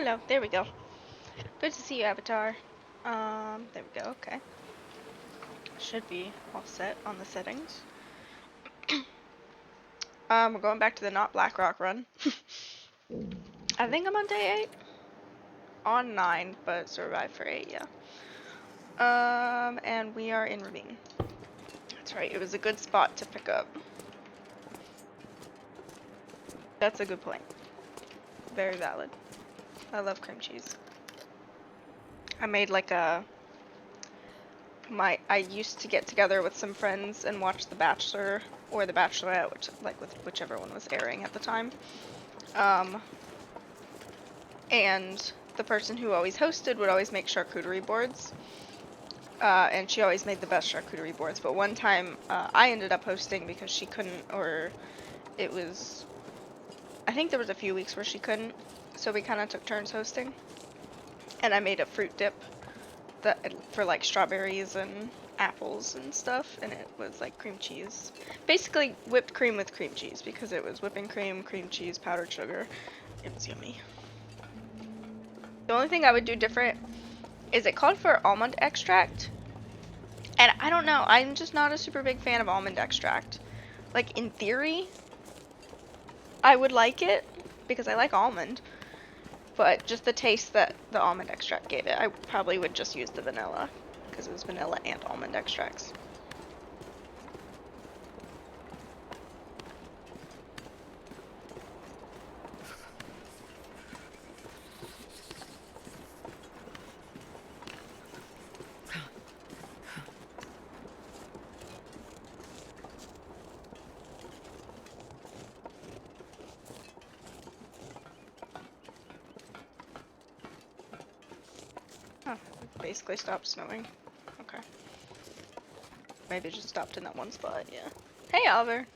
Hello, there we go. Good to see you, Avatar. There we go, okay. Should be all set on the settings. We're going back to the not Blackrock run. I think I'm on day 8. On 9, but survived for 8, yeah. And we are in Ravine. That's right, it was a good spot to pick up. That's a good point. Very valid. I love cream cheese. I made like a... I used to get together with some friends and watch The Bachelor or The Bachelorette, with whichever one was airing at the time. And the person who always hosted would always make charcuterie boards. And she always made the best charcuterie boards. But one time, I ended up hosting because she couldn't, or it was... I think there was a few weeks where she couldn't, so we kind of took turns hosting. And I made a fruit dip for like strawberries and apples and stuff, and it was like cream cheese. Basically whipped cream with cream cheese, because it was whipping cream, cream cheese, powdered sugar. It was yummy. The only thing I would do different is it called for almond extract. And I don't know, I'm just not a super big fan of almond extract. Like, in theory, I would like it, because I like almond. But just the taste that the almond extract gave it, I probably would just use the vanilla, because it was vanilla and almond extracts. Oh, it basically stopped snowing. Okay. Maybe it just stopped in that one spot, yeah. Hey, Oliver!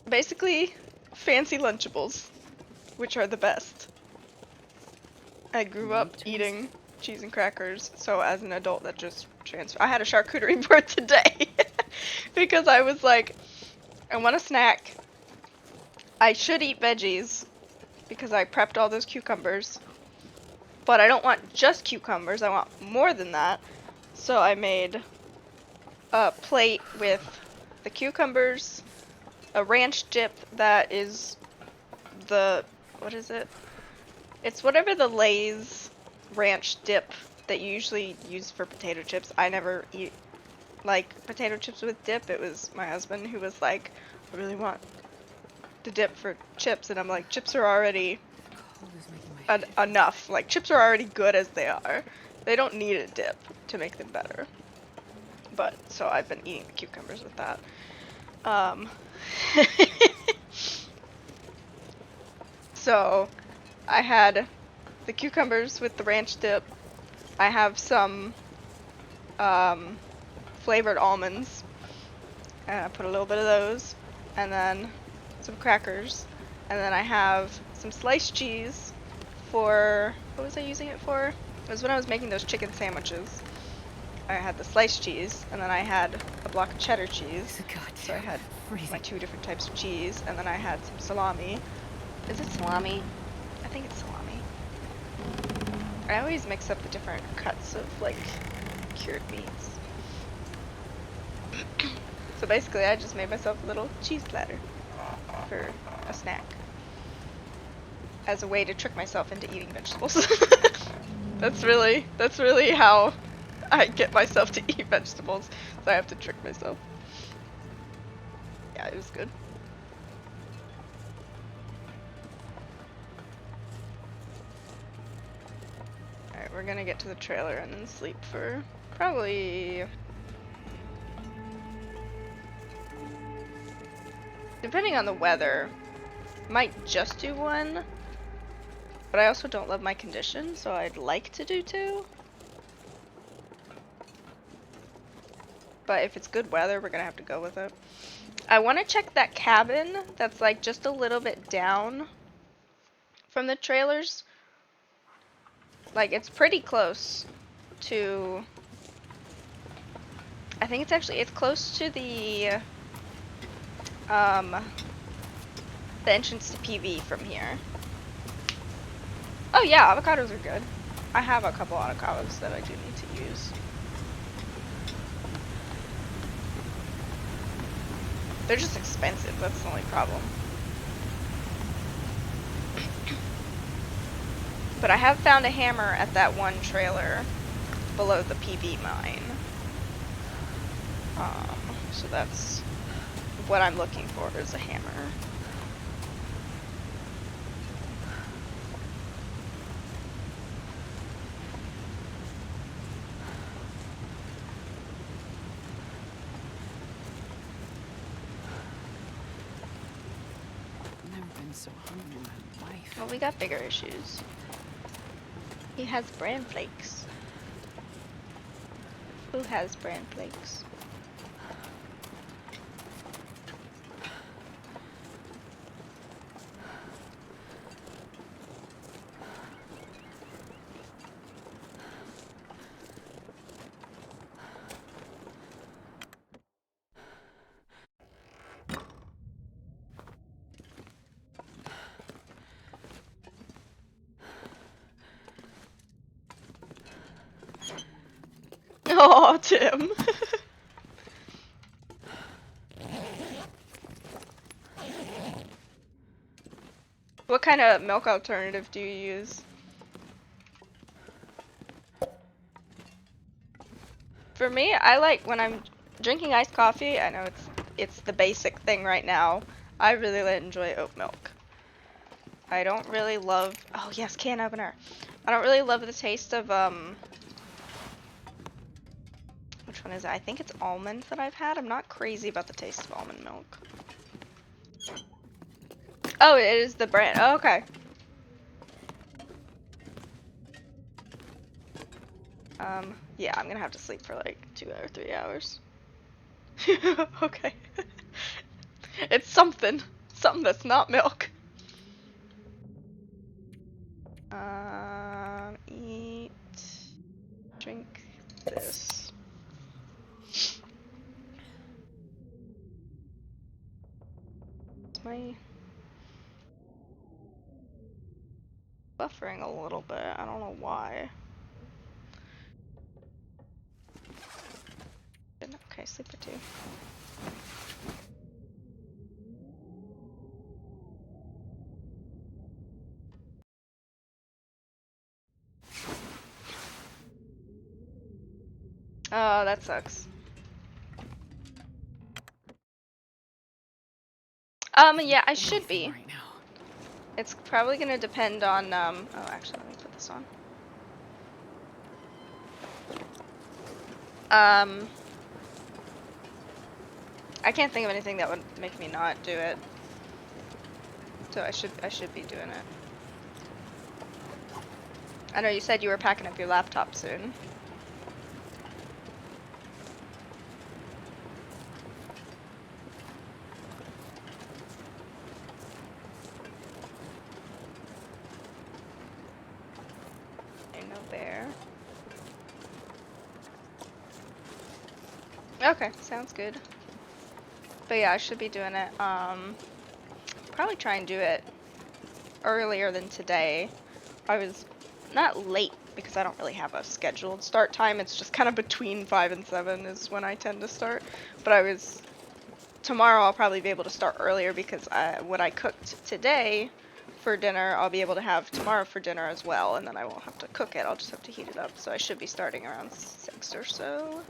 Basically, fancy Lunchables, which are the best. I grew up eating cheese and crackers, so as an adult that just transferred. I had a charcuterie board today, because I was like, I want a snack. I should eat veggies, because I prepped all those cucumbers. But I don't want just cucumbers, I want more than that. So I made a plate with the cucumbers, a ranch dip that is what is it? It's whatever the Lay's ranch dip that you usually use for potato chips. I never eat like potato chips with dip. It was my husband who was like, I really want the dip for chips, and I'm like, chips are already enough. Like, chips are already good as they are. They don't need a dip to make them better. But, so I've been eating the cucumbers with that. So, I had the cucumbers with the ranch dip. I have some flavored almonds. And I put a little bit of those. And then some crackers. And then I have some sliced cheese for, what was I using it for? It was when I was making those chicken sandwiches. I had the sliced cheese, and then I had a block of cheddar cheese. So I had my 2 different types of cheese, and then I had some salami. Is it salami? I think it's salami. I always mix up the different cuts of, like, cured meats. So basically, I just made myself a little cheese platter for a snack, as a way to trick myself into eating vegetables. That's really how I get myself to eat vegetables, so I have to trick myself. Yeah, it was good. Alright, we're gonna get to the trailer and then sleep for probably... Depending on the weather, might just do 1. But I also don't love my condition, so I'd like to do 2. But if it's good weather, we're gonna have to go with it. I want to check that cabin that's like just a little bit down from the trailers. Like, it's pretty close to... I think it's close to the the entrance to PV from here. Oh yeah, avocados are good. I have a couple avocados that I do need to use. They're just expensive, that's the only problem. But I have found a hammer at that one trailer below the PV mine. So that's what I'm looking for, is a hammer. I've never been so hungry in my life. Well, we got bigger issues. He has bran flakes. Who has bran flakes? Oh, Tim. What kind of milk alternative do you use? For me, I like when I'm drinking iced coffee, I know it's the basic thing right now. I really enjoy oat milk. I don't really love, oh yes, can opener. I don't really love the taste of which one is it? I think it's almonds that I've had. I'm not crazy about the taste of almond milk. Oh, it is the brand. Oh, okay. Yeah, I'm gonna have to sleep for like 2 or 3 hours. Okay. It's something. Something that's not milk. Eat, drink this. Is my buffering a little bit? I don't know why. Okay, sleep for 2. Oh, that sucks. Yeah, I should be. Right now. It's probably gonna depend on, oh, actually, let me put this on. I can't think of anything that would make me not do it. So I should be doing it. I know you said you were packing up your laptop soon. Ain't no bear. Okay, sounds good. But yeah, I should be doing it. Probably try and do it earlier than today. I was not late because I don't really have a scheduled start time. It's just kind of between 5 and 7 is when I tend to start. But tomorrow I'll probably be able to start earlier because what I cooked today for dinner, I'll be able to have tomorrow for dinner as well, and then I won't have to cook it. I'll just have to heat it up. So I should be starting around 6 or so.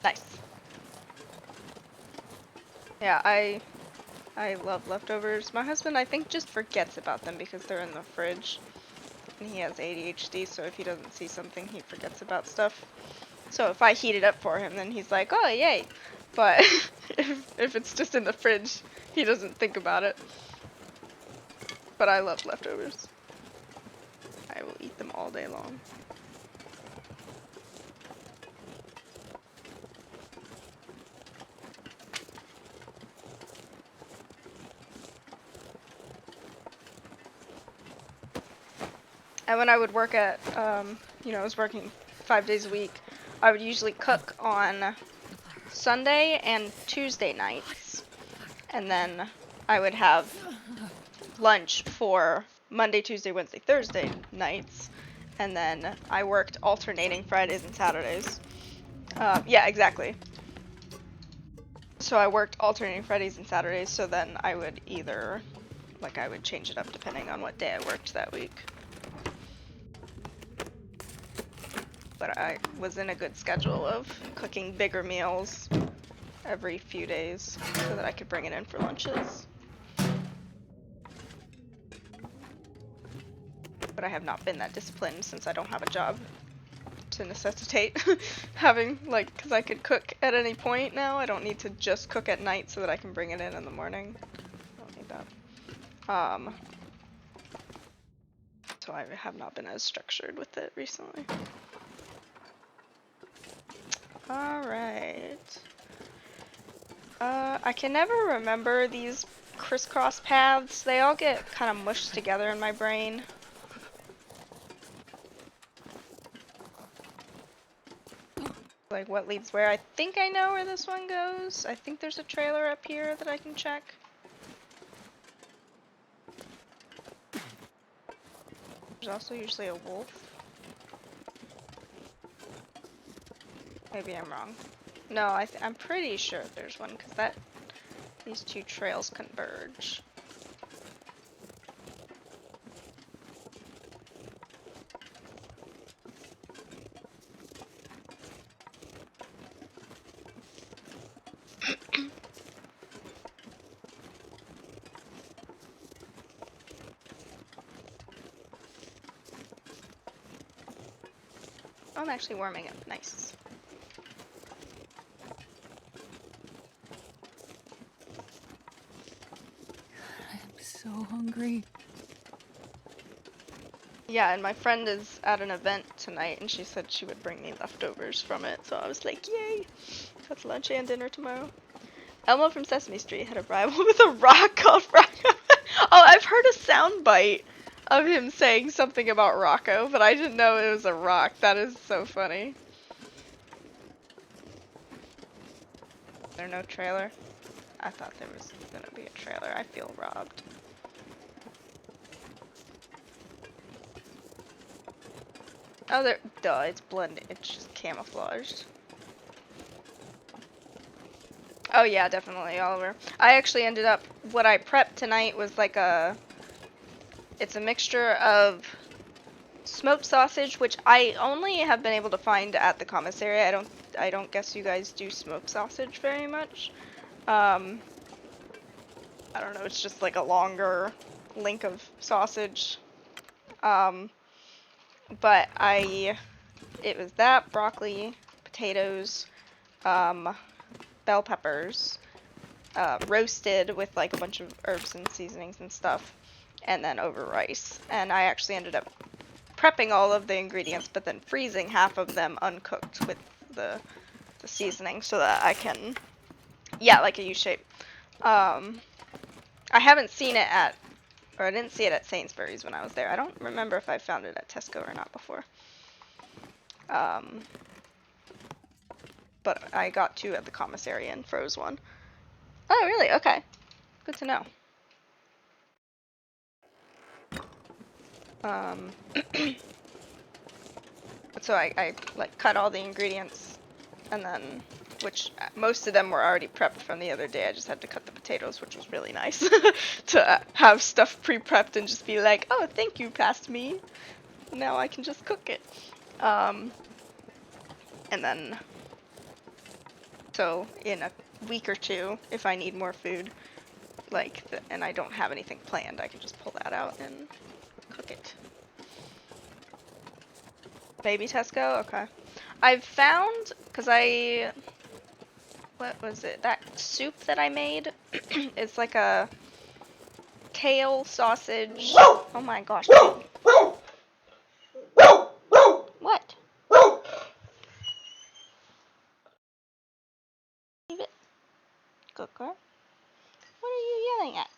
Nice. Yeah, I love leftovers. My husband, I think, just forgets about them because they're in the fridge. And he has ADHD, so if he doesn't see something, he forgets about stuff. So if I heat it up for him, then he's like, oh, yay. But if it's just in the fridge, he doesn't think about it. But I love leftovers. I will eat them all day long. And when I would work at, I was working 5 days a week, I would usually cook on Sunday and Tuesday nights. And then I would have lunch for Monday, Tuesday, Wednesday, Thursday nights. And then I worked alternating Fridays and Saturdays. Yeah, exactly. So I worked alternating Fridays and Saturdays, so then I would either, I would change it up depending on what day I worked that week. But I was in a good schedule of cooking bigger meals every few days so that I could bring it in for lunches. But I have not been that disciplined since I don't have a job to necessitate having, because I could cook at any point now. I don't need to just cook at night so that I can bring it in the morning. I don't need that. So I have not been as structured with it recently. Alright. I can never remember these crisscross paths. They all get kind of mushed together in my brain. Like what leads where. I think I know where this one goes. I think there's a trailer up here that I can check. There's also usually a wolf. Maybe I'm wrong. No, I'm pretty sure there's one because these two trails converge. I'm actually warming up. Nice. I'm so hungry. Yeah, and my friend is at an event tonight, and she said she would bring me leftovers from it, so I was like, yay! That's lunch and dinner tomorrow. Elmo from Sesame Street had a rival with a rock called Rocco. Oh, I've heard a soundbite of him saying something about Rocco, but I didn't know it was a rock. That is so funny. Is there no trailer? I thought there was gonna be a trailer. I feel robbed. Oh, there. Duh, it's blended. It's just camouflaged. Oh, yeah, definitely, Oliver. I actually ended up. What I prepped tonight was it's a mixture of smoked sausage, which I only have been able to find at the commissary. I don't guess you guys do smoked sausage very much. I don't know, it's just like a longer link of sausage. But it was that, broccoli, potatoes, bell peppers, roasted with like a bunch of herbs and seasonings and stuff, and then over rice. And I actually ended up prepping all of the ingredients, but then freezing half of them uncooked with the seasoning so that I can, yeah, like a U shape. I haven't seen it I didn't see it at Sainsbury's when I was there. I don't remember if I found it at Tesco or not before. But I got two at the commissary and froze one. Oh, really? Okay. Good to know. So I like cut all the ingredients and then, which most of them were already prepped from the other day. I just had to cut the potatoes, which was really nice to have stuff pre-prepped and just be like, oh, thank you, past me. Now I can just cook it. And then, so in a week or two, if I need more food, and I don't have anything planned, I can just pull that out and cook it. Baby Tesco? Okay. I've found, what was it? That soup that I made, it's like a kale sausage. Oh my gosh. What? Leave it. Good girl. What are you yelling at?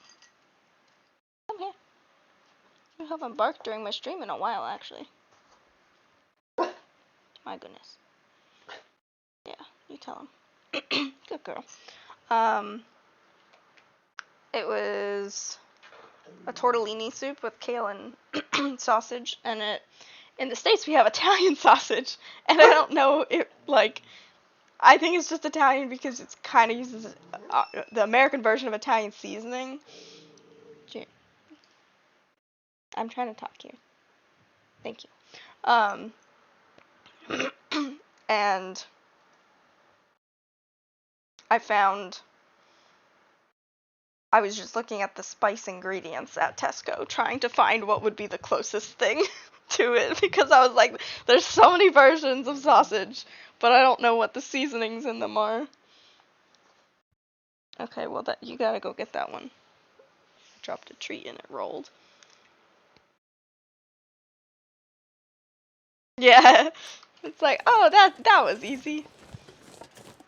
Come here. You haven't barked during my stream in a while, actually. My goodness. Yeah, you tell him. Good girl. It was a tortellini soup with kale and sausage, and in the States we have Italian sausage, and I don't know if, like, I think it's just Italian because it's kind of uses the American version of Italian seasoning. I'm trying to talk here. Thank you. And I was just looking at the spice ingredients at Tesco, trying to find what would be the closest thing to it, because I was like, there's so many versions of sausage, but I don't know what the seasonings in them are. Okay, well, you gotta go get that one. Dropped a treat and it rolled. Yeah, it's like, oh, that was easy.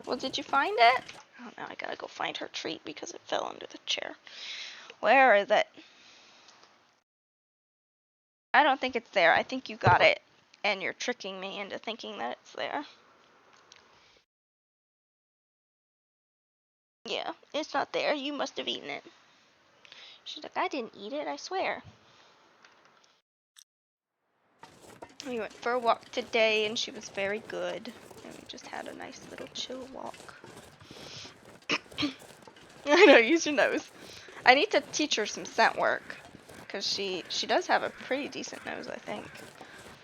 Well, did you find it? Oh, now I gotta go find her treat because it fell under the chair. Where is it? I don't think it's there. I think you got it, and you're tricking me into thinking that it's there. Yeah, it's not there. You must have eaten it. She's like, I didn't eat it, I swear. We went for a walk today, and she was very good. And we just had a nice little chill walk. I know, use your nose. I need to teach her some scent work, because she does have a pretty decent nose, I think.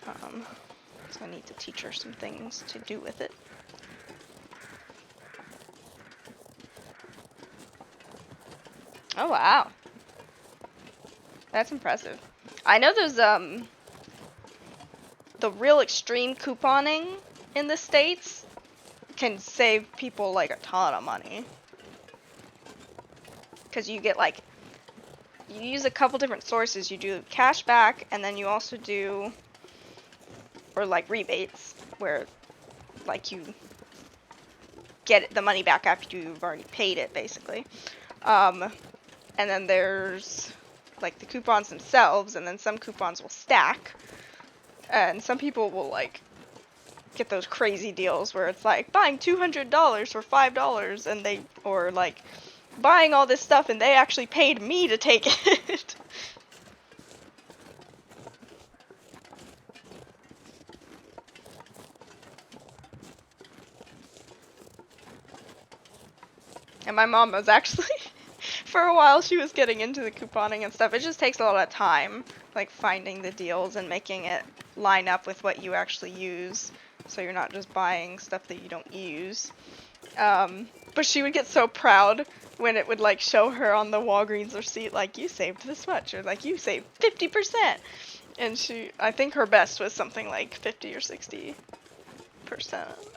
So I need to teach her some things to do with it. Oh, wow. That's impressive. I know there's, the real extreme couponing in the States can save people, like, a ton of money. Because you get, like, you use a couple different sources. You do cash back, and then you also do, or, like, rebates, where, like, you get the money back after you've already paid it, basically. And then there's, like, the coupons themselves, and then some coupons will stack. And some people will, like, get those crazy deals where it's like buying $200 for $5, and or like buying all this stuff and they actually paid me to take it. And my mom was actually, for a while, she was getting into the couponing and stuff. It just takes a lot of time, like finding the deals and making it line up with what you actually use, so you're not just buying stuff that you don't use. But she would get so proud when it would like show her on the Walgreens receipt, like, you saved this much, or like, you saved 50%. And I think her best was something like 50 or 60%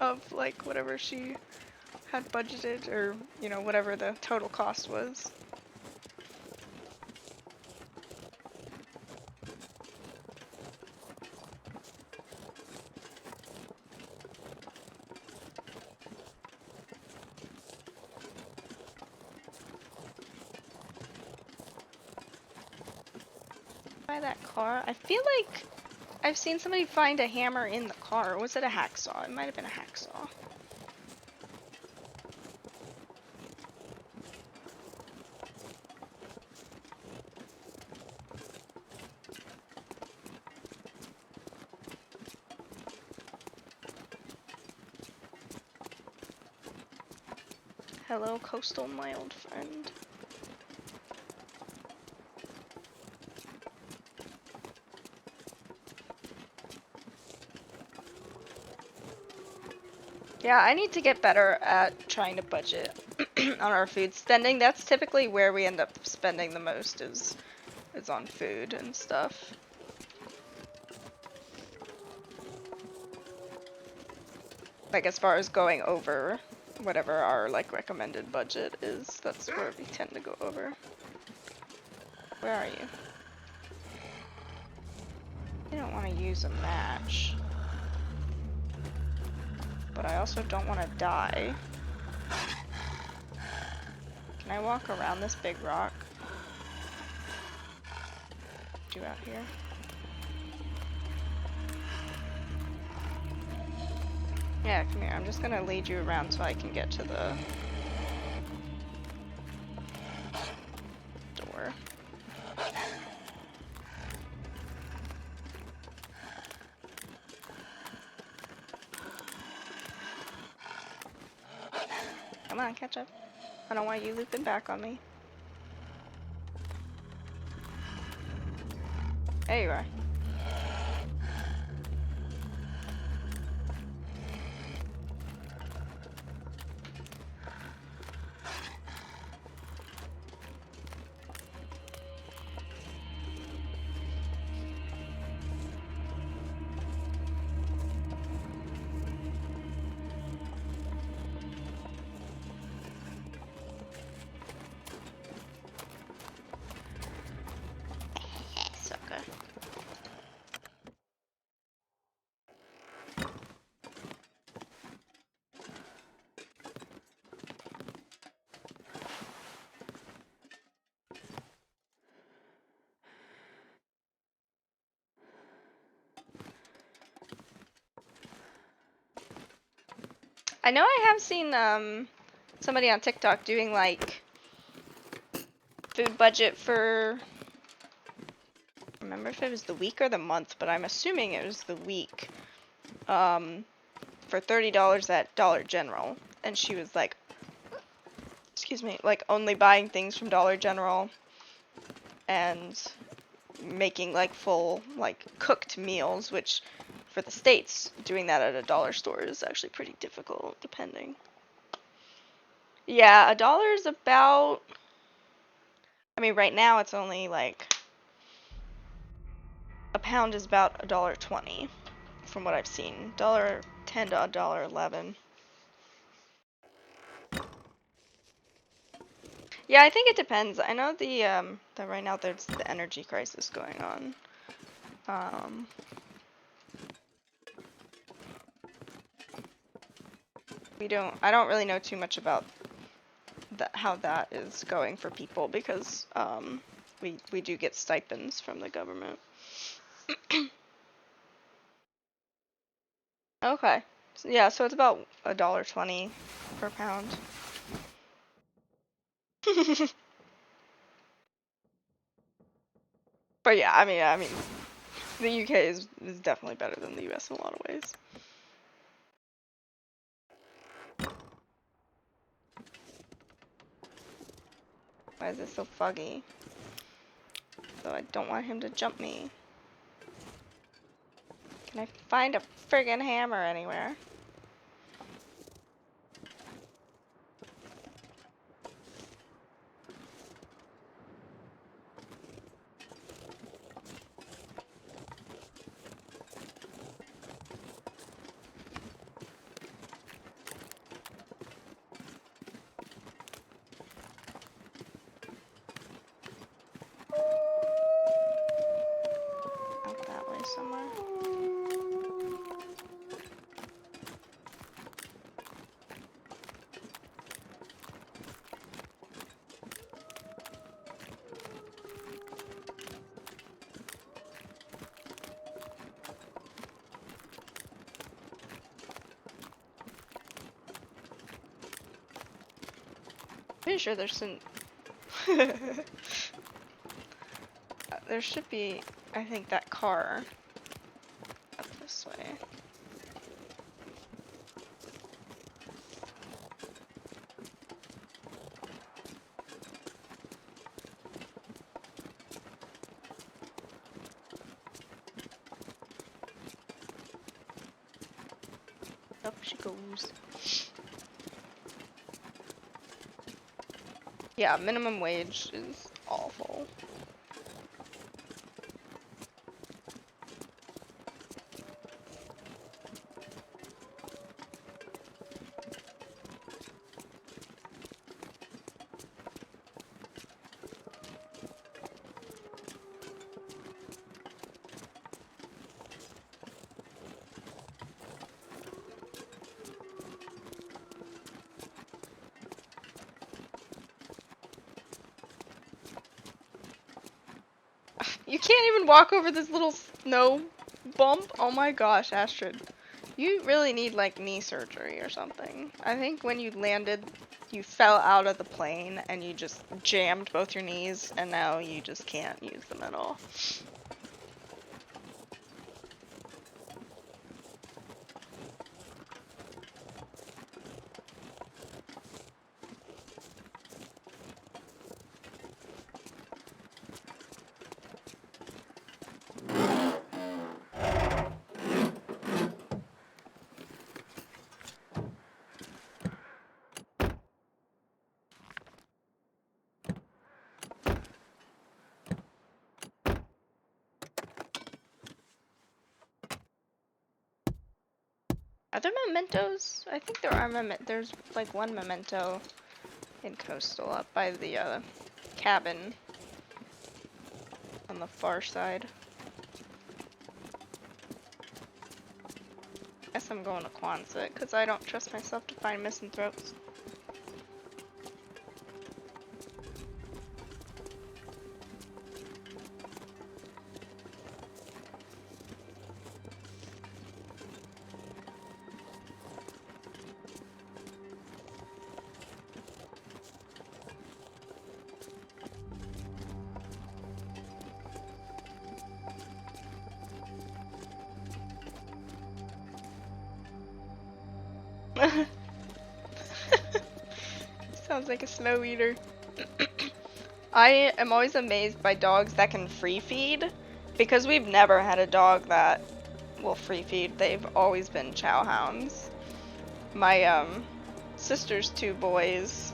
of like whatever she had budgeted, or, you know, whatever the total cost was. By that car, I feel like I've seen somebody find a hammer in the car. Or was it a hacksaw? It might have been a hacksaw. Hello, Coastal, my old friend. Yeah, I need to get better at trying to budget on our food spending. That's typically where we end up spending the most, is on food and stuff. Like, as far as going over whatever our, like, recommended budget is, that's where we tend to go over. Where are you? I don't want to use a match. But I also don't want to die. Can I walk around this big rock? You out here. Yeah, come here. I'm just gonna lead you around so I can get to the door. Come on, catch up. I don't want you looping back on me. There you are. Sucker. I know I have seen somebody on TikTok doing like food budget for, I don't remember if it was the week or the month, but I'm assuming it was the week, for $30 at Dollar General, and she was like, excuse me, like only buying things from Dollar General and making like full like cooked meals, which for the States, doing that at a dollar store is actually pretty difficult, depending. Yeah, $1 is about, I mean, right now it's only like, a pound is about $1.20 from what I've seen. $1.10 to $1.11. Yeah, I think it depends. I know that right now there's the energy crisis going on. I don't really know too much about how that is going for people because we do get stipends from the government. Okay. So, yeah, so it's about $1.20 per pound. But yeah, I mean, the UK is definitely better than the US in a lot of ways. Why is it so foggy? So I don't want him to jump me. Can I find a friggin' hammer anywhere? Out that way somewhere. Pretty sure there's some. There should be, I think, that car up this way. Up she goes. Yeah, minimum wage is awful. You can't even walk over this little snow bump. Oh my gosh, Astrid. You really need like knee surgery or something. I think when you landed, you fell out of the plane and you just jammed both your knees and now you just can't use them at all. Are there mementos? I think there are there's like one memento in Coastal up by the cabin on the far side. Guess I'm going to Quonset because I don't trust myself to find misanthropes. Sounds like a snow eater. I am always amazed by dogs that can free feed because we've never had a dog that will free feed. They've always been chow hounds. My sister's two boys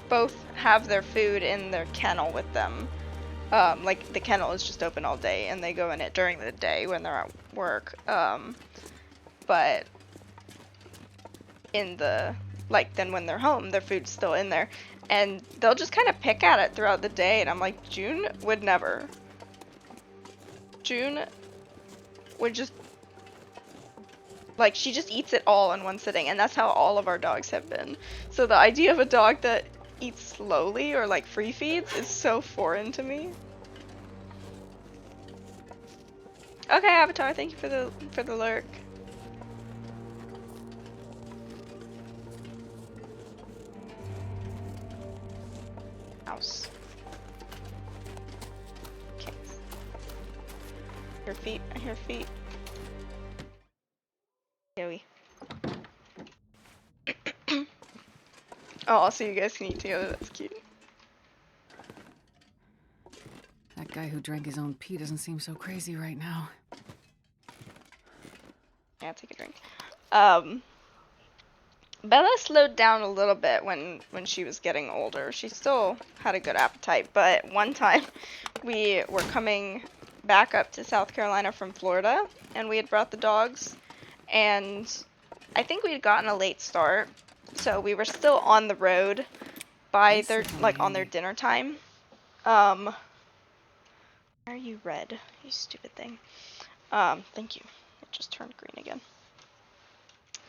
both have their food in their kennel with them. Like the kennel is just open all day and they go in it during the day when they're at work. But in the then when they're home, their food's still in there. And they'll just kind of pick at it throughout the day. And I'm like, June would never. June would just, she just eats it all in one sitting. And that's how all of our dogs have been. So the idea of a dog that eats slowly or free feeds is so foreign to me. Okay, Avatar, thank you for the lurk. House. Okay. Your feet. I hear feet. Joey. Oh, so you guys can eat together. That's cute. That guy who drank his own pee doesn't seem so crazy right now. Yeah, take a drink. Bella slowed down a little bit when she was getting older. She still had a good appetite, but one time we were coming back up to South Carolina from Florida, and we had brought the dogs, and I think we had gotten a late start, so we were still on the road by their on their dinner time. Why are you red? You stupid thing. Thank you. It just turned green again.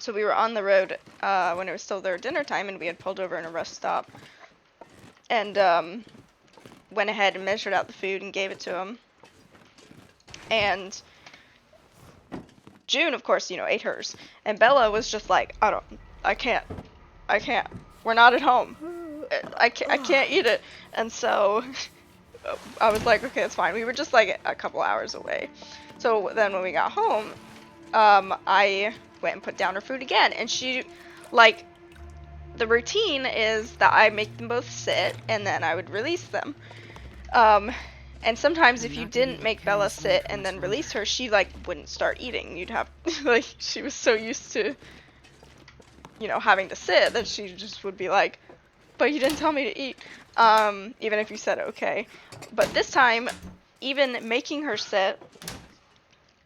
So we were on the road when it was still their dinner time, and we had pulled over in a rest stop, and went ahead and measured out the food and gave it to them. And June, of course, ate hers, and Bella was just like, I can't, we're not at home, I can't eat it. And so I was like, okay, it's fine. We were just a couple hours away. So then when we got home, I went and put down her food again, and she, the routine is that I make them both sit and then I would release them. And sometimes if you didn't make Bella sit and then release her, she wouldn't start eating. You'd have she was so used to having to sit that she just would be like, but you didn't tell me to eat, even if you said okay. But this time, even making her sit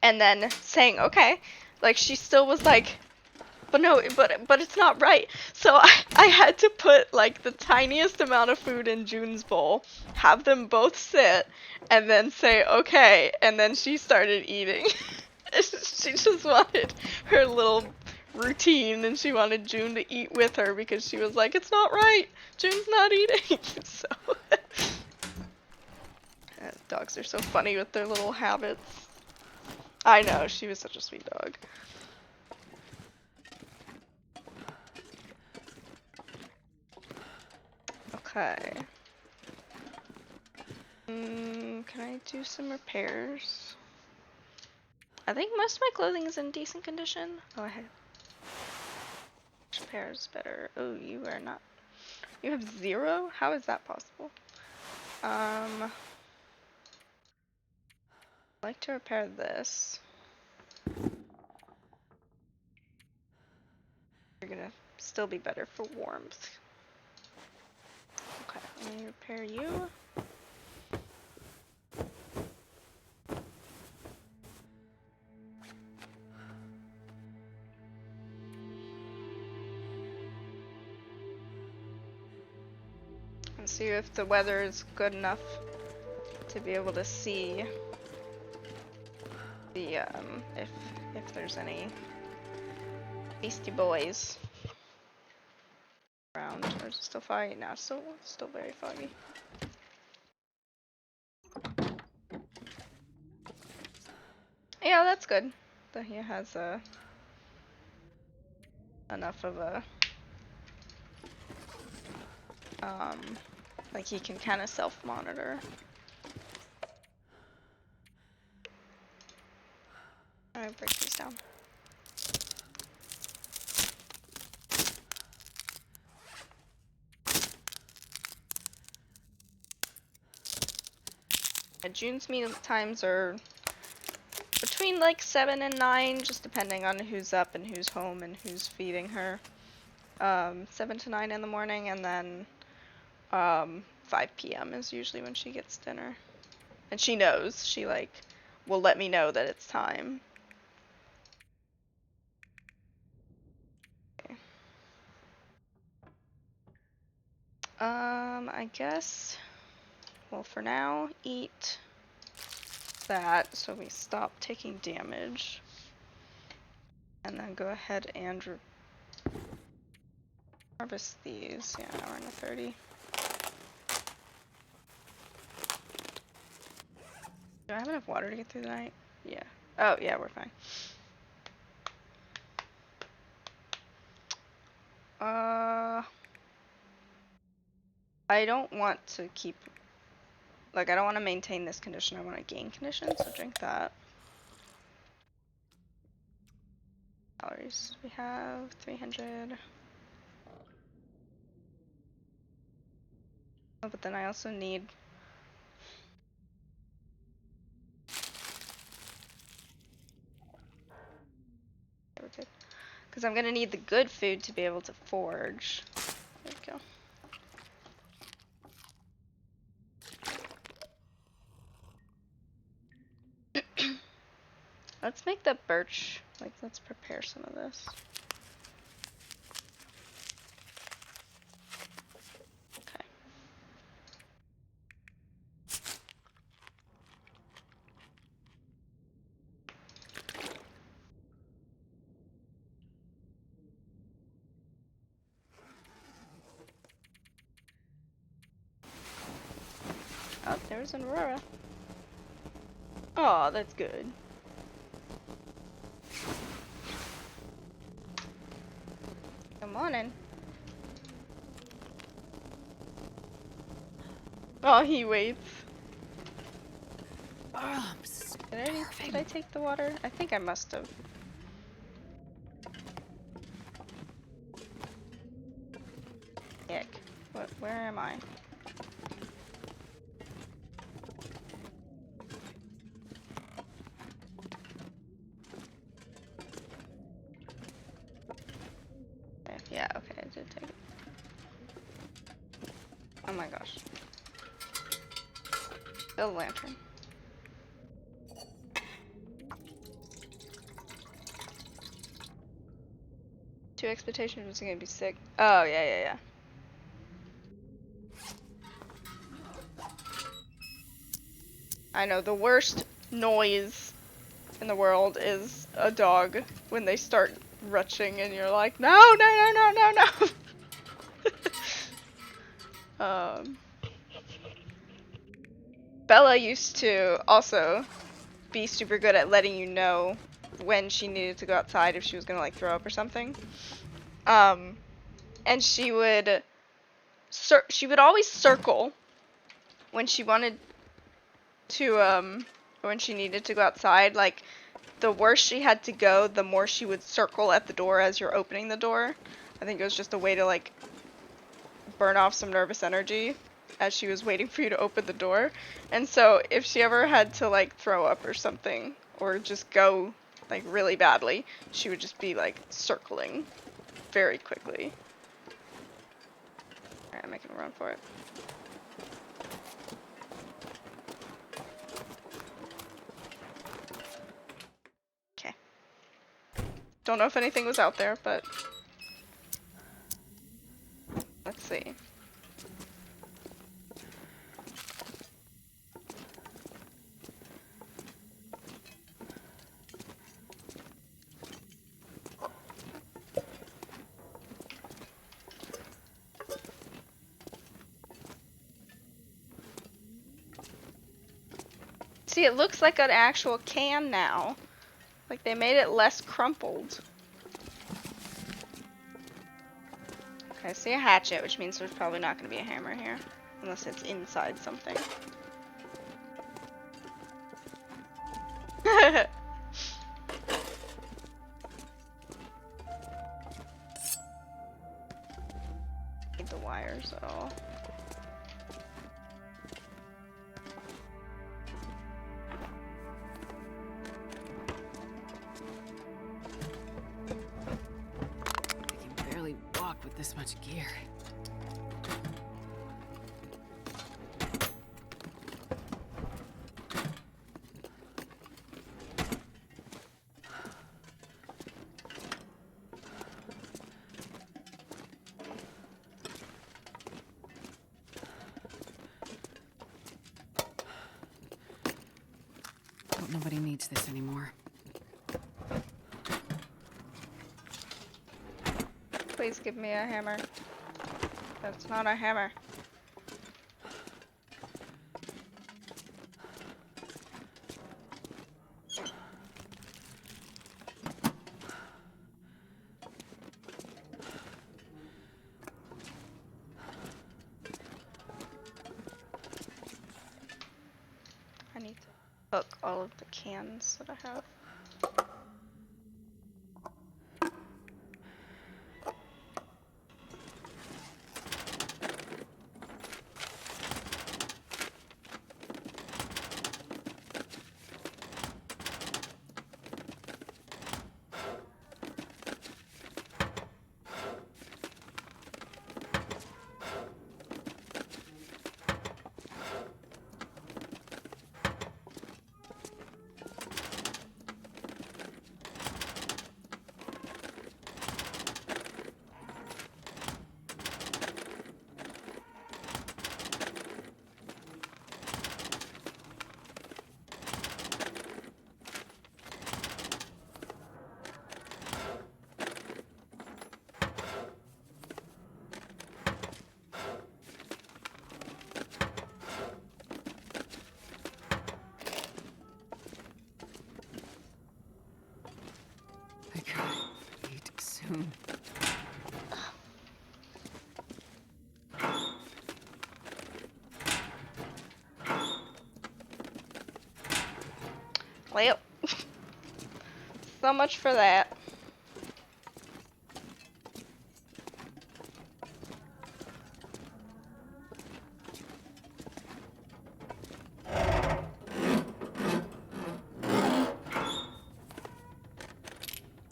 and then saying okay, she still was like, but no, but it's not right. So I had to put the tiniest amount of food in June's bowl, have them both sit, and then say okay, and then she started eating. She just wanted her little routine, and she wanted June to eat with her because she was like, it's not right, June's not eating. Dogs are so funny with their little habits. I know, she was such a sweet dog. Okay. Can I do some repairs? I think most of my clothing is in decent condition. Oh, I have repairs better. Oh, you are not. You have 0? How is that possible? I'd like to repair this. You're gonna still be better for warmth. Okay, let me repair you. And see if the weather is good enough to be able to see the if there's any beastie boys around. Or is it still foggy? No, still very foggy. Yeah, that's good. That he has enough of a like he can kind of self-monitor. Alright, break these down. June's meal times are between like 7 and 9, just depending on who's up and who's home and who's feeding her. 7 to 9 in the morning, and then 5 p.m. is usually when she gets dinner. And she knows. She like will let me know that it's time. Okay. I guess, well, for now, eat that so we stop taking damage. And then go ahead and harvest these. Yeah, now we're in a 30. Do I have enough water to get through the night? Yeah. Oh, yeah, we're fine. I don't want to keep, like, I don't want to maintain this condition. I want to gain condition, so drink that. Calories. We have 300. Oh, but then I also need because I'm gonna need the good food to be able to forge. There we go. Let's make the birch, like, let's prepare some of this. Okay. Oh, there's an aurora. Oh, that's good. Good morning. Oh, he waits. Oh, Did I take the water? I think I must have. Ick. Where am I? Okay, yeah, okay, I did take it. Oh my gosh. Build a lantern. Two expectations was gonna be sick. Oh, yeah. I know, the worst noise in the world is a dog when they start retching and you're like, no. Bella used to also be super good at letting you know when she needed to go outside if she was gonna like throw up or something. And she would always circle when she wanted to when she needed to go outside. Like the worse she had to go, the more she would circle at the door as you're opening the door. I think it was just a way to like burn off some nervous energy as she was waiting for you to open the door. And so if she ever had to like throw up or something or just go like really badly, she would just be like circling very quickly. Alright, I'm making a run for it. Okay. Don't know if anything was out there, but let's see. See, it looks like an actual can now. Like they made it less crumpled. Okay, I see a hatchet, which means there's probably not going to be a hammer here. Unless it's inside something. Need the wires at all. I can barely walk with this much gear. Nobody needs this anymore. Please give me a hammer. That's not a hammer. I need to hook all of the cans that I have. I gotta eat soon. Well, so much for that.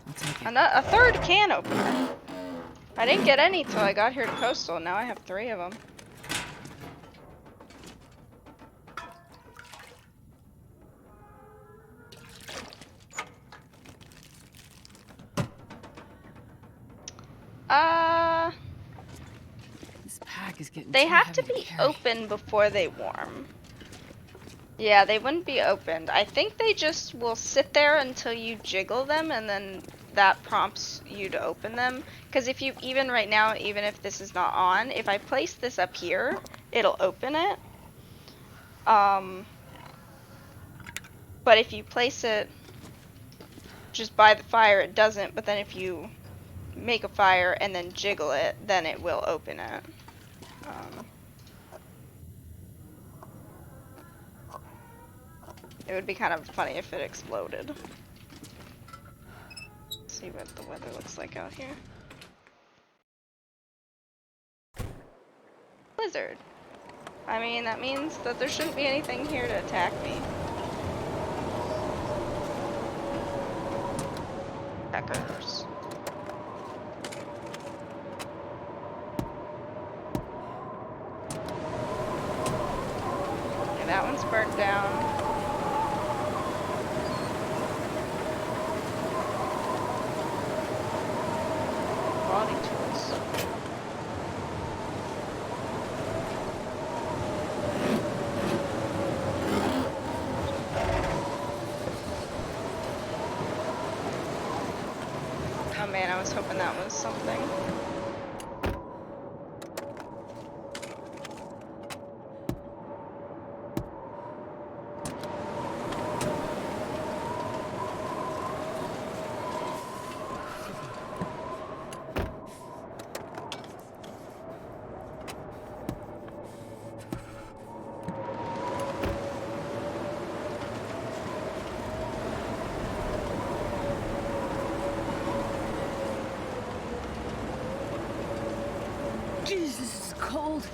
I'll take it. A third can opener. I didn't get any till I got here to Coastal. Now I have 3 of them. This pack is getting They too have to heavy be carry. open before they warm. Yeah, they wouldn't be opened. I think they just will sit there until you jiggle them, and then that prompts you to open them. Because if you, even right now, even if this is not on, if I place this up here, it'll open it. But if you place it just by the fire, it doesn't. But then if you make a fire and then jiggle it, then it will open it. It would be kind of funny if it exploded. Let's see what the weather looks like out here. Blizzard. I mean, that means that there shouldn't be anything here to attack me. Attackers. Okay, that one's burnt down. Quality tools. Oh man, I was hoping that was something. Jeez, this is cold.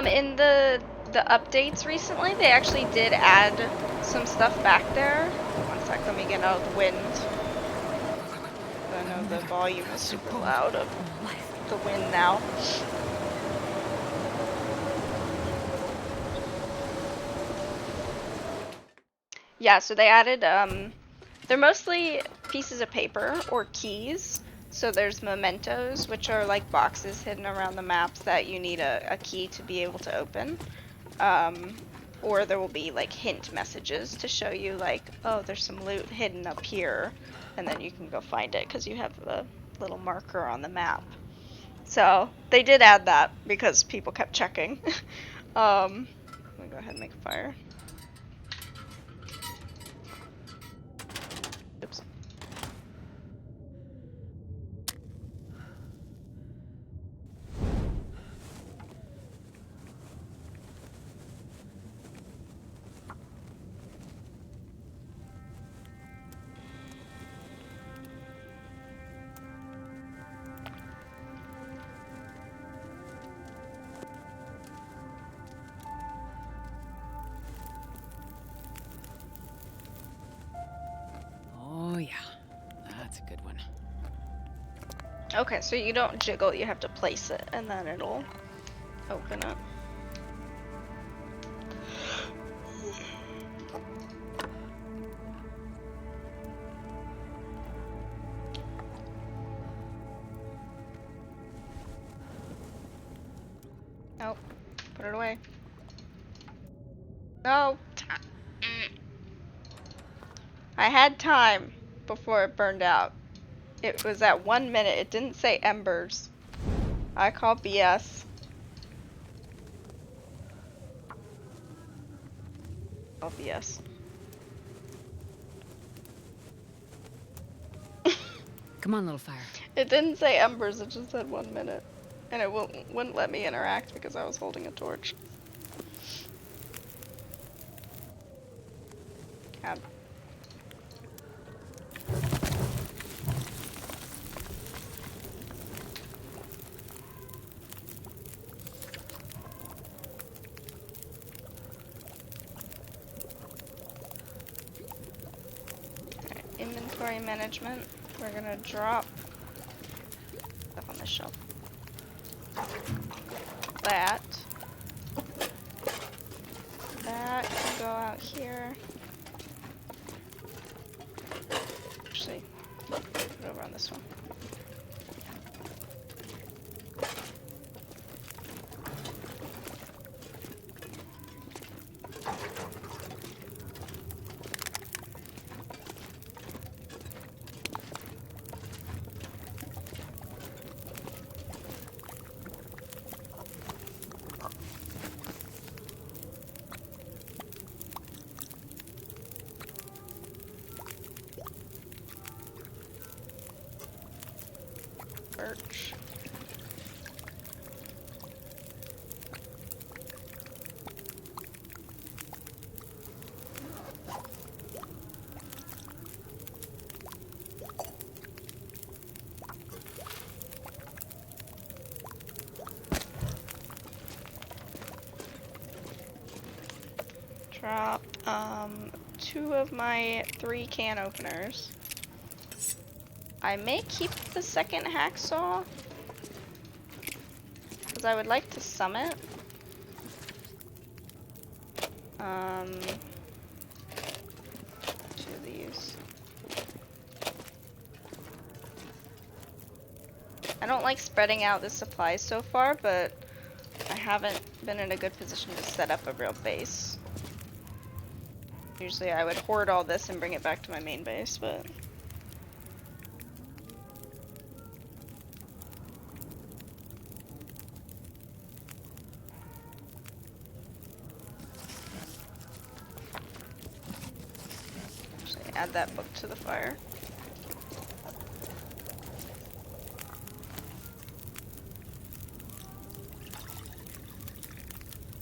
In the updates recently, they actually did add some stuff back there. One sec, let me get out of the wind. I know the volume is super loud of the wind now. Yeah, so they added, they're mostly pieces of paper or keys. So there's mementos, which are like boxes hidden around the maps that you need a key to be able to open. Or there will be like hint messages to show you like, oh, there's some loot hidden up here, and then you can go find it because you have a little marker on the map. So they did add that because people kept checking. Let me go ahead and make a fire. Oops. Oh yeah, that's a good one. Okay, so you don't jiggle, you have to place it, and then it'll open it. Nope. Put it away. No. I had time before it burned out. It was at 1 minute. It didn't say embers. I call BS. Oh, BS. Come on, little fire. It didn't say embers. It just said 1 minute. And it wouldn't let me interact because I was holding a torch. Cab. Alright, inventory management. We're gonna drop stuff on the shelf. That can go out here. Actually, put it over on this one. drop 2 of my 3 can openers. I may keep the second hacksaw because I would like to summit. 2 of these. I don't like spreading out the supplies so far, but I haven't been in a good position to set up a real base. Usually I would hoard all this and bring it back to my main base, but... Actually, add that book to the fire.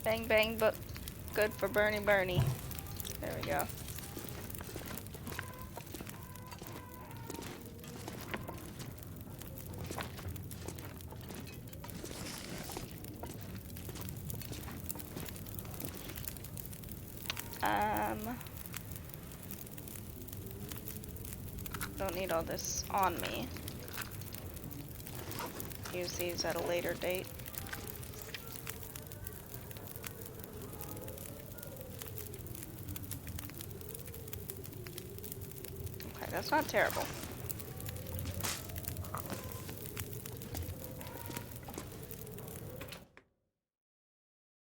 Bang bang book. Good for Bernie Bernie. There we go. Don't need all this on me. Use these at a later date. Okay, that's not terrible.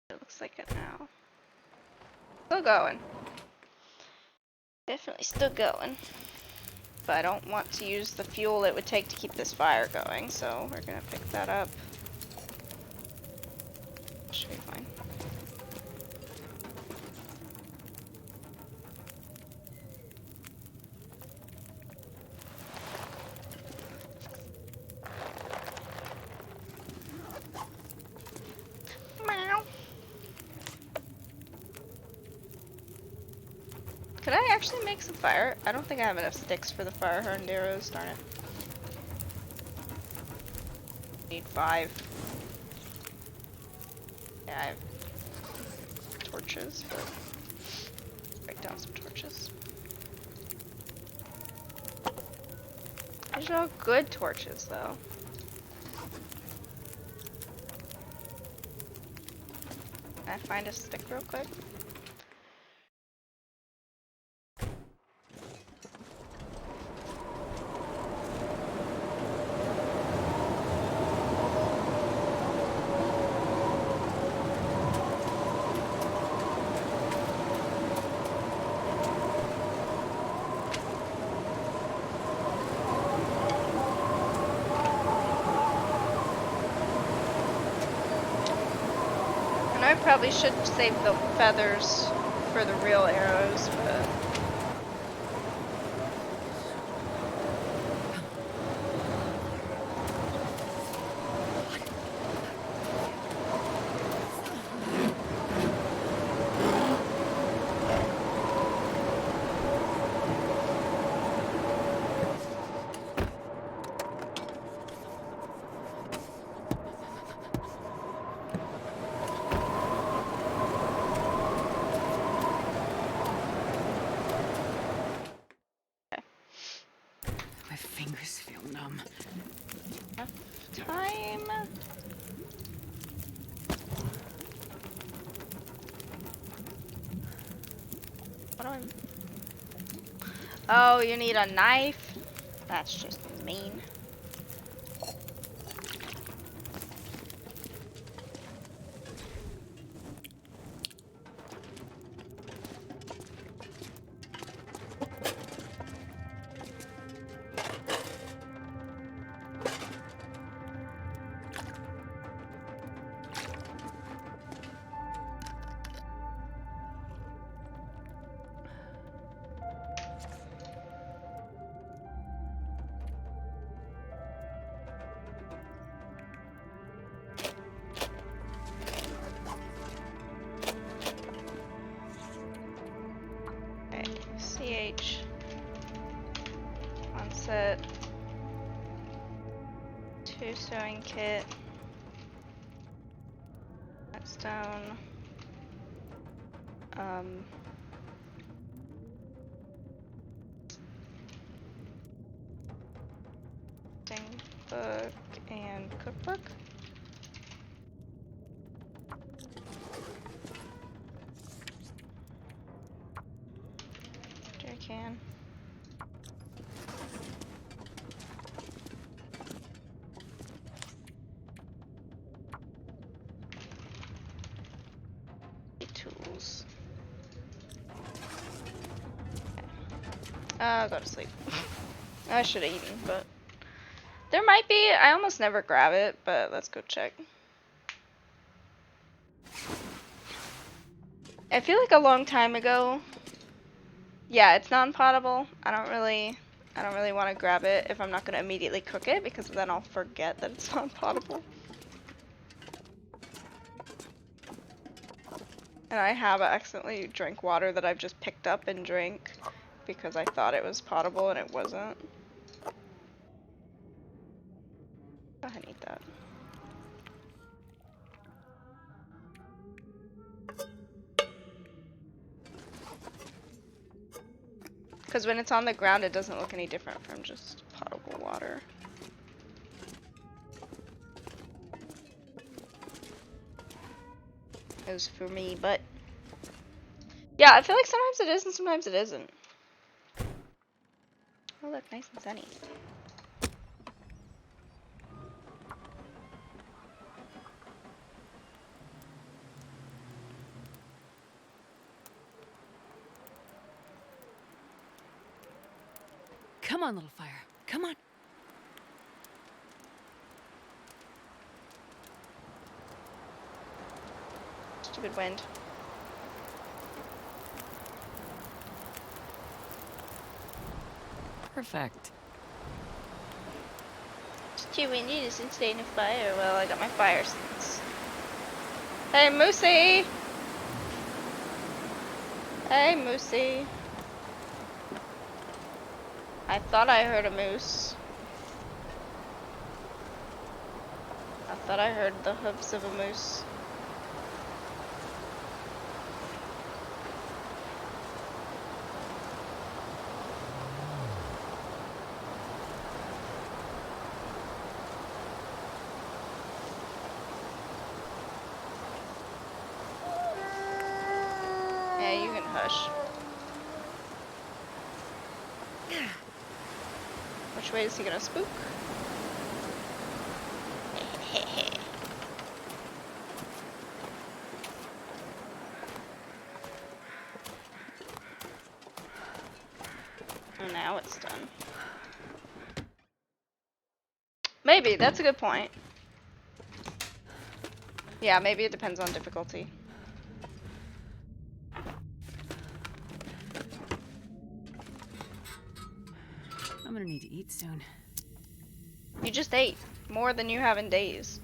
It looks like it now. Still going. Definitely still going. But I don't want to use the fuel it would take to keep this fire going, so we're gonna pick that up. Should be fine. Meow. Could I actually make some fire? I don't think I have enough sticks for the fire hardened arrows, darn it. Need 5. Yeah, I have torches, but break down some torches. These are all good torches, though. Can I find a stick real quick? I probably should save the feathers for the real arrows, but... My fingers feel numb. Enough time. What do I... Oh, you need a knife? That's just mean. CH on set, 2 sewing kit, stone, Um, book and cookbook. Jerry can. Tools. Go to sleep. I should have eaten, but there might be. I almost never grab it, but let's go check. I feel like a long time ago. Yeah, it's non-potable. I don't really want to grab it if I'm not going to immediately cook it, because then I'll forget that it's non-potable. And I have accidentally drank water that I've just picked up and drank because I thought it was potable and it wasn't. Go ahead and eat that. Because when it's on the ground, it doesn't look any different from just potable water. It was for me, but yeah, I feel like sometimes it is and sometimes it isn't. Oh look, nice and sunny. Come on, little fire. Come on. Stupid wind. Perfect. It's too windy to sustain a fire. Well, I got my fire sense. Hey, Moosey! Hey, Moosey. I thought I heard a moose. I thought I heard the hooves of a moose. Yeah, you can hush. Which way is he gonna spook? And now it's done. Maybe, that's a good point. Yeah, maybe it depends on difficulty. I'm gonna need to eat soon. You just ate more than you have in days.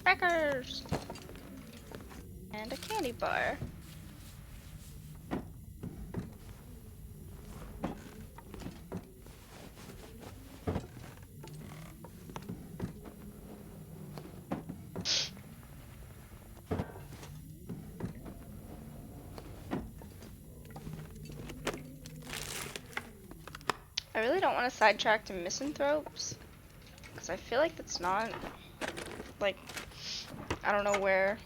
Crackers! And a candy bar. don't want to sidetrack to misanthropes, because I feel like that's not, like, I don't know where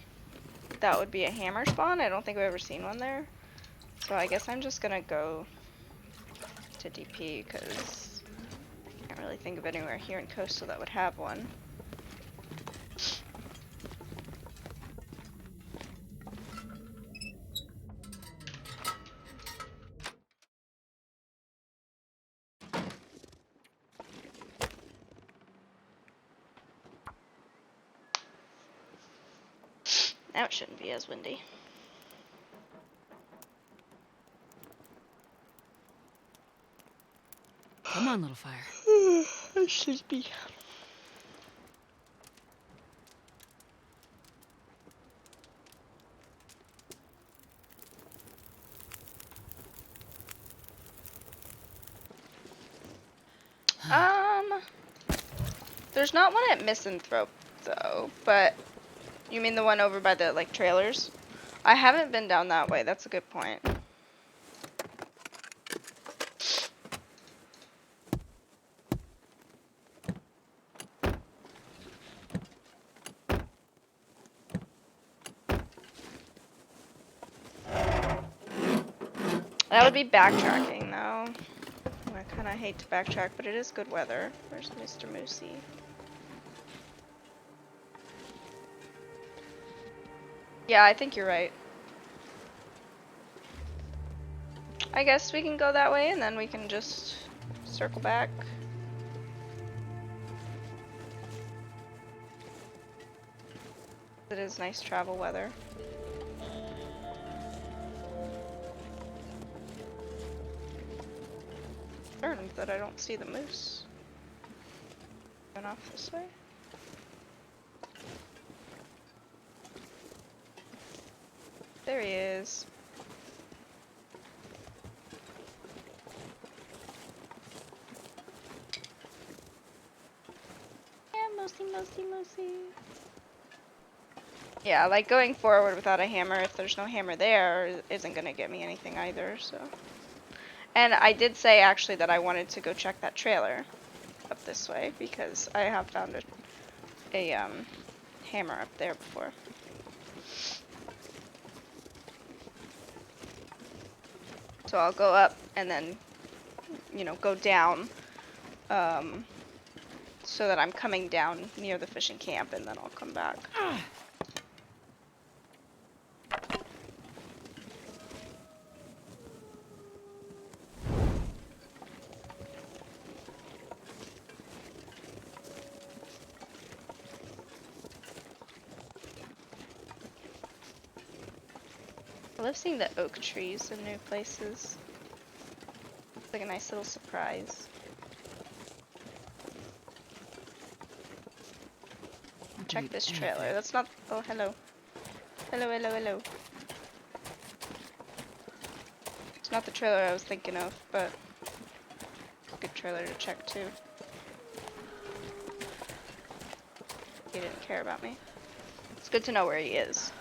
that would be a hammer spawn. I don't think I've ever seen one there. So I guess I'm just gonna go to DP, because I can't really think of anywhere here in Coastal that would have one. Now it shouldn't be as windy. Come on, little fire. I should be. There's not one at Misanthrope though, but you mean the one over by the like trailers? I haven't been down that way. That's a good point. That would be backtracking though. I kind of hate to backtrack, but it is good weather. Where's Mr. Moosey? Yeah, I think you're right. I guess we can go that way and then we can just circle back. It is nice travel weather. Concerned that I don't see the moose. Going off this way. There he is. Yeah, Moosey. Yeah, like going forward without a hammer, if there's no hammer there, isn't gonna get me anything either, so. And I did say actually that I wanted to go check that trailer up this way because I have found a hammer up there before. So I'll go up and then, you know, go down so that I'm coming down near the fishing camp and then I'll come back. I love seeing the oak trees in new places. It's like a nice little surprise. Check this trailer. That's not. Oh, hello. Hello. It's not the trailer I was thinking of, but it's a good trailer to check too. He didn't care about me. It's good to know where he is.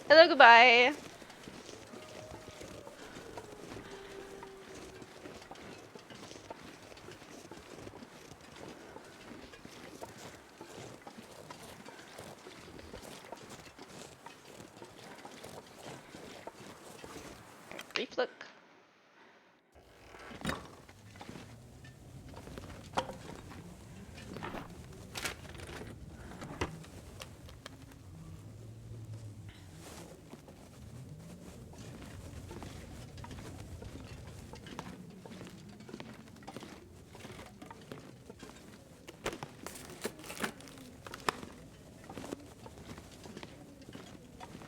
Hello, goodbye. Brief look.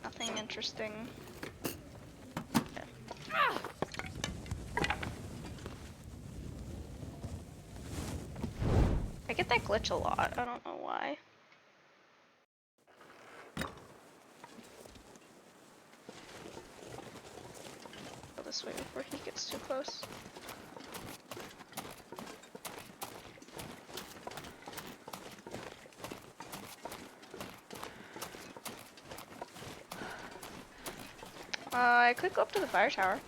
Nothing interesting. I get that glitch a lot. I don't know why. Go this way before he gets too close. I could go up to the fire tower.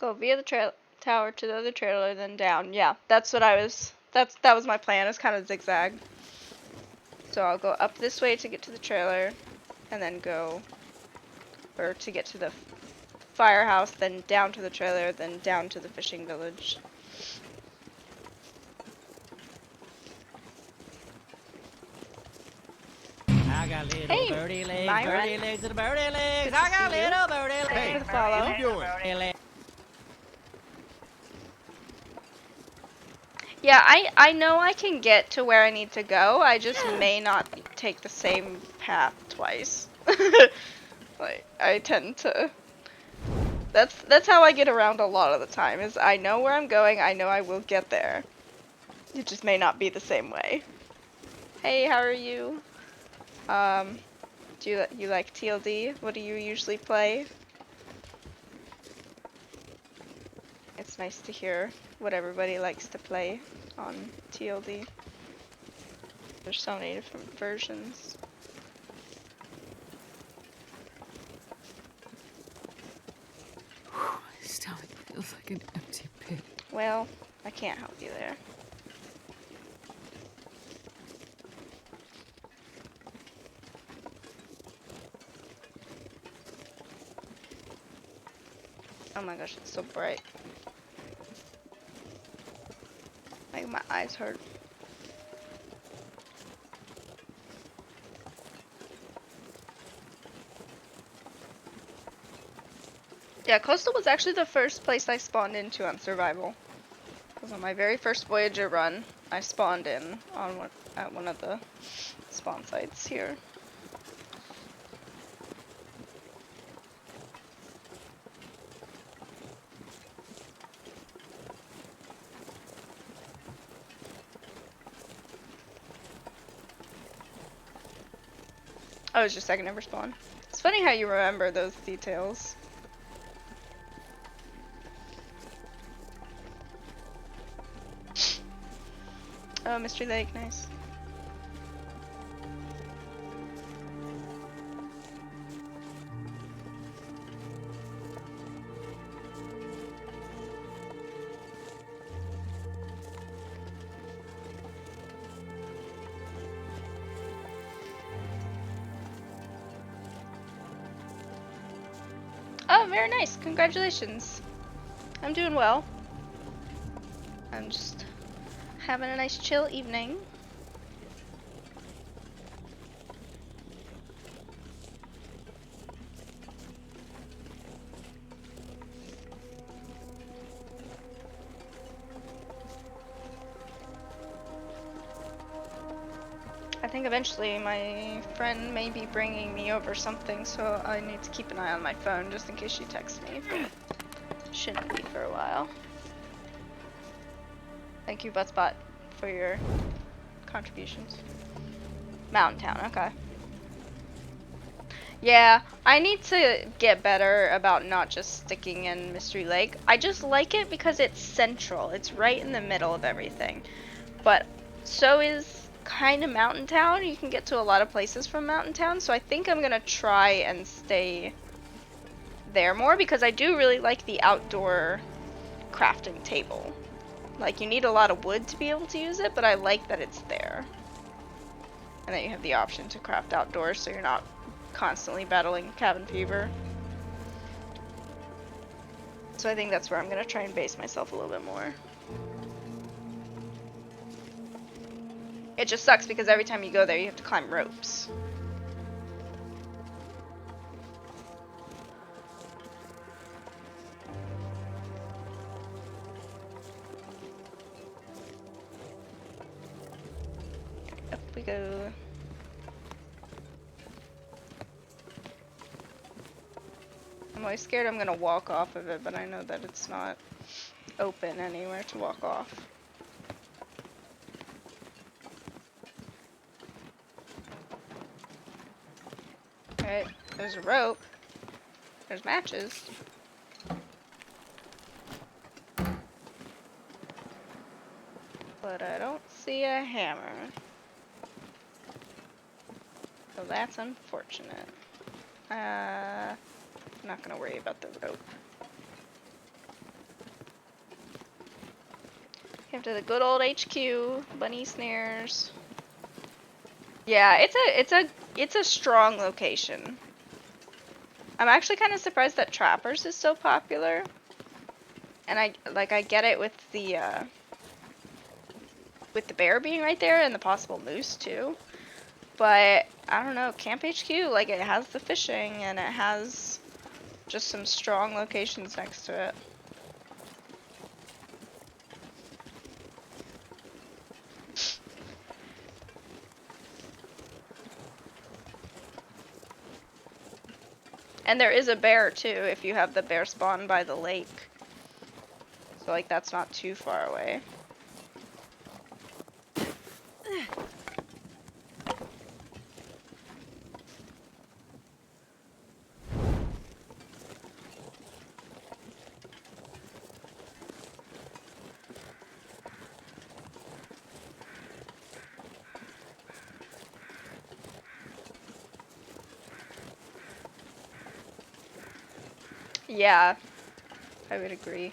Go via the trail tower to the other trailer, then down. Yeah, that's what I was. That was my plan. It's kind of zigzag. So I'll go up this way to get to the trailer, and then go, or to get to the firehouse, then down to the trailer, then down to the fishing village. I got little Hey, birdie legs, Myron. birdie legs, and birdie legs. Good to I got see you. little birdie Thank legs. you for the follow. What are you doing? Birdie legs. Yeah, I know I can get to where I need to go. I just may not take the same path twice. Like, I tend to. That's how I get around a lot of the time. Is I know where I'm going. I know I will get there. It just may not be the same way. Hey, how are you? Do you like TLD? What do you usually play? It's nice to hear what everybody likes to play on TLD. There's so many different versions. My stomach feels like an empty pit. Well, I can't help you there. Oh my gosh, it's so bright. Like my eyes hurt. Yeah, Coastal was actually the first place I spawned into on survival. Because on my very first Voyager run, I spawned in on at one of the spawn sites here. Oh, it's just I can never spawn. It's funny how you remember those details. Oh, Mystery Lake, nice. Oh, very nice. Congratulations. I'm doing well. I'm just having a nice chill evening. I think eventually my friend may be bringing me over something, so I need to keep an eye on my phone just in case she texts me, but shouldn't be for a while. Thank you, Buttspot, for your contributions. Mountain Town, okay. Yeah, I need to get better about not just sticking in Mystery Lake. I just like it because it's central. It's right in the middle of everything. But so is kind of Mountain Town. You can get to a lot of places from Mountain Town, so I think I'm gonna try and stay there more because I do really like the outdoor crafting table. Like, you need a lot of wood to be able to use it, but I like that it's there. And that you have the option to craft outdoors so you're not constantly battling cabin fever. So I think that's where I'm gonna try and base myself a little bit more. It just sucks because every time you go there you have to climb ropes. Up we go. I'm always scared I'm gonna walk off of it, but I know that it's not open anywhere to walk off. Alright, there's a rope. There's matches. But I don't see a hammer. So that's unfortunate. I'm not gonna worry about the rope. Came to the good old HQ, bunny snares. Yeah, it's a strong location. I'm actually kind of surprised that Trappers is so popular. And I get it with the bear being right there and the possible moose too. But I don't know, Camp HQ, like it has the fishing and it has just some strong locations next to it. And there is a bear too if you have the bear spawn by the lake. So like that's not too far away. Yeah, I would agree.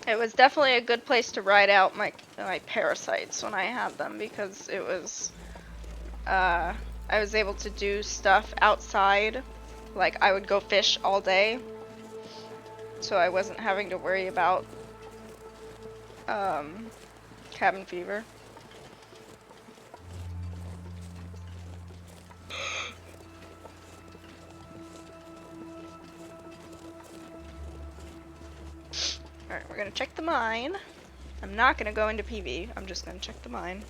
It was definitely a good place to ride out my parasites when I had them because it was I was able to do stuff outside. Like I would go fish all day. So I wasn't having to worry about cabin fever. Alright, we're gonna check the mine. I'm not gonna go into PV, I'm just gonna check the mine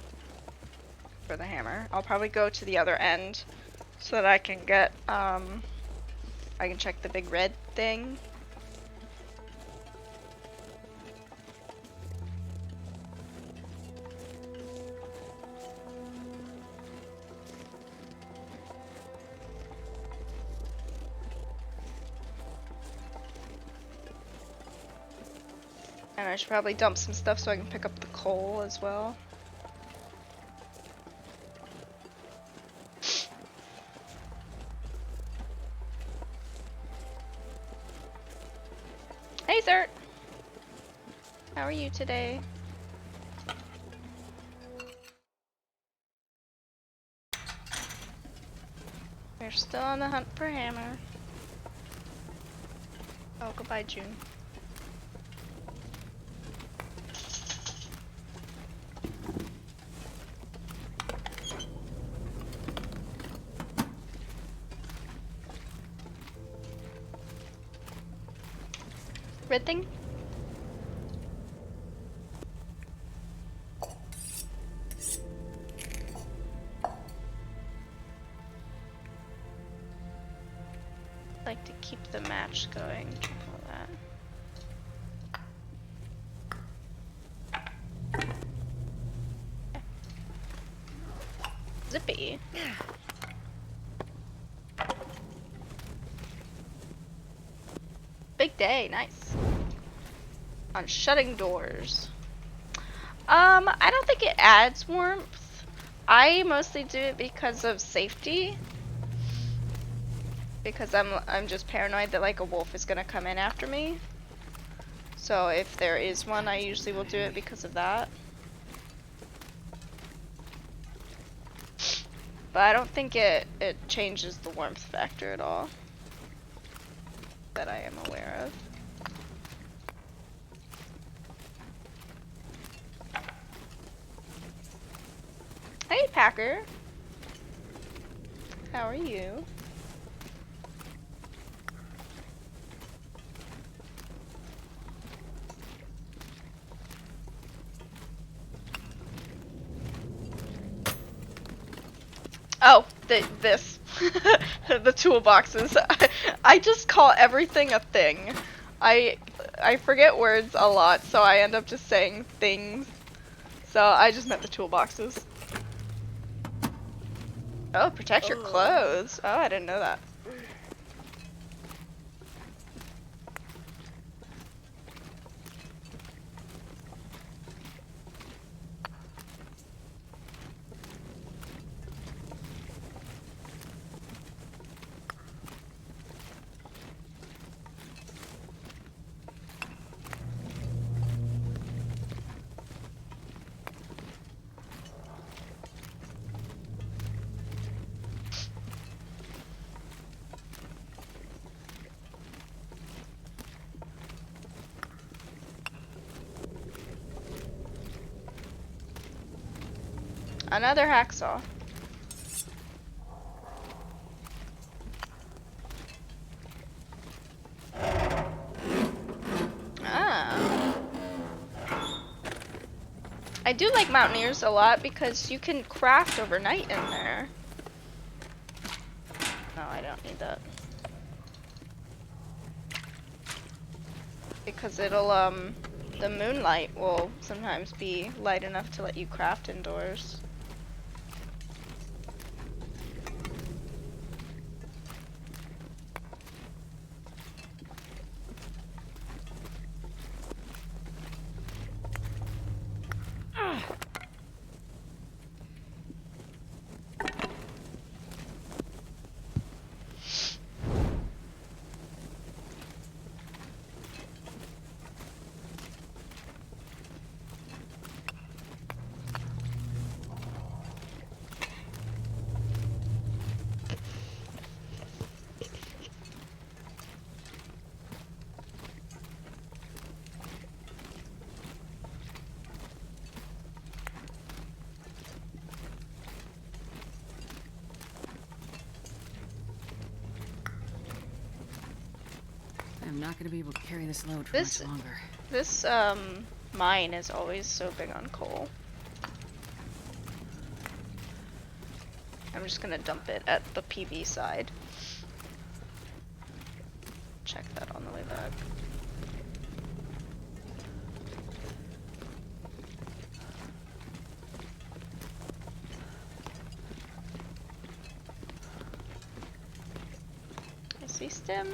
for the hammer. I'll probably go to the other end so that I can get, I can check the big red thing. And I should probably dump some stuff so I can pick up the coal as well. Hey Zert! How are you today? We're still on the hunt for hammer. Oh, goodbye June. Red thing? Like to keep the match going. All that. Zippy. Big day, nice. On shutting doors. I don't think it adds warmth. I mostly do it because of safety. Because I'm just paranoid that like a wolf is gonna come in after me. So if there is one, I usually will do it because of that. But I don't think it changes the warmth factor at all. That I am aware of. Hey Packer. How are you? Oh, this. The toolboxes. I just call everything a thing. I forget words a lot, so I end up just saying things. So I just meant the toolboxes. Oh, protect your clothes. Oh, I didn't know that. Another hacksaw. Ah. I do like Mountaineers a lot because you can craft overnight in there. No, I don't need that. Because it'll, the moonlight will sometimes be light enough to let you craft indoors. I'm not gonna be able to carry this load for This- much longer. This, mine is always so big on coal. I'm just gonna dump it at the PV side. Check that on the way back. I see stem.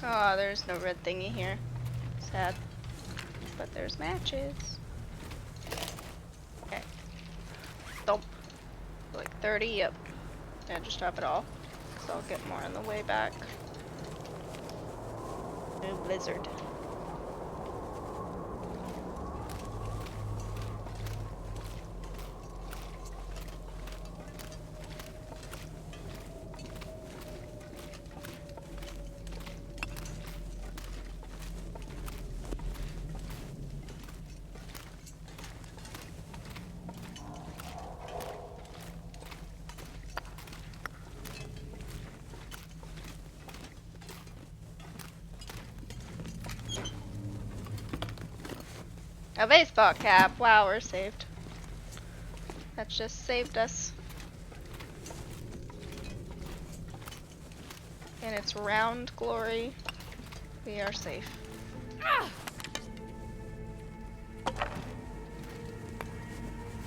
Oh, there's no red thingy here. Sad. But there's matches. Okay. Dump. Like 30, yep. Yeah, just drop it all. So I'll get more on the way back. New blizzard. A baseball cap. Wow, we're saved. That just saved us. In its round glory, we are safe.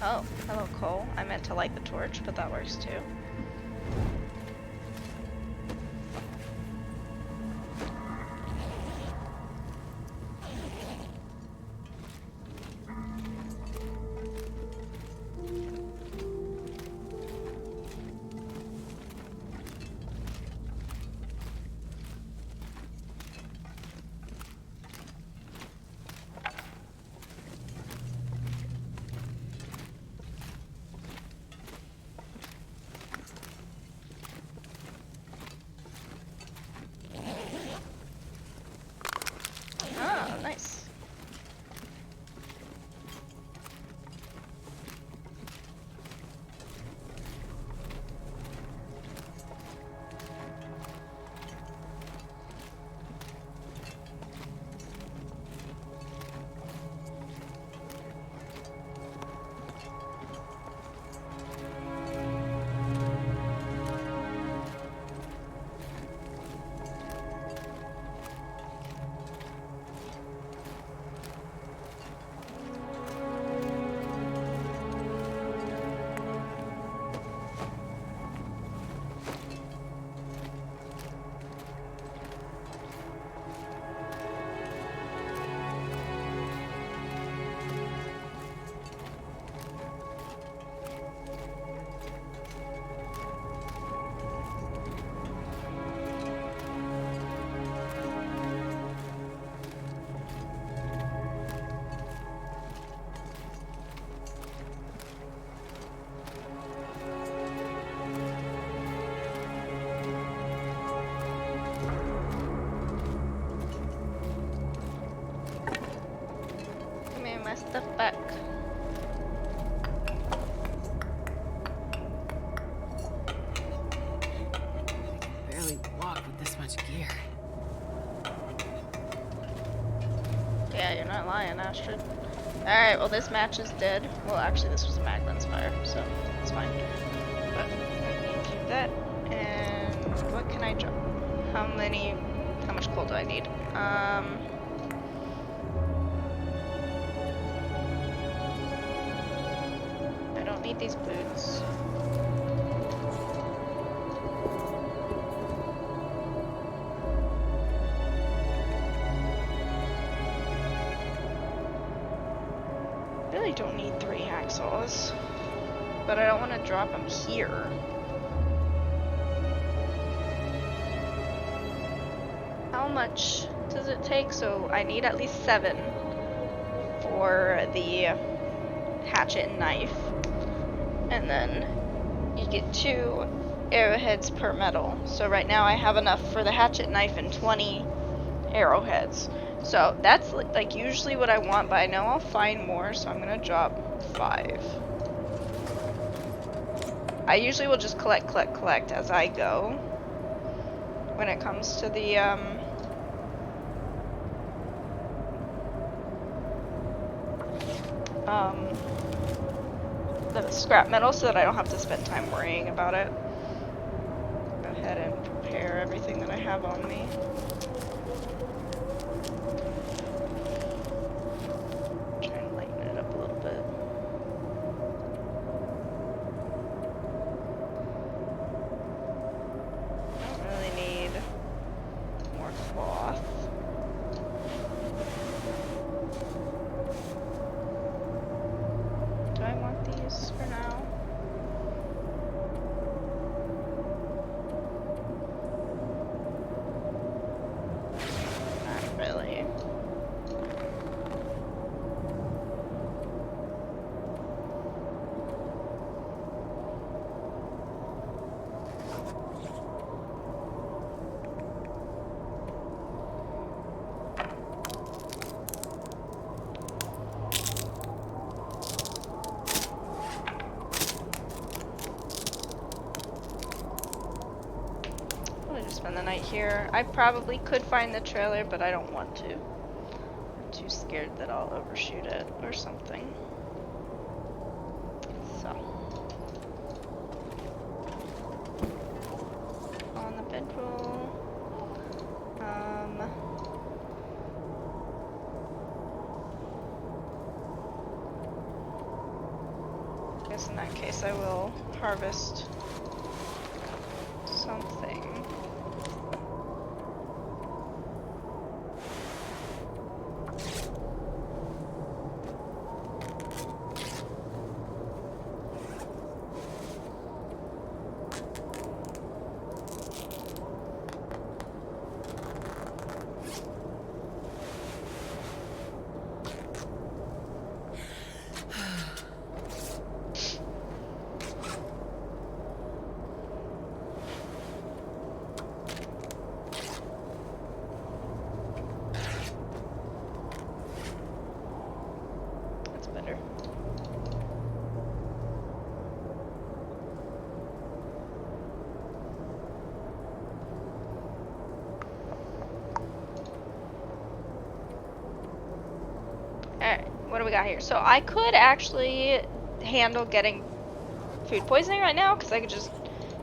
Oh, hello, coal. I meant to light the torch, but that works too. my stuff back. I can barely walk with this much gear. Yeah, you're not lying, Astrid. Alright, well this match is dead. Well, actually this was a Maglin's fire, so it's fine. But I need to keep that. And what can I drop? How much coal do I need? I don't need these boots. Really don't need 3 hacksaws, but I don't want to drop them here. How much does it take? So I need at least 7 for the hatchet and knife, and then you get 2 arrowheads per metal. So right now I have enough for the hatchet knife and 20 arrowheads. So that's like usually what I want, but I know I'll find more, so I'm gonna drop 5. I usually will just collect as I go when it comes to the scrap metal, so that I don't have to spend time worrying about it. Go ahead and prepare everything that I have on me. Try and lighten it up a little bit. I don't really need more cloth. Do I want these for now? Not really. I'll just spend the night here. I probably could find the trailer, but I don't want to. I'm too scared that I'll overshoot it or something. So. On the bedroll. I guess in that case I will harvest something. That's better. Alright, what do we got here? So I could actually handle getting food poisoning right now, because I could just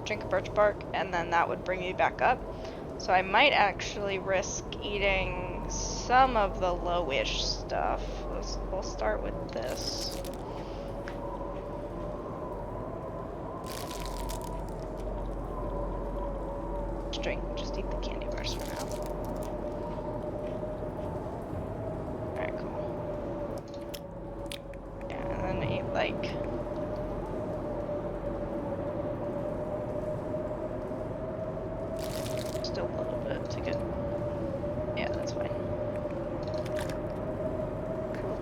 drink a birch bark and then that would bring me back up. So I might actually risk eating some of the lowish stuff. We'll start with this. Just eat the candy bars for now. Alright, cool. Yeah, and then eat like still a little bit to get. Yeah, that's fine. Cool.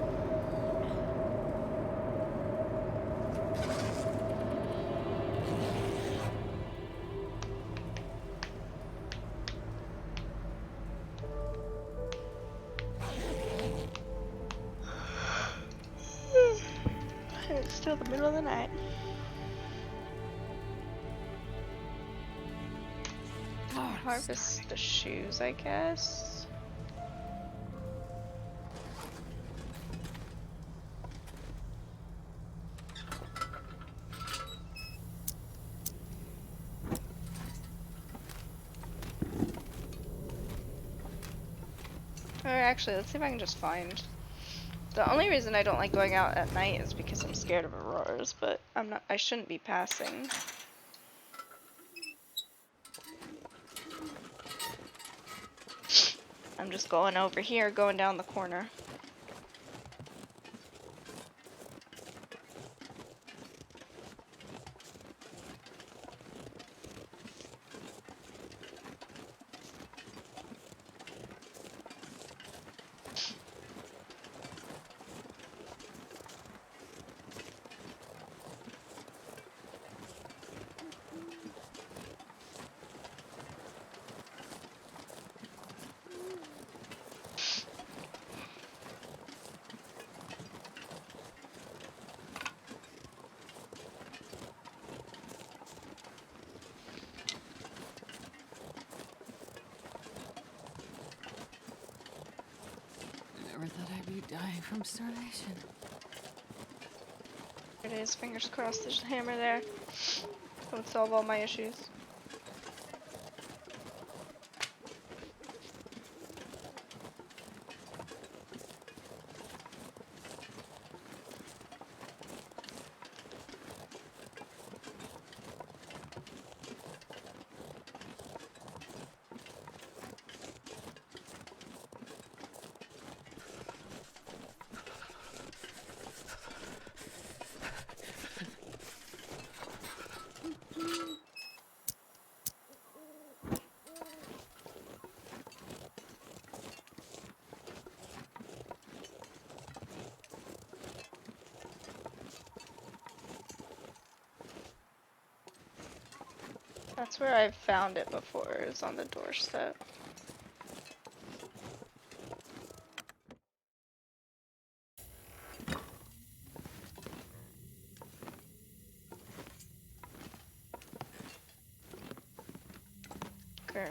It's still the middle of the night. Harvest the shoes, I guess. Or actually, let's see if I can just find. The only reason I don't like going out at night is because I'm scared of auroras, but I shouldn't be passing. I'm just going over here, going down the corner. Never thought I'd be dying from starvation. There it is, fingers crossed there's a hammer there. That would solve all my issues. That's where I've found it before, is on the doorstep. Grr.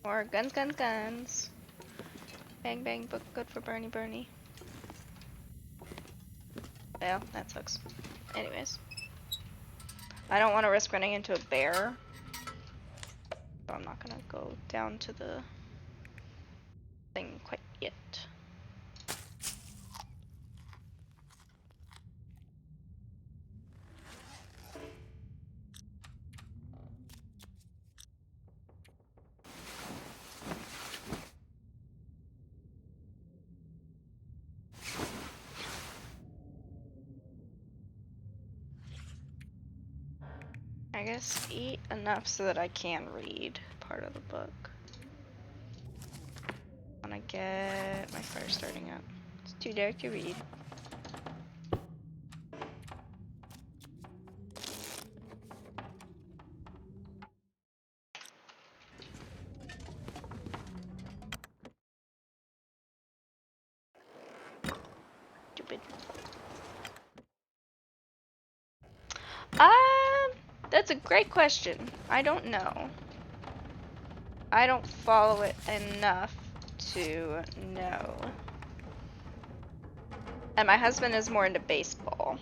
More guns, guns, guns. Bang, bang, book good for Bernie, Bernie. Well, that sucks. Anyways. I don't want to risk running into a bear. So I'm not gonna go down to the thing quite yet. I guess eat enough so that I can read part of the book. I want to get my fire starting up. It's too dark to read. Stupid. That's a great question. I don't know. I don't follow it enough to know. And my husband is more into baseball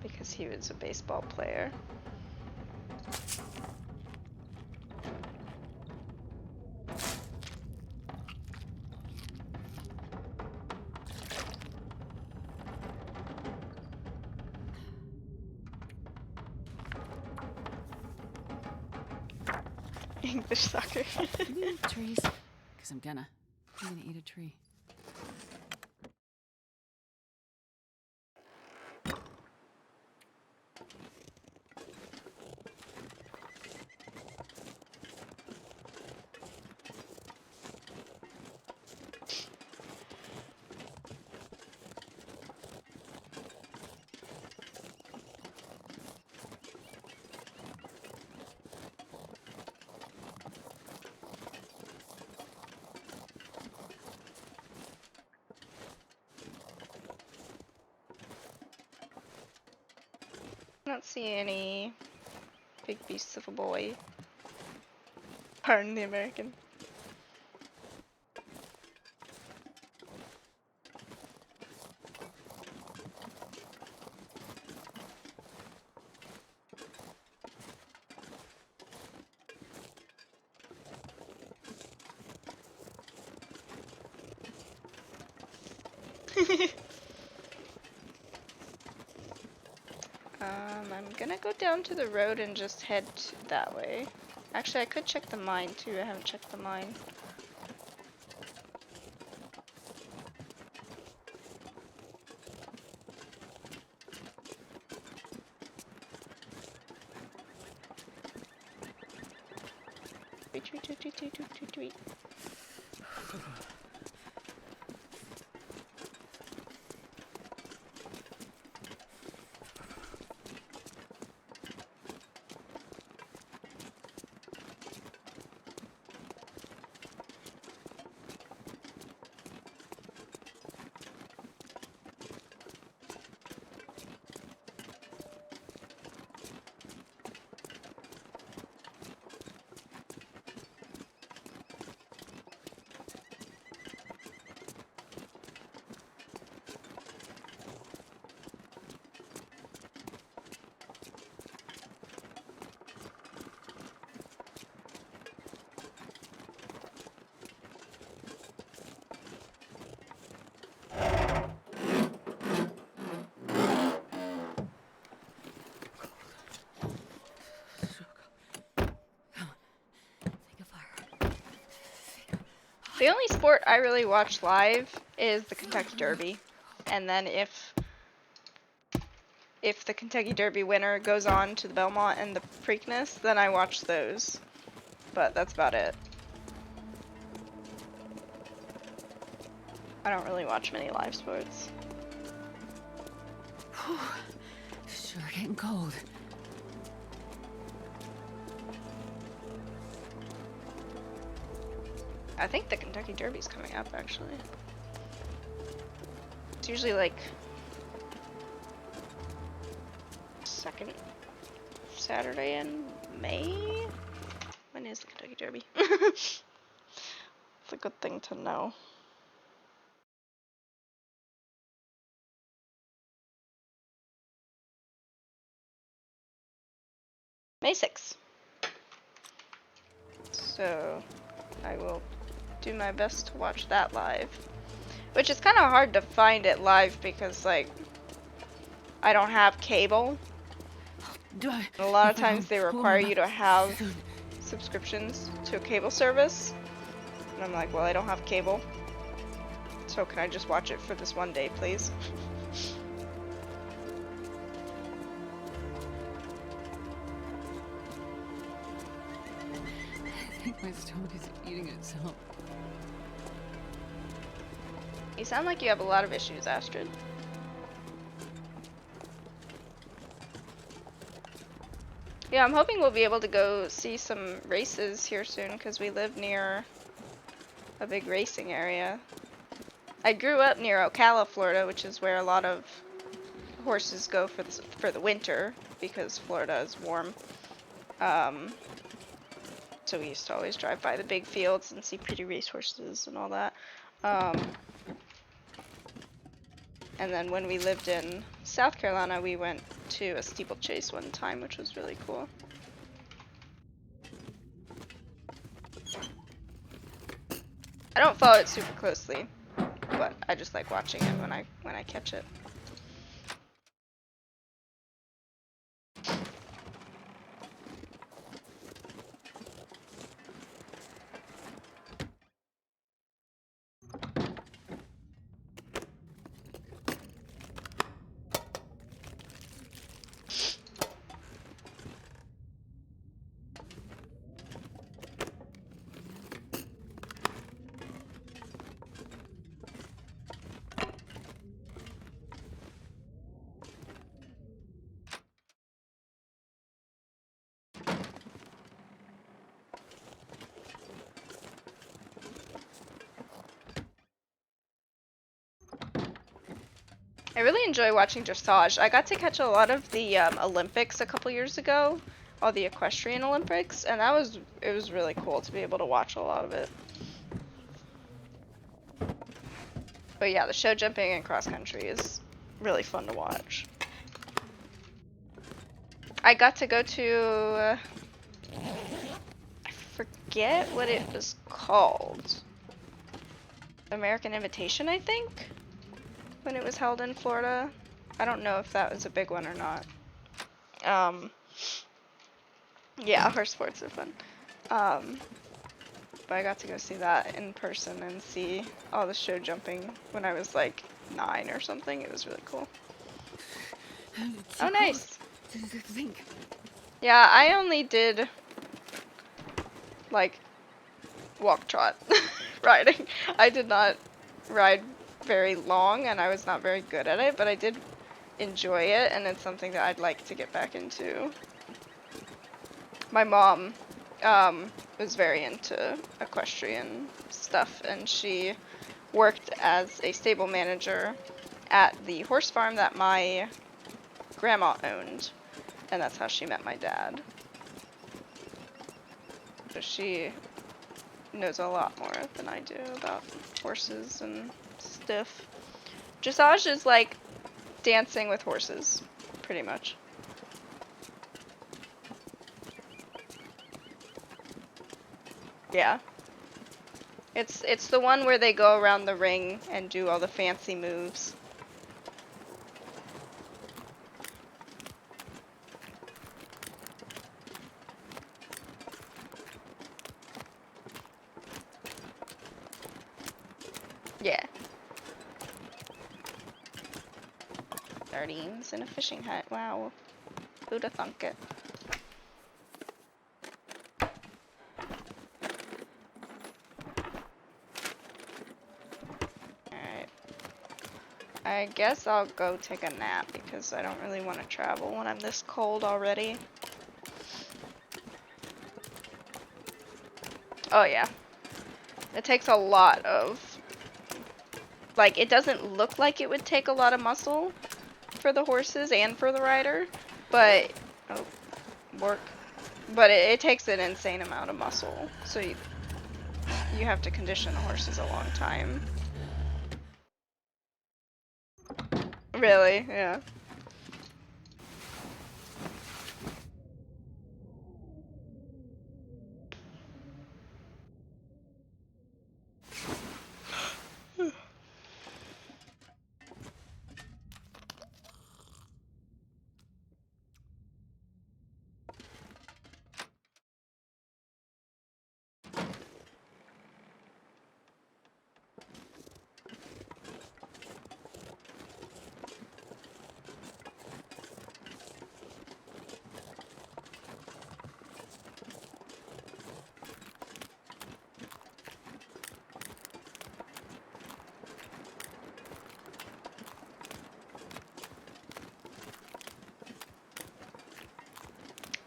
because he was a baseball player. English soccer. Do we eat trees? Because I'm gonna eat a tree. I don't see any big beasts of a boy. Pardon the American. I'm gonna go down to the road and just head that way. Actually, I could check the mine too. I haven't checked the mine. Tweet, tweet, tweet, tweet, tweet, tweet, tweet. The only sport I really watch live is the Kentucky Derby. And then if the Kentucky Derby winner goes on to the Belmont and the Preakness, then I watch those. But that's about it. I don't really watch many live sports. Whew. Sure getting cold. I think the Kentucky Derby's coming up, actually. It's usually like second Saturday in May? When is the Kentucky Derby? It's a good thing to know. May 6th. So I will do my best to watch that live. Which is kind of hard to find it live because, like, I don't have cable. And a lot of times they require you to have subscriptions to a cable service. And I'm like, well, I don't have cable. So can I just watch it for this one day, please? I think my stomach is eating itself. You sound like you have a lot of issues, Astrid. Yeah, I'm hoping we'll be able to go see some races here soon because we live near a big racing area. I grew up near Ocala, Florida, which is where a lot of horses go for the winter because Florida is warm. So we used to always drive by the big fields and see pretty racehorses and all that. And then when we lived in South Carolina, we went to a steeplechase one time, which was really cool. I don't follow it super closely, but I just like watching it when I catch it. I really enjoy watching dressage. I got to catch a lot of the Olympics a couple years ago, all the equestrian Olympics, and it was really cool to be able to watch a lot of it. But yeah, the show jumping and cross country is really fun to watch. I got to go to, I forget what it was called. American Invitation, I think, when it was held in Florida. I don't know if that was a big one or not. Yeah, horse sports are fun. But I got to go see that in person and see all the show jumping when I was like 9 or something. It was really cool. Oh, nice. Think. Yeah, I only did like walk trot riding. I did not ride very long and I was not very good at it, but I did enjoy it and it's something that I'd like to get back into. My mom was very into equestrian stuff and she worked as a stable manager at the horse farm that my grandma owned, and that's how she met my dad. So she knows a lot more than I do about horses and stuff. Dressage is like dancing with horses, pretty much. Yeah. It's the one where they go around the ring and do all the fancy moves. Yeah. Sardines in a fishing hut. Wow. Who'da thunk it? Alright. I guess I'll go take a nap because I don't really want to travel when I'm this cold already. Oh yeah. It takes a lot of... Like, it doesn't look like it would take a lot of muscle for the horses and for the rider, but... Oh, work. But it takes an insane amount of muscle, so you have to condition the horses a long time. Really? Yeah.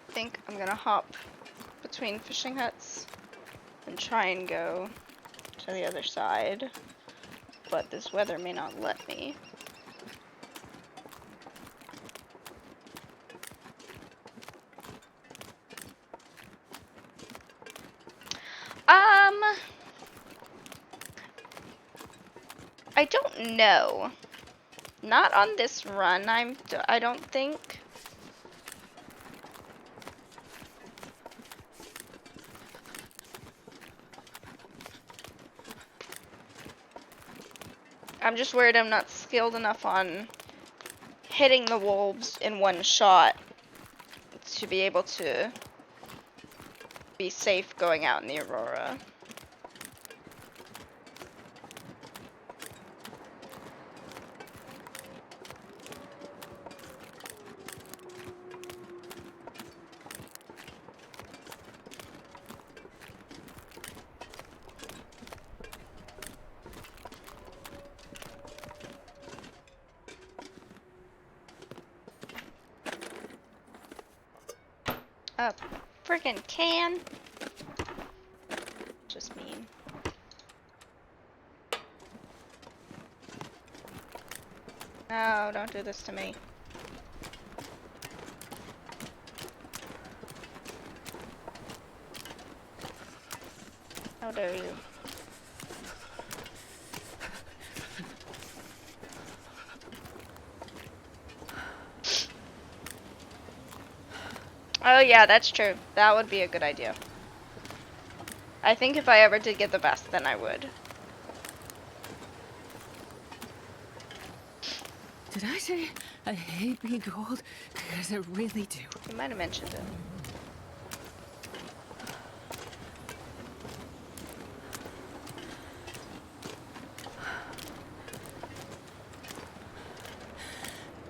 I think I'm gonna hop between fishing huts and try and go to the other side, but this weather may not let me. I don't know. Not on this run, I don't think. I'm just worried I'm not skilled enough on hitting the wolves in one shot to be able to be safe going out in the Aurora. A freaking can. Just mean. No, don't do this to me. How dare you? Oh yeah, that's true. That would be a good idea. I think if I ever did get the vest, then I would. Did I say I hate being cold? Because I really do. You might have mentioned it.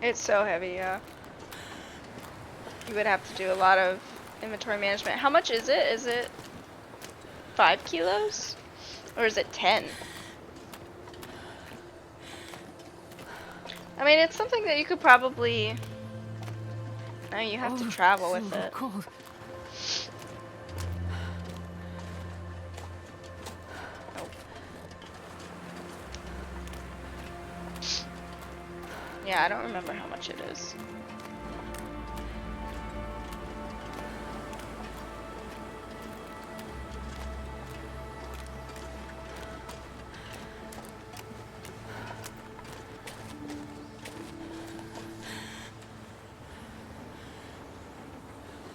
It's so heavy, yeah. You would have to do a lot of inventory management. How much is it? Is it 5 kilos? Or is it 10? I mean, it's something that you could probably... No, you have to travel with it. Cold. Oh. Yeah, I don't remember how much it is.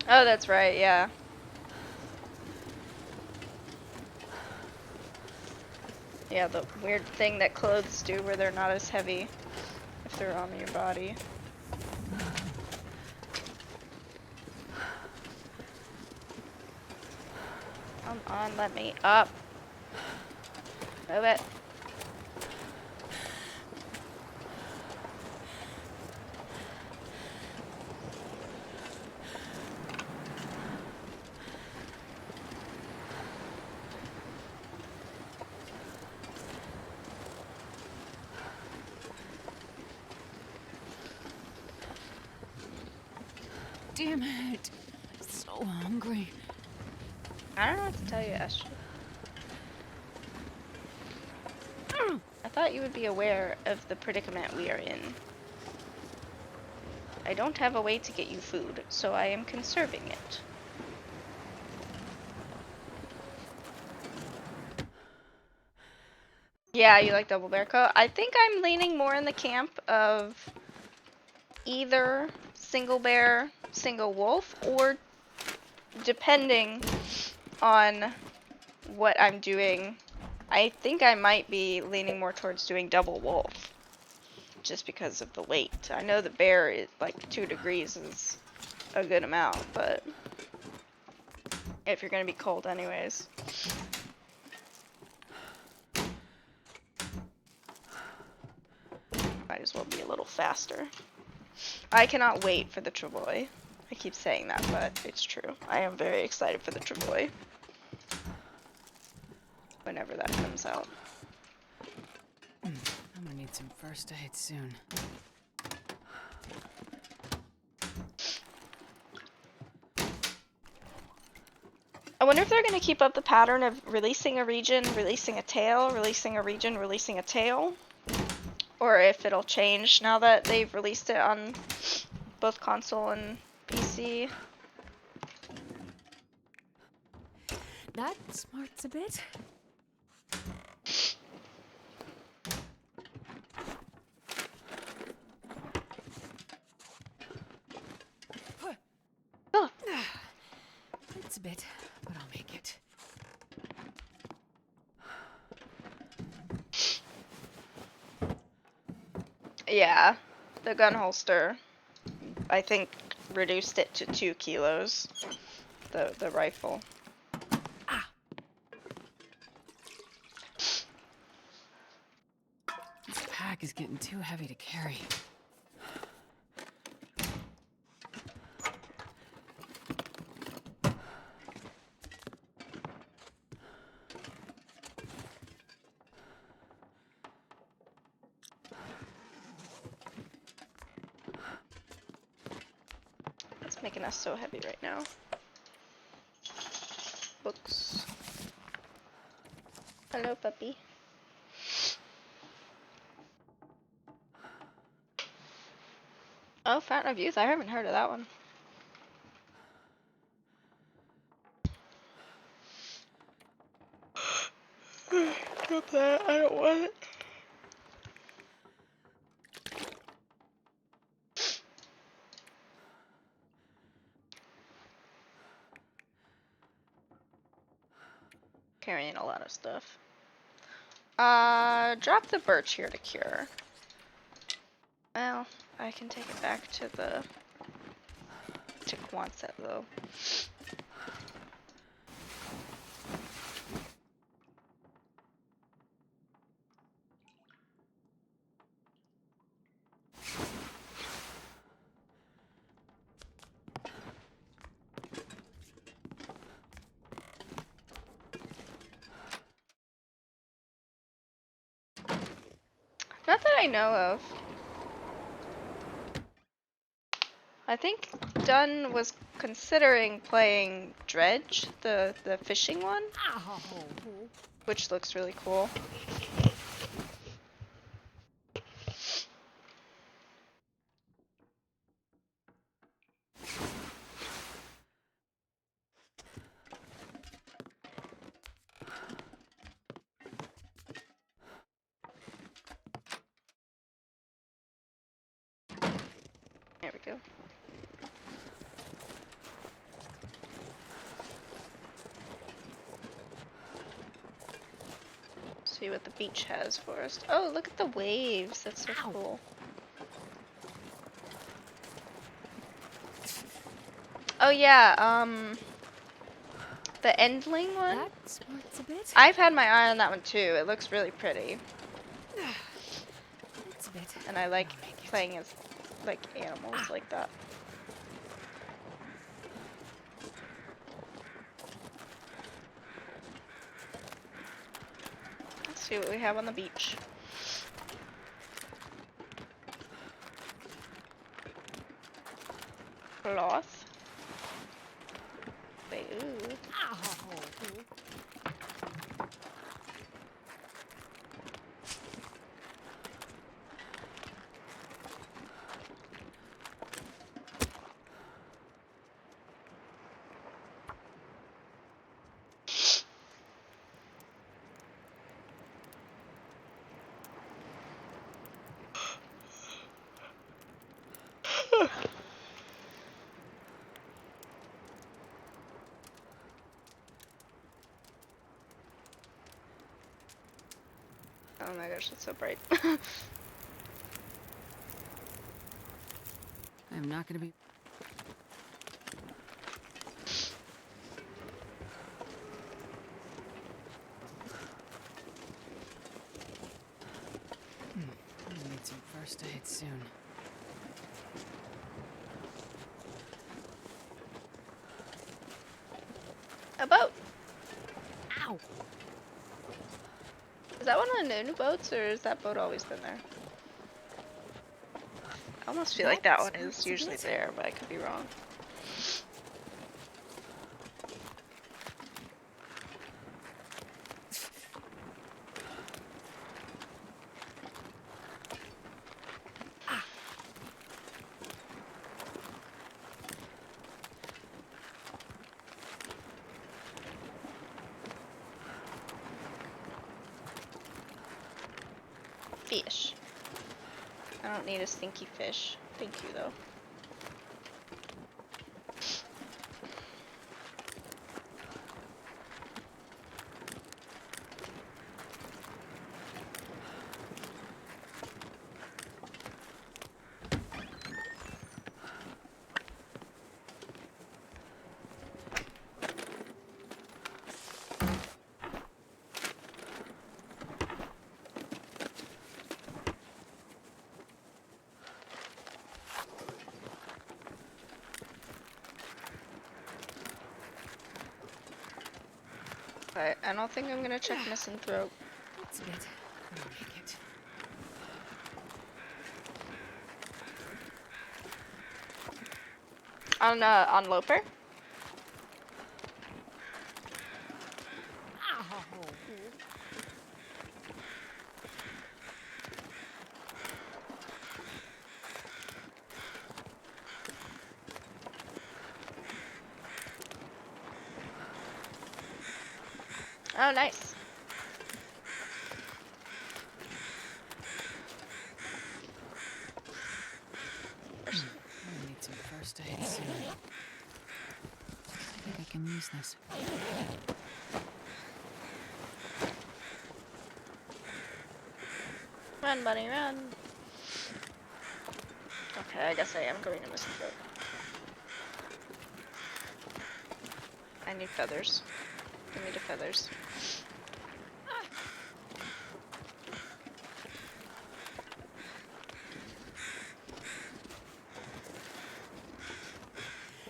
Oh, that's right, yeah. Yeah, the weird thing that clothes do where they're not as heavy if they're on your body. Come on, let me up. Move it. Damn it. I'm so hungry. I don't know what to tell you, Esther. I thought you would be aware of the predicament we are in. I don't have a way to get you food, so I am conserving it. Yeah, you like double bear coat? I think I'm leaning more in the camp of either single bear, single wolf, or depending on what I'm doing, I think I might be leaning more towards doing double wolf. Just because of the weight. I know the bear is like 2 degrees is a good amount, but if you're gonna be cold anyways. Might as well be a little faster. I cannot wait for the Travoy. I keep saying that, but it's true. I am very excited for the Travoy. Whenever that comes out. I'm gonna need some first aid soon. I wonder if they're going to keep up the pattern of releasing a region, releasing a tail, releasing a region, releasing a tail. Or if it'll change now that they've released it on both console and PC. That smarts a bit. Oh. It's a bit, but I'll make it. Yeah, the gun holster, I think, reduced it to 2 kilos. The rifle. Ah! This pack is getting too heavy to carry. It's making us so heavy right now. Books. Hello, puppy. Oh, Fountain of Youth. I haven't heard of that one. Drop that. I don't want it. Carrying a lot of stuff. Drop the birch here to cure. Well, I can take it back to the Quonset though. Not that I know of. I think Dunn was considering playing Dredge, the fishing one, which looks really cool. There we go. See what the beach has for us. Oh, look at the waves. That's so cool. Oh yeah, the Endling one? That smarts a bit. I've had my eye on that one too. It looks really pretty. It's a bit. And I like playing as like animals like that. Let's see what we have on the beach. Cloth. Wait, ooh. Oh my gosh, it's so bright. I'm not gonna be. I'm gonna need some first aid soon. A boat. Ow! Is that one of the new boats, or has that boat always been there? I almost feel like that one is usually there, but I could be wrong. Fish. I don't need a stinky fish. Thank you, though. But I don't think I'm gonna check missing throat. That's a bit. I'll make it. On Loper? Oh, nice. I'm gonna need some first aid soon. I think I can use this. Run, bunny, run. Okay, I guess I am going to miss the boat. I need feathers. Give me the feathers.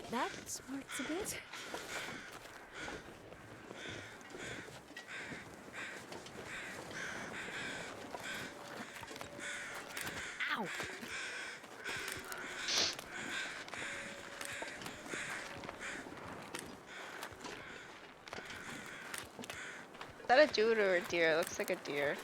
That smarts a bit. Ow! Is that a dude or a deer? It looks like a deer.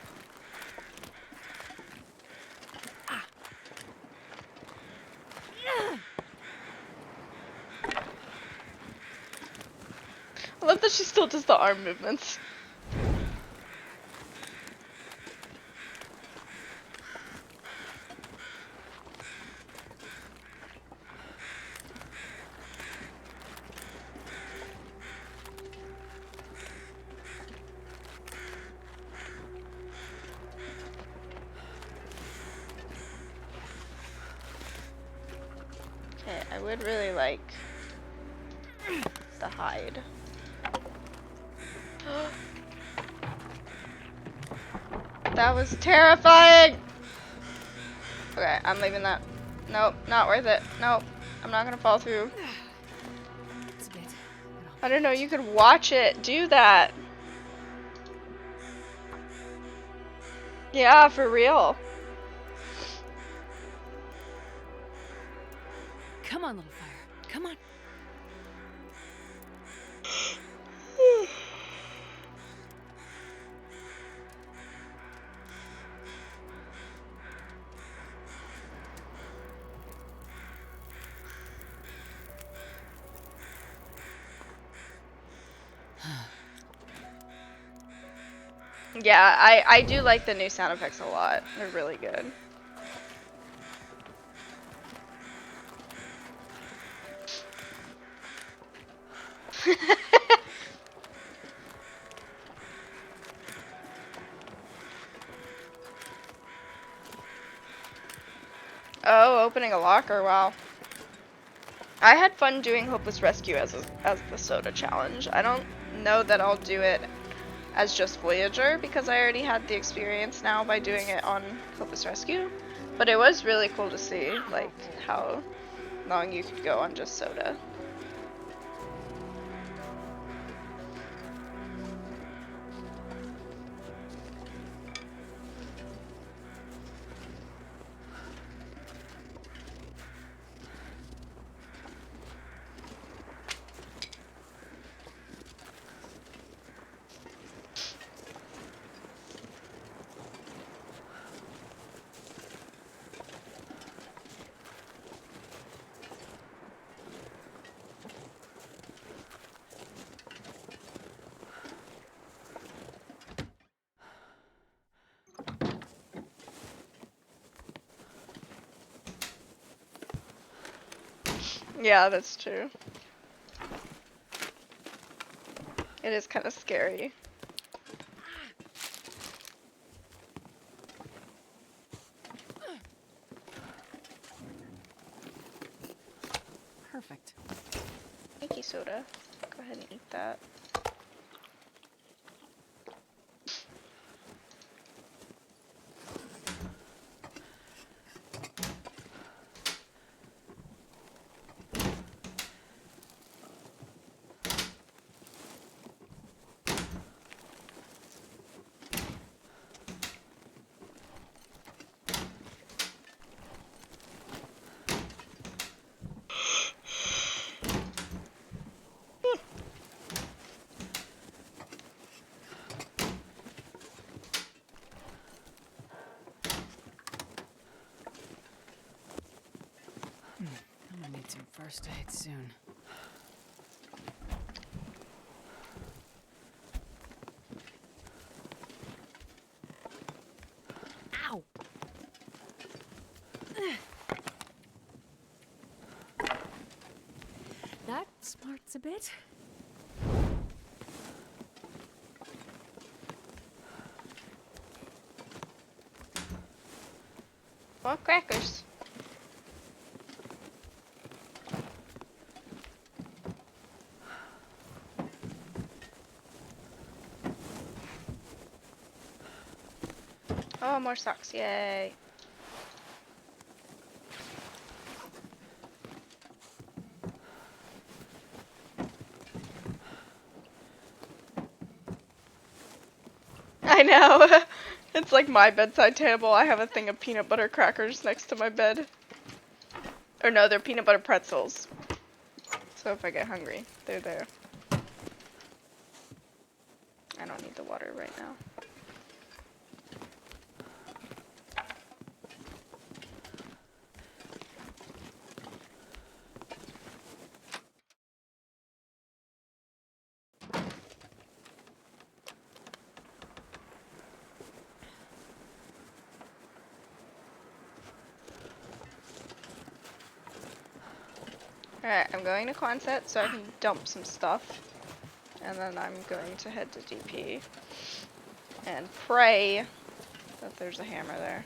I love that she still does the arm movements. Okay, I would really like the hide. That was terrifying! Okay, I'm leaving that. Nope, not worth it. Nope, I'm not gonna fall through. It's a bit. I didn't know you could watch it do that. Yeah, for real. Come on, little fire. Come on. Yeah, I do like the new sound effects a lot. They're really good. Oh, opening a locker, wow. I had fun doing Hopeless Rescue as the soda challenge. I don't know that I'll do it as just Voyager because I already had the experience now by doing it on Hopeless Rescue. But it was really cool to see like how long you could go on just soda. Yeah, that's true. It is kind of scary. Perfect. Thank you, soda. Go ahead and eat that. I'm gonna need some first aid soon. smarts a bit. More crackers. Oh, more socks, yay. I know. It's like my bedside table. I have a thing of peanut butter crackers next to my bed. Or no, they're peanut butter pretzels. So if I get hungry, they're there. I don't need the water right now. Alright, I'm going to Quonset so I can dump some stuff. And then I'm going to head to DP. And pray that there's a hammer there.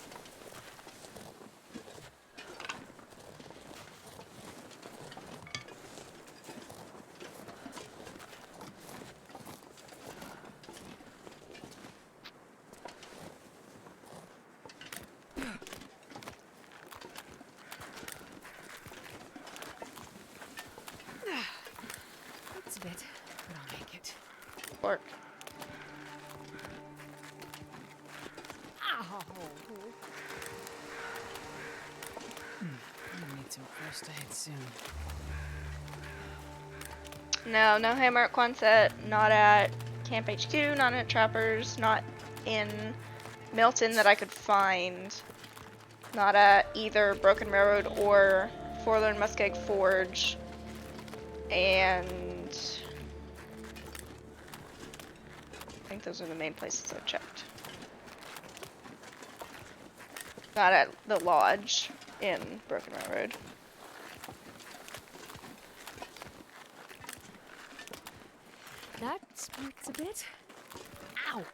It's a bit, but I'll make it. Pork. Ow! I need some first aid soon. No, no hammer at Quonset, not at Camp HQ, not at Trappers, not in Milton that I could find. Not at either Broken Railroad or Forlorn Muskeg Forge. And I think those are the main places I've checked. Not at the lodge in Broken Railroad. That smarts a bit. Ow!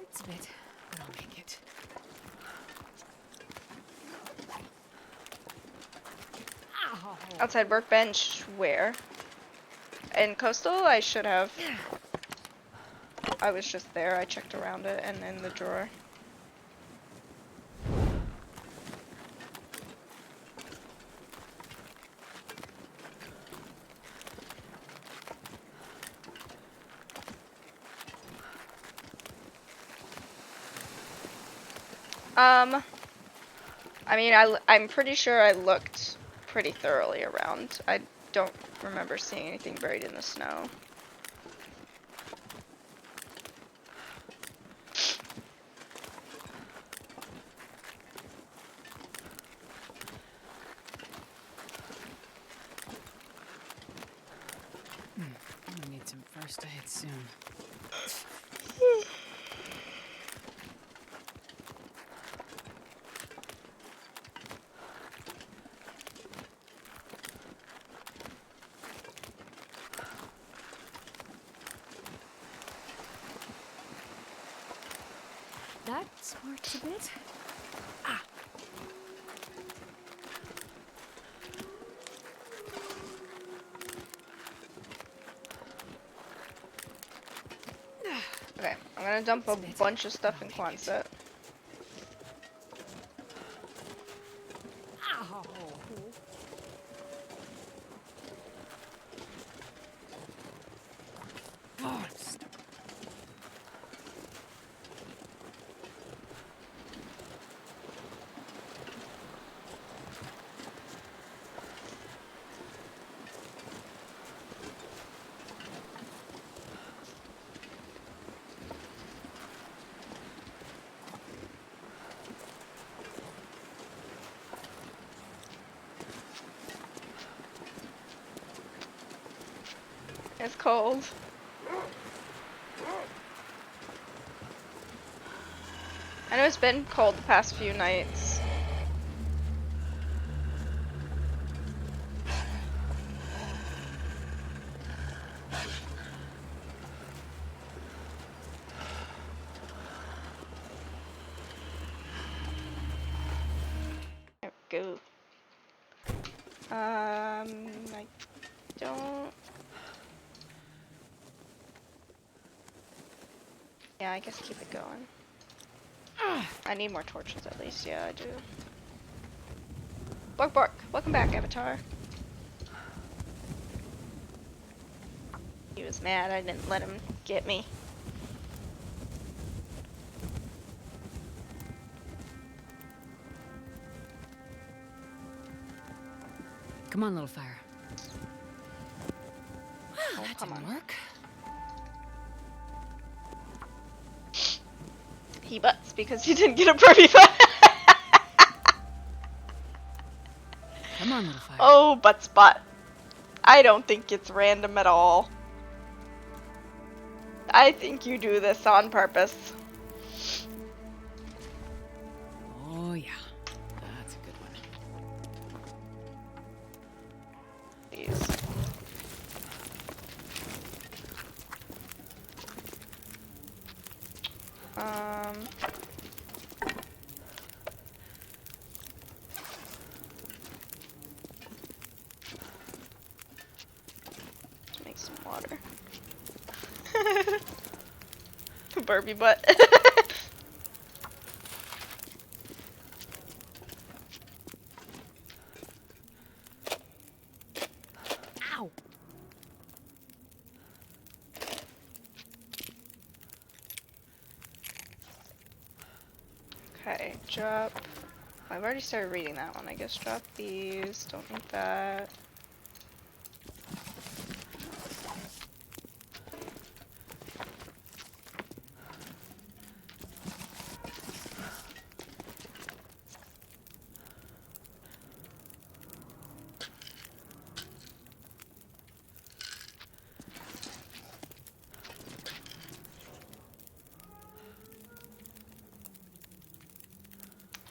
It's a bit, but I'll make it. Ow! Outside workbench, where? In Coastal, I should have. I was just there, I checked around it and in the drawer. I mean, I'm pretty sure I looked pretty thoroughly around. I don't remember seeing anything buried in the snow. I need some first aid soon. That smarts a bit. Okay, I'm gonna dump a bunch of stuff in Quonset. Ow! Oh, It's cold. I know it's been cold the past few nights. I don't... Yeah, I guess keep it going. I need more torches at least, yeah, I do. Bark bark! Welcome back, Avatar. He was mad I didn't let him get me. Come on, little fire. Oh, That come didn't on. work. He butts because he didn't get a Burby butt. Come on, little fire. Oh, butt spot. I don't think it's random at all. I think you do this on purpose. Oh, yeah. That's a good one. These. Let's make some water. Burby butt. Ow! Okay, drop. I've already started reading that one. I guess drop these. Don't need that.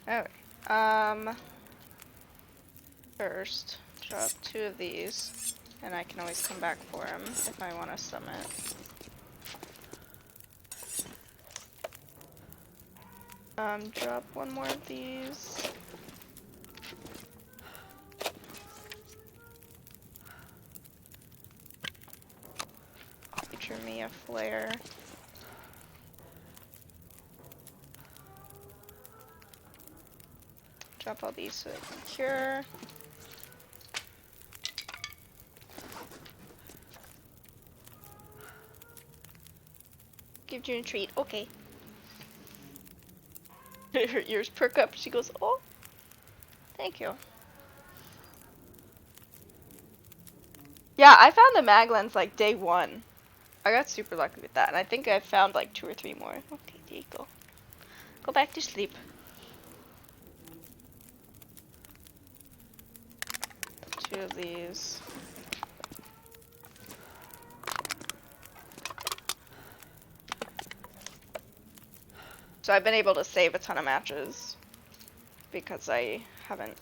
Alright. First, drop 2 of these, and I can always come back for them if I want to summit. Drop 1 more of these. Feature me a flare. Drop all these so it can cure. Give you a treat. Okay. Her ears perk up. She goes, oh, thank you. Yeah, I found the mag lens like day 1. I got super lucky with that, and I think I found like 2 or 3 more. Okay, there you go. Go back to sleep. 2 of these. So I've been able to save a ton of matches because I haven't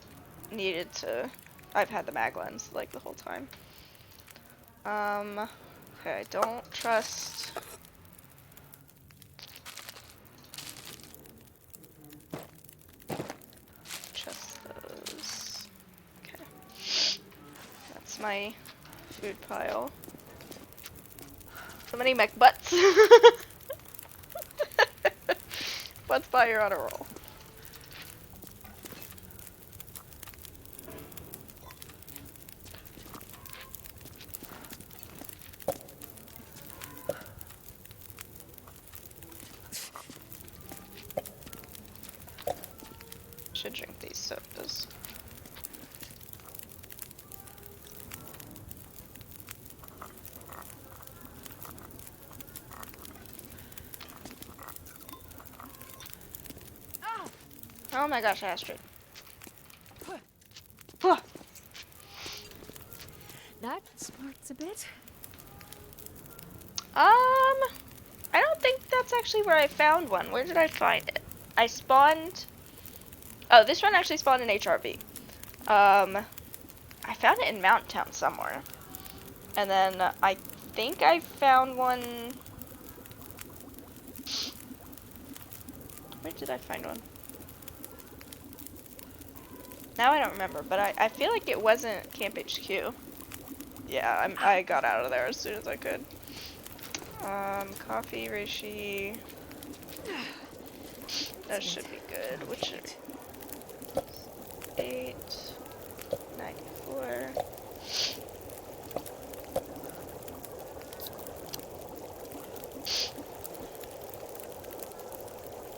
needed to. I've had the mag lens like the whole time. Okay, I don't trust. Trust those. Okay. That's my food pile. So many mech butts. Butts by you're on a roll. Should drink these sodas. Oh my gosh, Astrid. That smarts a bit. I don't think that's actually where I found one. Where did I find it? I spawned. Oh, this one actually spawned in HRV. I found it in Mountain Town somewhere. And then I think I found one. Where did I find one? Now I don't remember, but I feel like it wasn't Camp HQ. Yeah, I got out of there as soon as I could. Coffee, reishi. That should be good. Which Right. 894.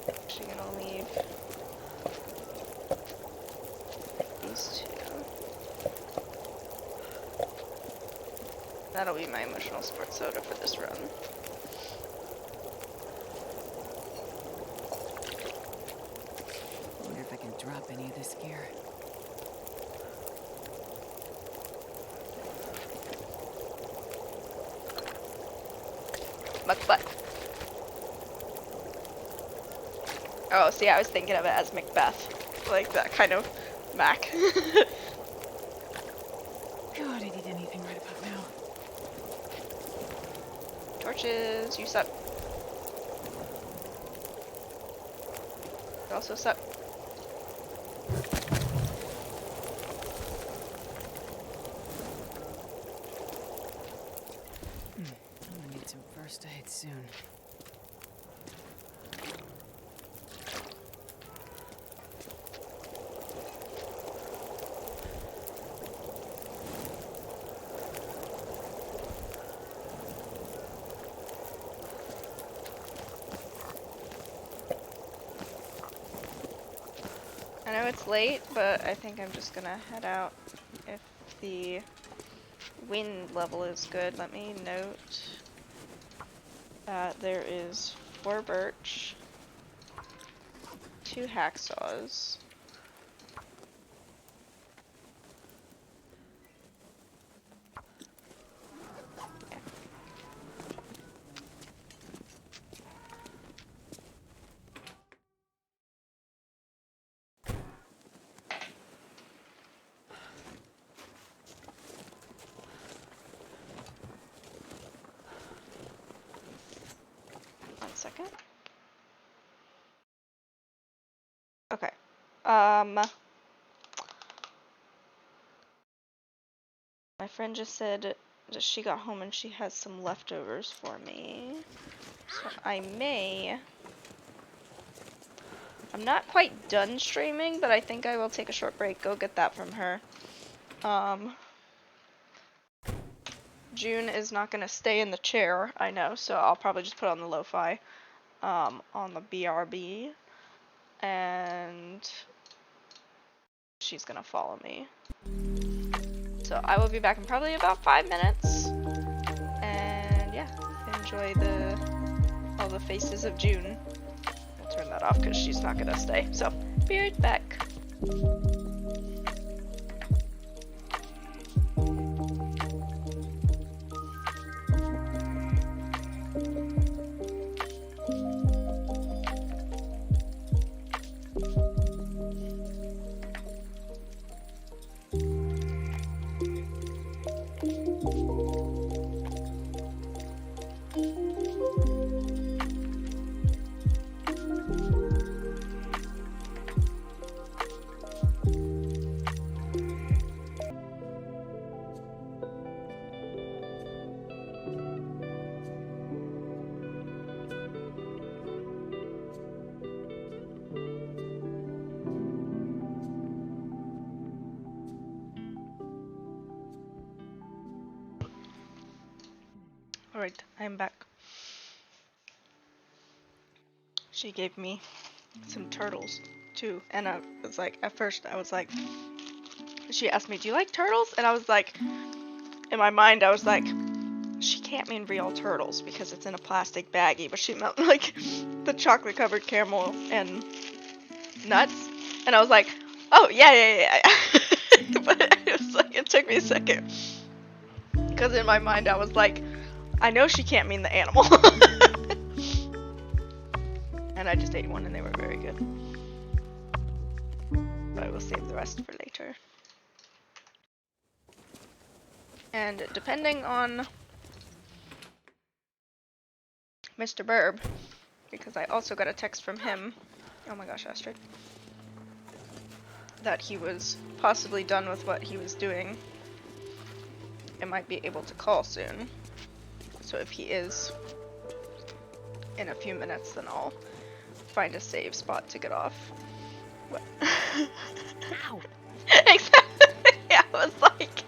Actually gonna leave these two. That'll be my emotional sports soda for this run. I wonder if I can drop any of this gear. Muck butt. Oh, see, I was thinking of it as Macbeth. Like that kind of Mac. God, I need anything right about now. Torches, you suck. You also suck. I'm gonna need some first aid soon. I know it's late, but I think I'm just gonna head out if the wind level is good. Let me note that there is 4 birch, 2 hacksaws, one second. Okay. My friend just said that she got home and she has some leftovers for me. So I'm not quite done streaming, but I think I will take a short break, go get that from her. June is not gonna stay in the chair, I know, so I'll probably just put on the lo-fi, on the BRB, and she's gonna follow me. So I will be back in probably about 5 minutes, and yeah, enjoy all the faces of June. I'll turn that off because she's not gonna stay, so be right back. Alright, I'm back. She gave me some turtles too, and I was like, at first I was like, she asked me, do you like turtles? And I was like, in my mind I was like, she can't mean real turtles because it's in a plastic baggie, but she meant like the chocolate covered caramel and nuts. And I was like, oh yeah. But it was like, it took me a second, because in my mind I was like, I know she can't mean the animal. And I just ate one and they were very good. But I will save the rest for later. And depending on Mr. Burb, because I also got a text from him. Oh my gosh, Astrid. that he was possibly done with what he was doing and might be able to call soon. So if he is in a few minutes, then I'll find a safe spot to get off. What? Ow! Exactly. Yeah, I was like,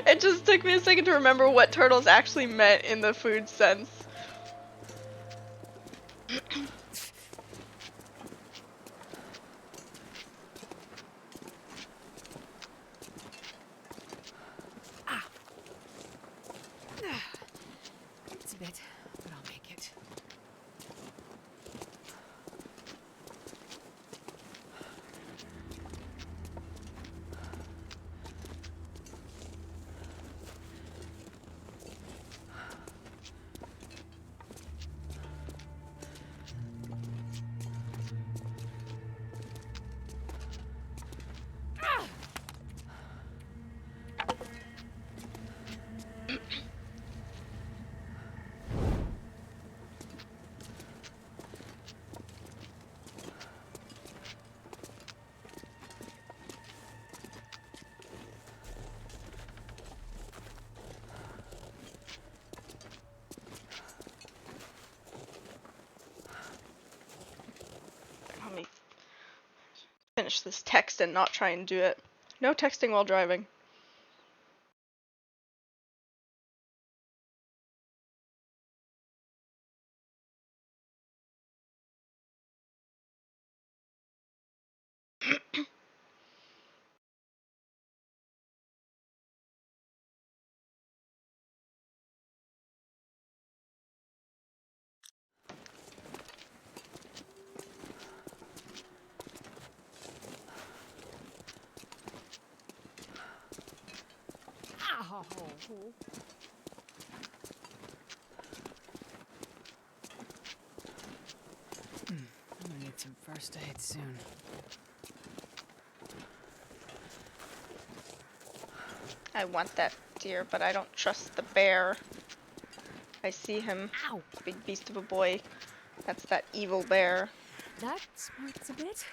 it just took me a second to remember what turtles actually meant in the food sense. It's a bit, but I'll make it. Let me finish this text and not try and do it. No texting while driving. Ow! I'm gonna need some first aid soon. I want that deer, but I don't trust the bear. I see him. Ow! Big beast of a boy. That's that evil bear. That smarts a bit.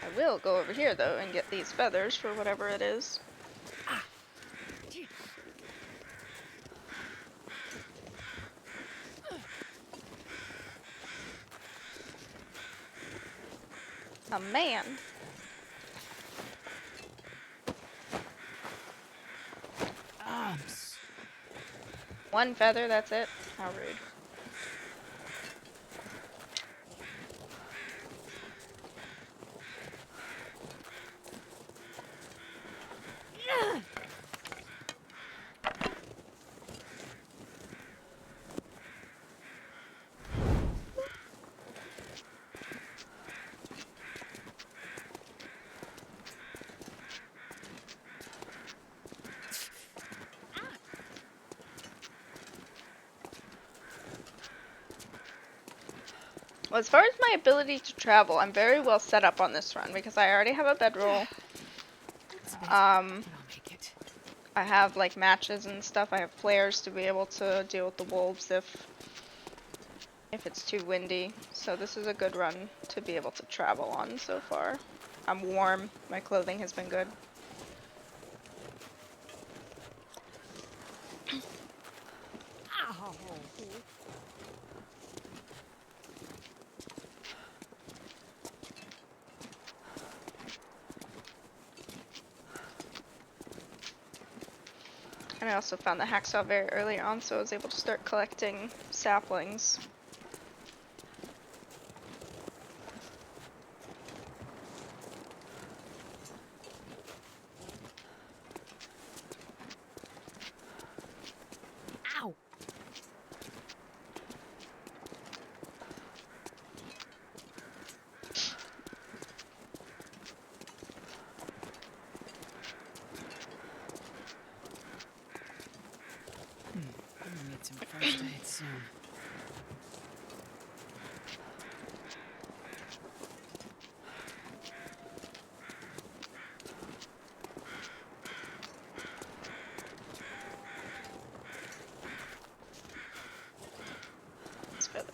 I will go over here though and get these feathers for whatever it is. A man. One feather, that's it. How rude. Well, as far as my ability to travel, I'm very well set up on this run because I already have a bedroll. It's a bit, but I'll make it. I have like matches and stuff. I have flares to be able to deal with the wolves if it's too windy. So this is a good run to be able to travel on so far. I'm warm. My clothing has been good. Ow! And I also found the hacksaw very early on, so I was able to start collecting saplings. Ow! I'm gonna need some first aid soon.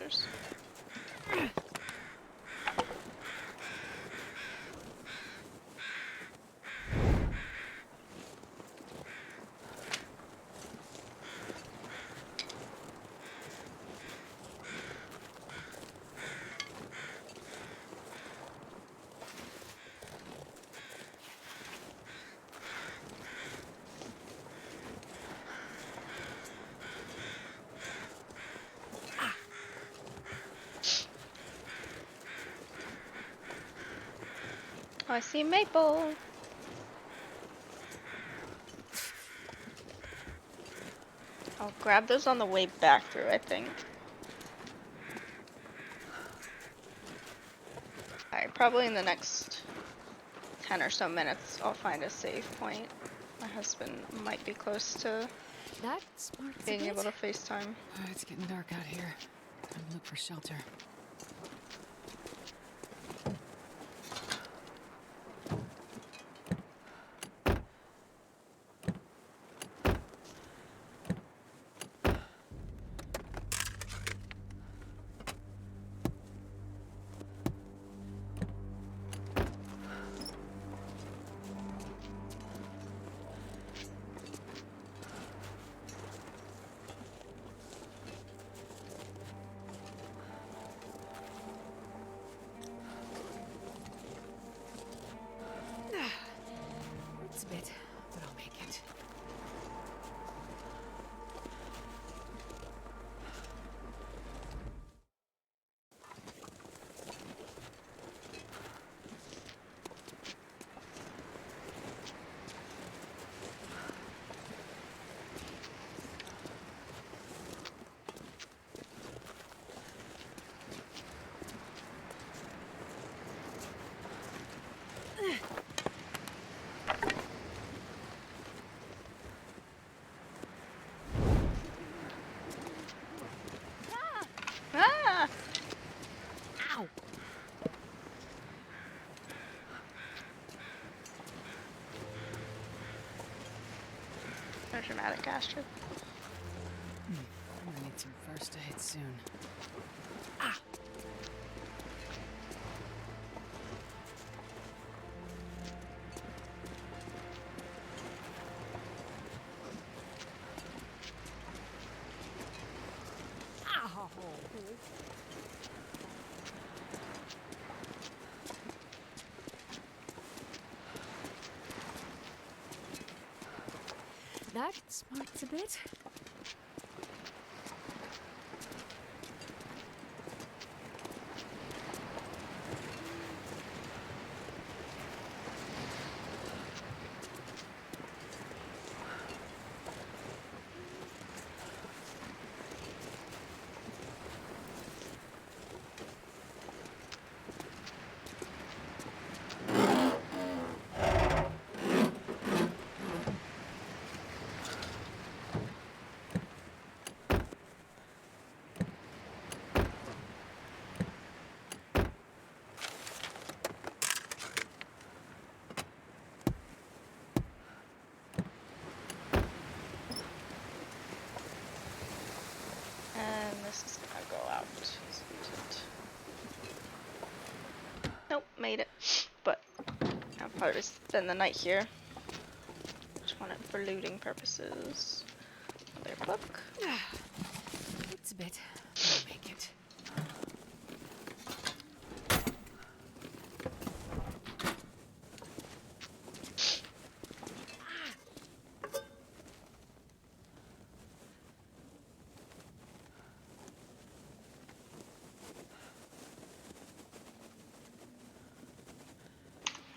soldiers. I see Maple. I'll grab those on the way back through, I think. Alright, probably in the next 10 or so minutes, I'll find a save point. My husband might be close to That's smart. being able to FaceTime. It's getting dark out here. Time to look for shelter. It's a bit, but I'll make it. Ah! Ow! A dramatic Astrid. I'm gonna need some first aid soon. Ow! That smarts a bit. And this is gonna go out. Isn't it? Nope, made it. But I'll probably spend the night here. Just want it for looting purposes. Another book. It's a bit, but I'll make it.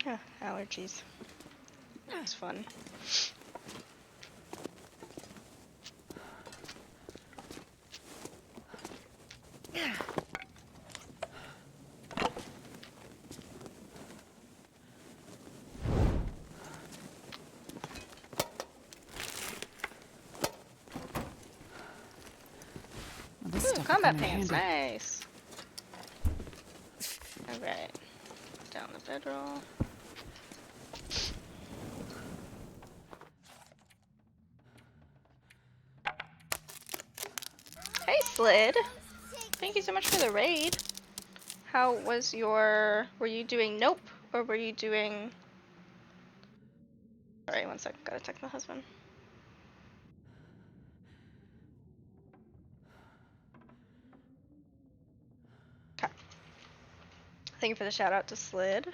Yeah, allergies. It's fun. Well, this Ooh, stuff will combat come in pants, handy. nice. Alright. Down the bedroll. Hey, Slid. Thank you so much for the raid. How was your... Were you doing nope? Or were you doing... Sorry, one second. Gotta text my husband. Okay. Thank you for the shout out to Slid.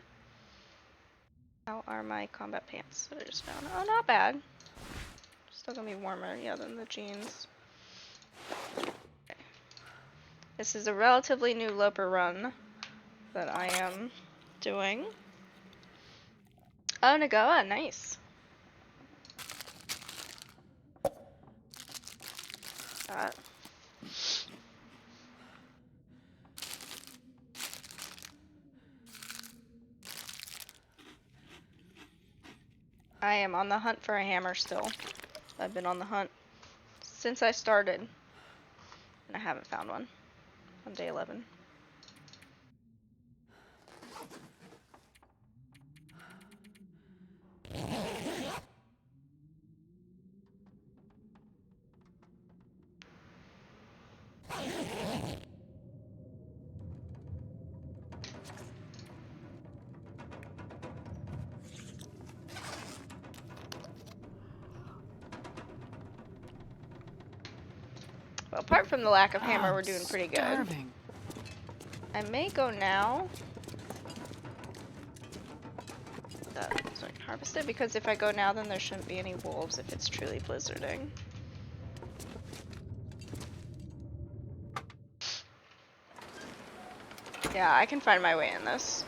How are my combat pants that I just found? Oh, not bad. Still gonna be warmer, yeah, than the jeans. Okay. This is a relatively new Loper run that I am doing. Oh, Nagoa, nice. That. I am on the hunt for a hammer still. I've been on the hunt since I started, and I haven't found one on day 11. Well, apart from the lack of hammer, we're doing pretty good. Starving. I may go now. So I can harvest it, because if I go now, then there shouldn't be any wolves if it's truly blizzarding. Yeah, I can find my way in this.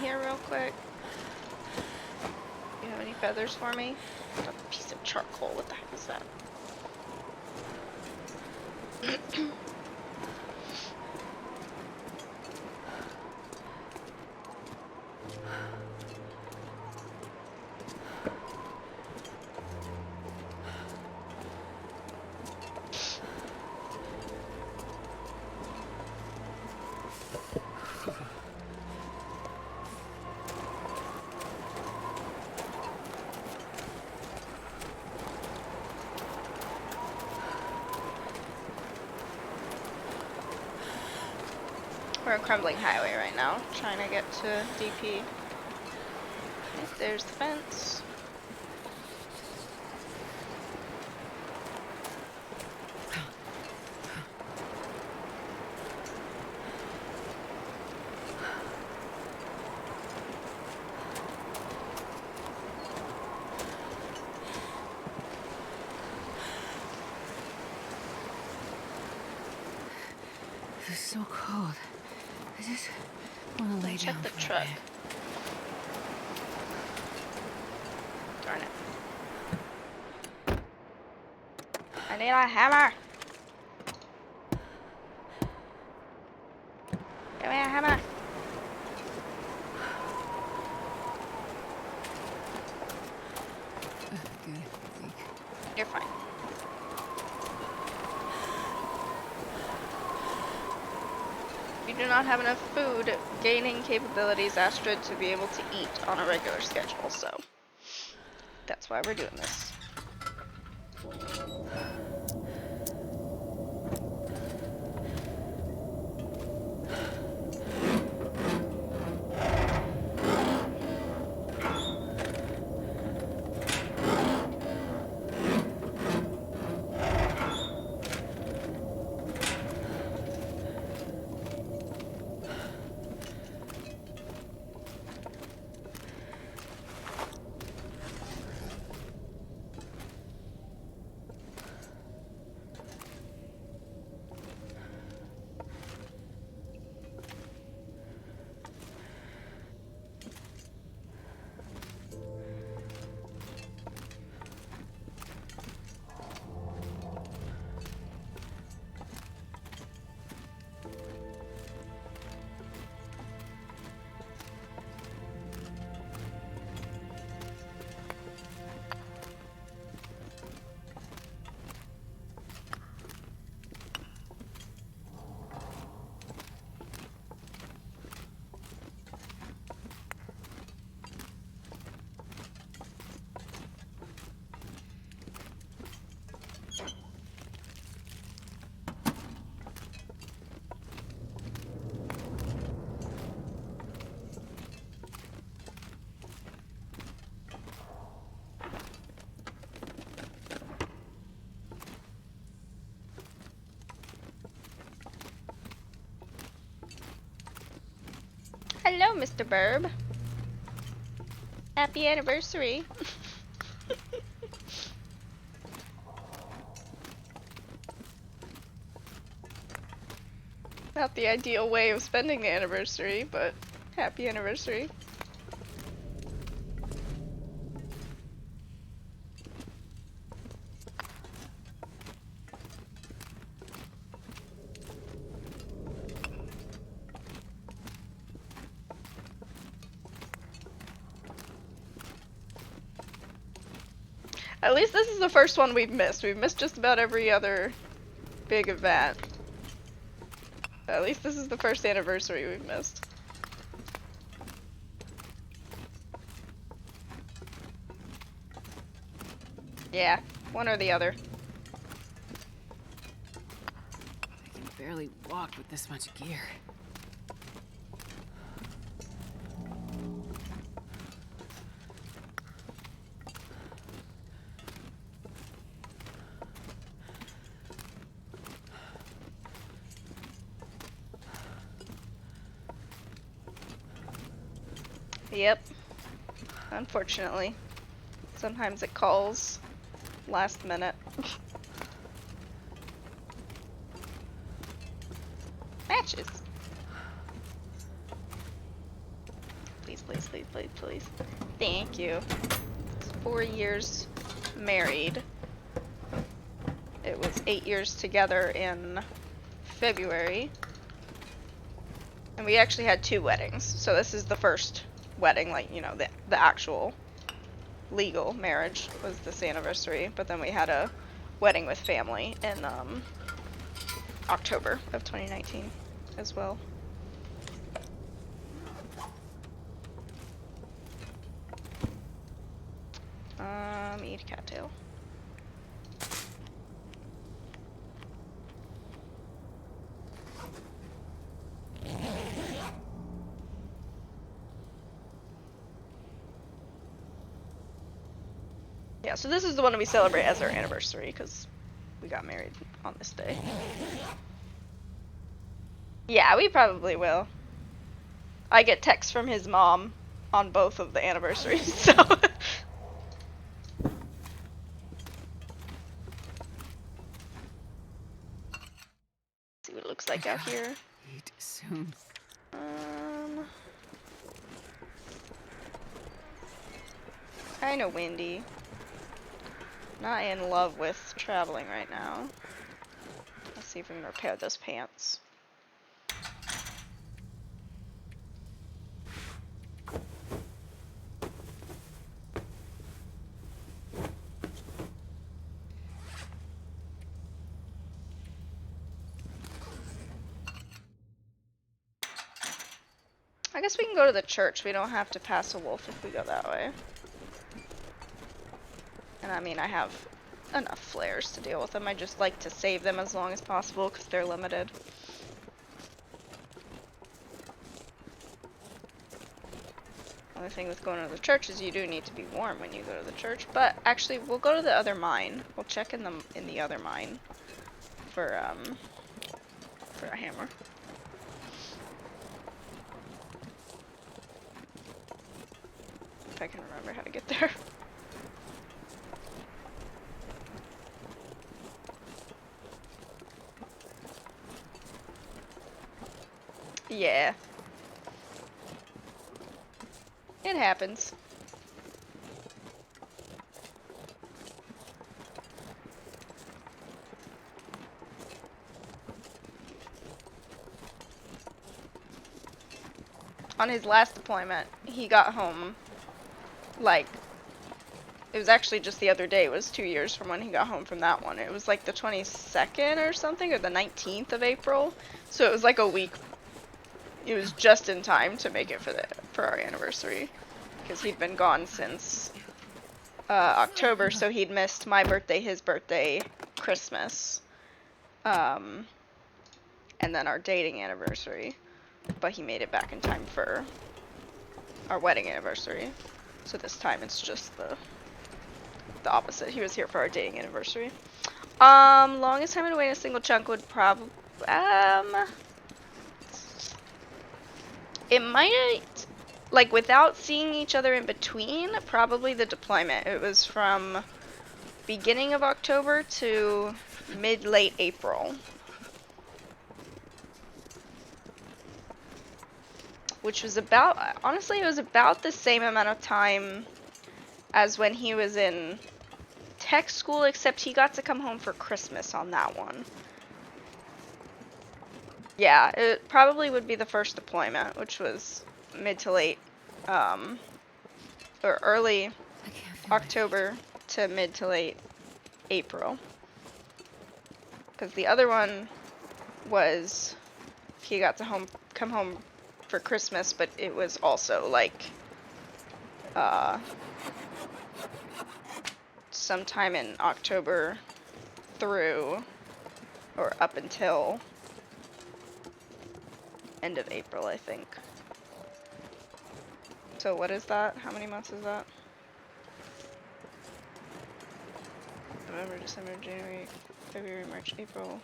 Here real quick. You have any feathers for me? A piece of charcoal. What the heck is that? We're on Crumbling Highway right now, trying to get to DP. Okay, there's the fence. It's so cold. I just want to lay Check down the for truck. a bit. Darn it. I need a hammer. Give me a hammer. Good. Weak. You're fine. You do not have enough food gaining capabilities, Astrid, to be able to eat on a regular schedule, so that's why we're doing this. Hello, Mr. Burb. Happy anniversary. Not the ideal way of spending the anniversary, but happy anniversary. At least this is the first one we've missed. We've missed just about every other big event. At least this is the first anniversary we've missed. Yeah, one or the other. I can barely walk with this much gear. Yep. Unfortunately. Sometimes it calls last minute. Matches. Please, please, please, please, please. Thank you. It's 4 years married. It was 8 years together in February. And we actually had 2 weddings. So this is the first wedding, like, you know, the actual legal marriage was this anniversary. But then we had a wedding with family in October of 2019 as well. Eat a cattail. Yeah, so this is the one we celebrate as our anniversary because we got married on this day. Yeah, we probably will. I get texts from his mom on both of the anniversaries, so. See what it looks like out here. Eat soon. Kinda windy. Not in love with traveling right now. Let's see if we can repair those pants. I guess we can go to the church. We don't have to pass a wolf if we go that way. And I mean, I have enough flares to deal with them. I just like to save them as long as possible because they're limited. Only thing with going to the church is you do need to be warm when you go to the church. But actually, we'll go to the other mine. We'll check in the other mine for a hammer. If I can remember how to get there. Yeah. It happens. On his last deployment, he got home, like, it was actually just the other day. It was 2 years from when he got home from that one. It was like the 22nd or something, or the 19th of April. So it was like a week. It was just in time to make it for our anniversary, because he'd been gone since October. So he'd missed my birthday, his birthday, Christmas, and then our dating anniversary. But he made it back in time for our wedding anniversary. So this time it's just the opposite. He was here for our dating anniversary. Longest time to wait in a single chunk would probably, it might like, without seeing each other in between, probably the deployment. It was from beginning of October to mid-late April. Which was about, honestly, it was about the same amount of time as when he was in tech school, except he got to come home for Christmas on that one. Yeah, it probably would be the first deployment, which was mid to late, or early October to mid to late April. Because the other one was, he got to come home for Christmas, but it was also like, sometime in October through, or up until end of April, I think. So what is that? How many months is that? November, December, January, February, March, April.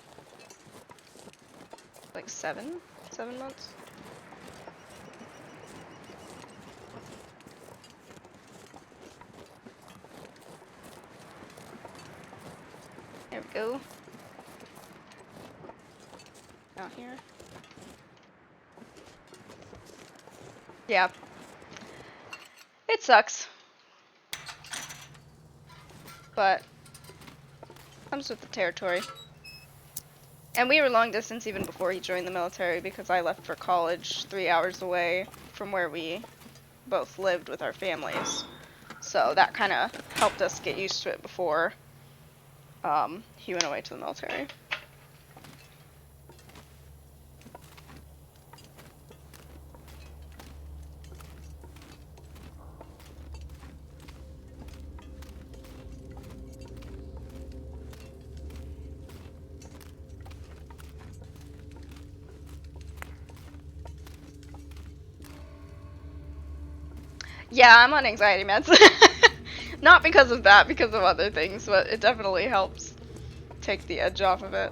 Like 7 months? There we go. Out here. Yeah. It sucks. But comes with the territory. And we were long distance even before he joined the military, because I left for college 3 hours away from where we both lived with our families. So that kind of helped us get used to it before he went away to the military. Yeah, I'm on anxiety meds. Not because of that, because of other things, but it definitely helps take the edge off of it.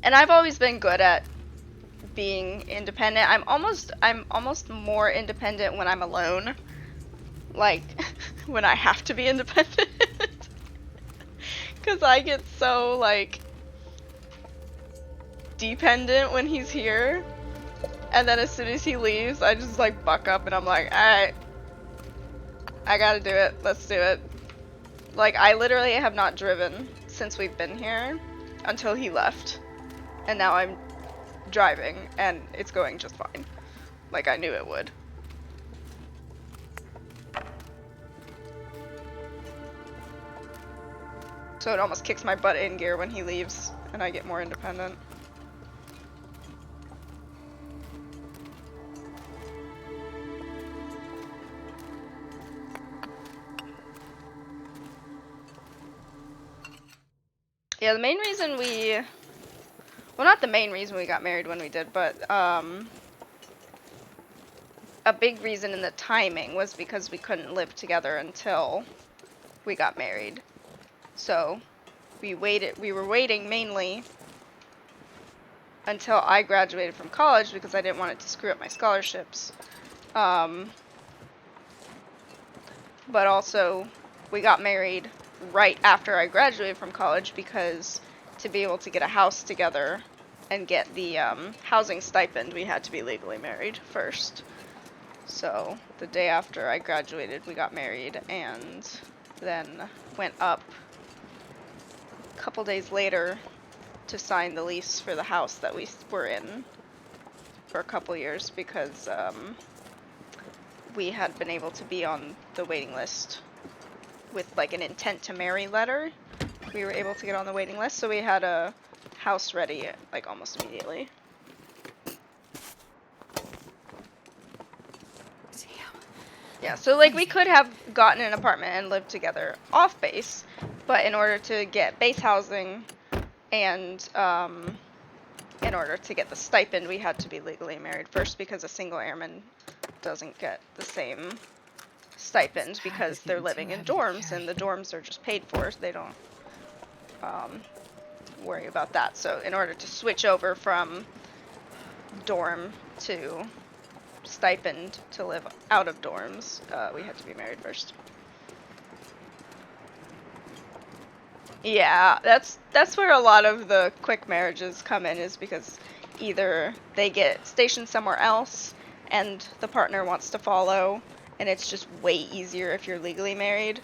And I've always been good at being independent. I'm almost more independent when I'm alone. Like, when I have to be independent. Cause I get so, like, dependent when he's here. And then as soon as he leaves, I just, like, buck up and I'm like, alright, I gotta do it. Let's do it. Like, I literally have not driven since we've been here until he left. And now I'm driving, and it's going just fine. Like I knew it would. So it almost kicks my butt in gear when he leaves, and I get more independent. Yeah, the main reason well, not the main reason we got married when we did, but a big reason in the timing was because we couldn't live together until we got married. So we were waiting mainly until I graduated from college because I didn't want it to screw up my scholarships. But also we got married right after I graduated from college because to be able to get a house together and get the housing stipend, we had to be legally married first. So the day after I graduated, we got married, and then went up a couple days later to sign the lease for the house that we were in for a couple years because we had been able to be on the waiting list with like an intent to marry letter. We were able to get on the waiting list, so we had a house ready like almost immediately. Yeah, so like we could have gotten an apartment and lived together off base, but in order to get base housing and in order to get the stipend, we had to be legally married first because a single airman doesn't get the same stipend because they're living in dorms and the dorms are just paid for, so they don't worry about that. So in order to switch over from dorm to stipend to live out of dorms, we had to be married first. Yeah, that's where a lot of the quick marriages come in, is because either they get stationed somewhere else and the partner wants to follow, and it's just way easier if you're legally married,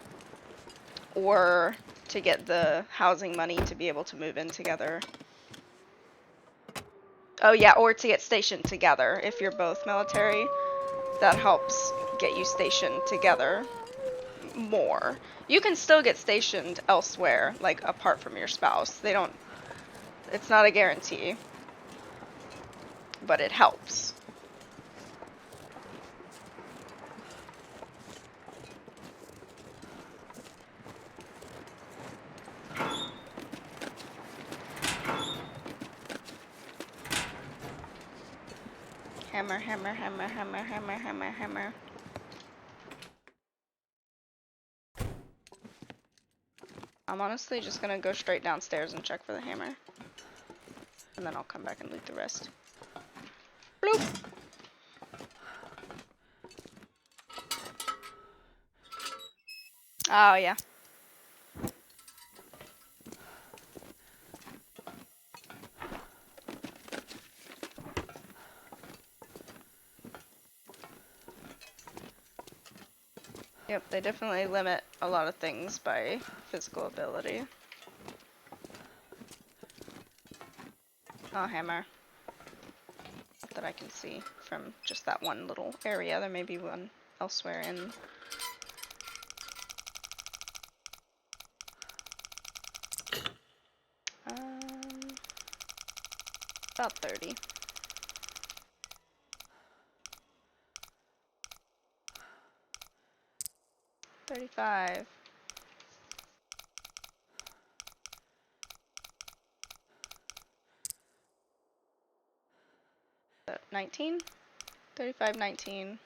or to get the housing money to be able to move in together. Oh yeah, or to get stationed together if you're both military. That helps get you stationed together more. You can still get stationed elsewhere, like apart from your spouse. It's not a guarantee, but it helps. Hammer, hammer, hammer, hammer, hammer, hammer, hammer. I'm honestly just gonna go straight downstairs and check for the hammer. And then I'll come back and loot the rest. Bloop! Oh, yeah. Yep, they definitely limit a lot of things by physical ability. Oh, hammer. Not that I can see from just that one little area. There may be one elsewhere in... about 30. 35. 19? 35, 19.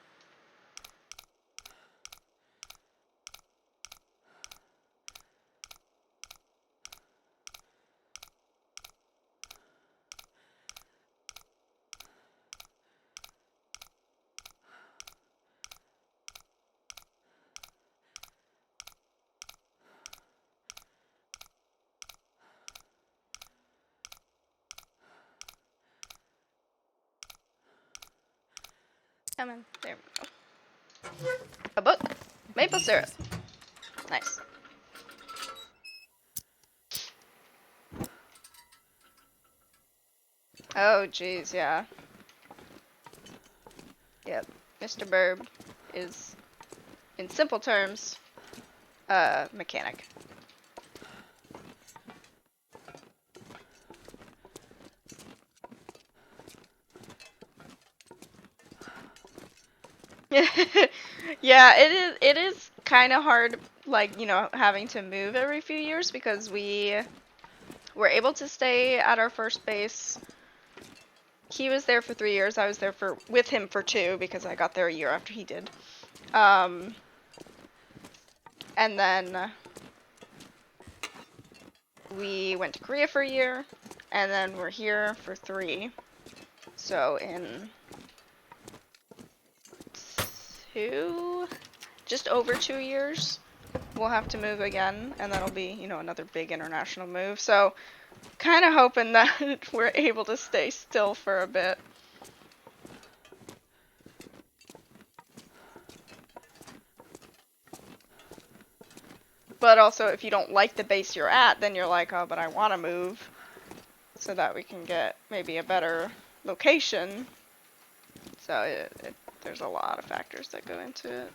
Come on. There we go. A book. Maple syrup. Nice. Oh, jeez, yeah. Yep. Mr. Burb is, in simple terms, a mechanic. Yeah, it is kind of hard, like, you know, having to move every few years, because we were able to stay at our first base. He was there for 3 years. I was there with him for 2, because I got there a year after he did. And then we went to Korea for a year, and then we're here for 3. So in just over 2 years, we'll have to move again, and that'll be, you know, another big international move. So kind of hoping that we're able to stay still for a bit. But also, if you don't like the base you're at, then you're like, oh, but I want to move so that we can get maybe a better location. So there's a lot of factors that go into it.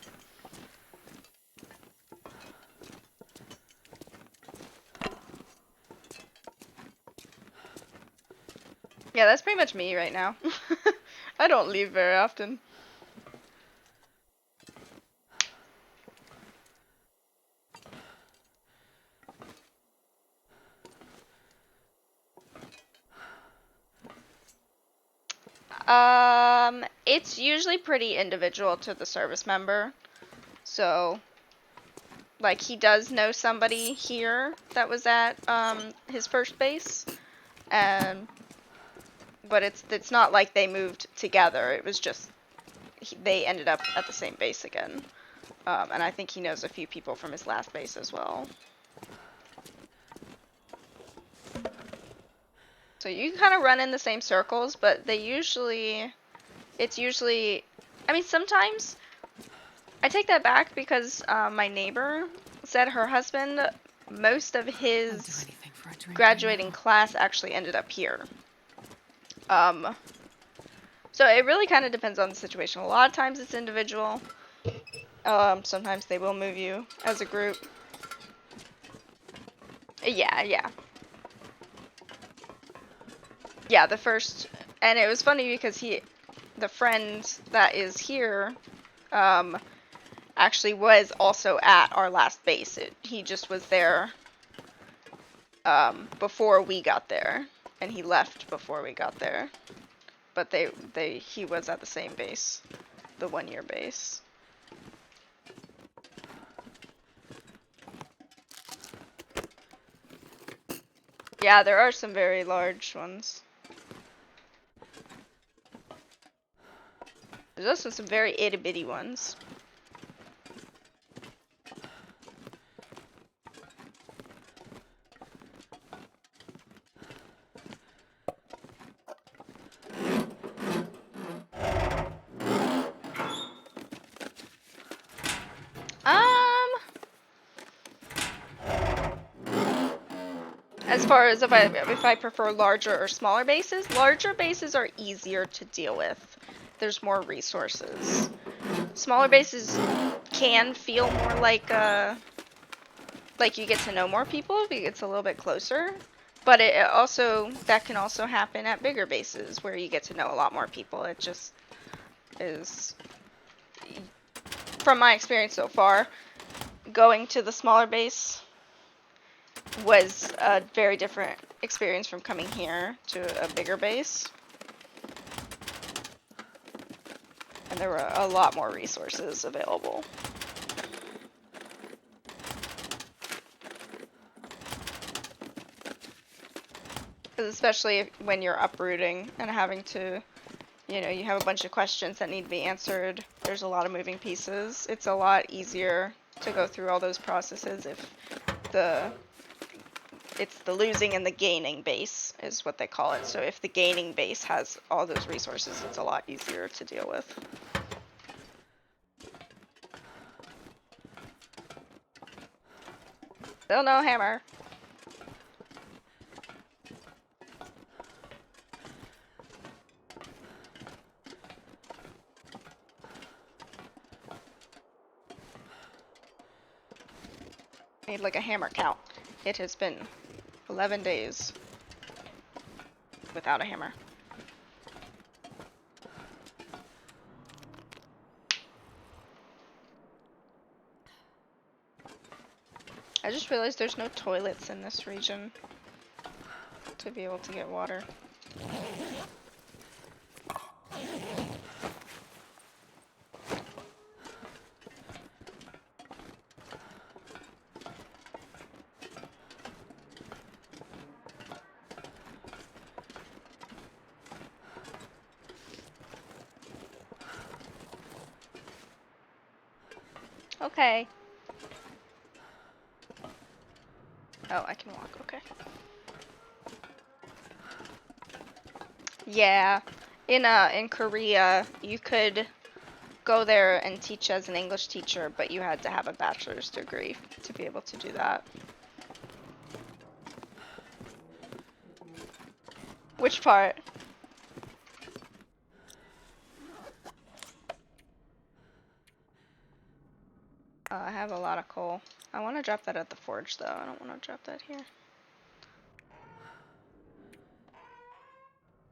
Yeah, that's pretty much me right now. I don't leave very often. It's usually pretty individual to the service member. So, like, he does know somebody here that was at his first base, but it's not like they moved together. It was just they ended up at the same base again. And I think he knows a few people from his last base as well. So you can kind of run in the same circles, but it's usually, I mean, sometimes, I take that back because my neighbor said her husband, most of I'll do his anything for a drink graduating right now. class actually ended up here. So it really kind of depends on the situation. A lot of times it's individual. Sometimes they will move you as a group. Yeah, yeah. Yeah, the first, and it was funny because the friend that is here, actually was also at our last base. He just was there, before we got there, and he left before we got there. But he was at the same base, the 1-year base. Yeah, there are some very large ones. There's also some very itty bitty ones. As far as if I prefer larger or smaller bases, larger bases are easier to deal with. There's more resources. Smaller bases can feel more like you get to know more people because it's a little bit closer. But that can also happen at bigger bases where you get to know a lot more people. It just is, from my experience so far, going to the smaller base was a very different experience from coming here to a bigger base. And there were a lot more resources available. Especially when you're uprooting and having to, you have a bunch of questions that need to be answered. There's a lot of moving pieces. It's a lot easier to go through all those processes if it's the losing and the gaining base is what they call it. So if the gaining base has all those resources, it's a lot easier to deal with. Still no hammer. Made like a hammer count. It has been 11 days without a hammer. I just realized there's no toilets in this region to be able to get water. Okay. Oh, I can walk, okay. Yeah. In Korea, you could go there and teach as an English teacher, but you had to have a bachelor's degree to be able to do that. Which part? I have a lot of coal. I want to drop that at the forge, though. I don't want to drop that here.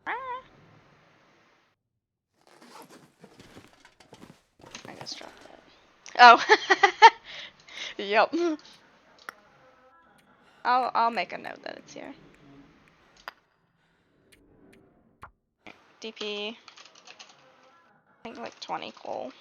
Ah. I just dropped that. Oh. Yep. I'll make a note that it's here. DP. I think like 20 coal.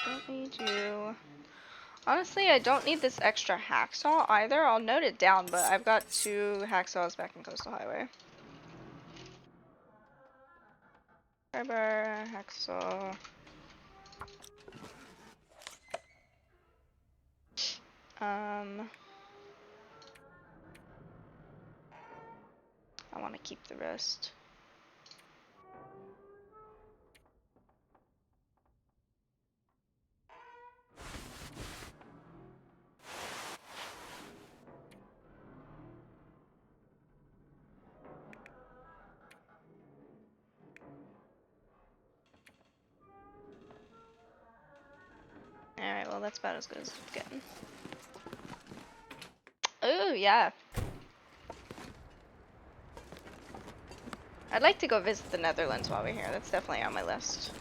Don't need you. Honestly, I don't need this extra hacksaw either. I'll note it down, but I've got 2 hacksaws back in Coastal Highway. Fiber, hacksaw. I want to keep the rest. Alright, well that's about as good as it's getting. Ooh, yeah. I'd like to go visit the Netherlands while we're here. That's definitely on my list.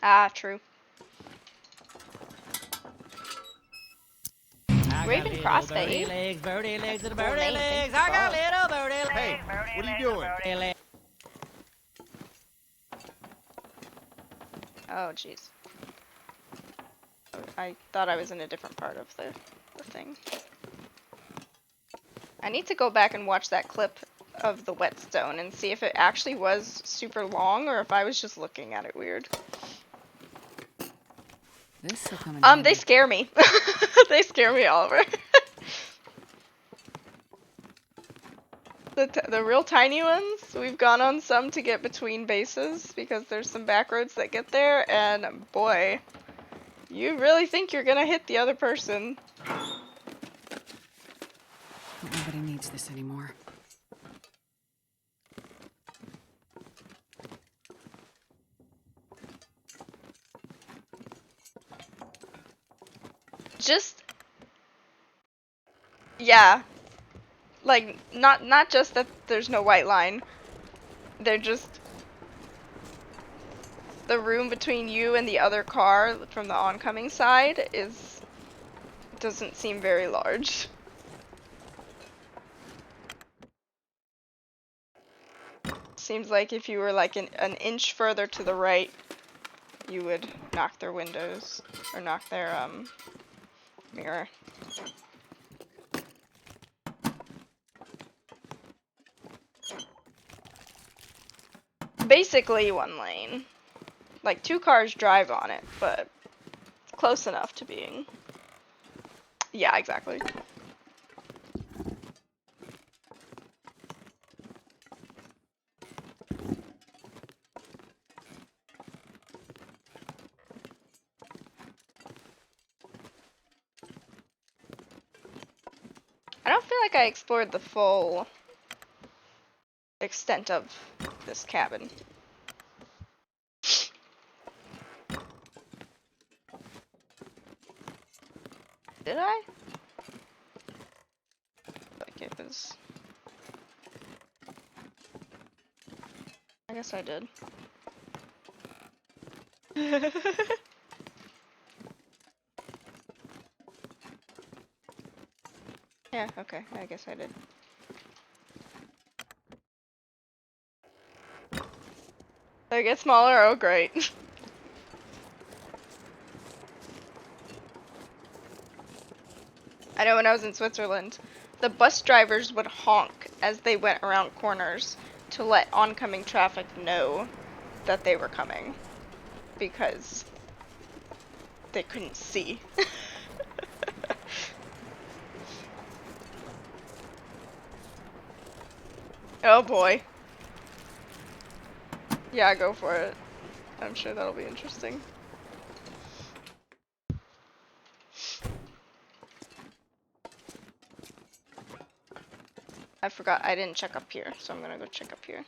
Ah, true. Raven Crossfade. Birdie legs, and Cool birdie name, legs. thank I you, got God. little birdie legs. Hey, what are you doing? Birdie legs. Oh, jeez. I thought I was in a different part of the thing. I need to go back and watch that clip of the whetstone and see if it actually was super long or if I was just looking at it weird. This will come in handy. They scare me. They scare me, Oliver. The real tiny ones, we've gone on some to get between bases because there's some back roads that get there, and boy, you really think you're gonna hit the other person. But nobody needs this anymore. Just, yeah, like not just that there's no white line. They're just the room between you and the other car from the oncoming side doesn't seem very large. Seems like if you were like an inch further to the right, you would knock their windows or knock their mirror. Basically 1 lane. Like 2 cars drive on it, but close enough to being. Yeah, exactly. I don't feel like I explored the full extent of this cabin. Did I? Like it was. I guess I did. Yeah, okay, I guess I did. They get smaller? Oh, great. I know when I was in Switzerland, the bus drivers would honk as they went around corners to let oncoming traffic know that they were coming because they couldn't see. Oh boy. Yeah, go for it. I'm sure that'll be interesting. I forgot, I didn't check up here, so I'm gonna go check up here.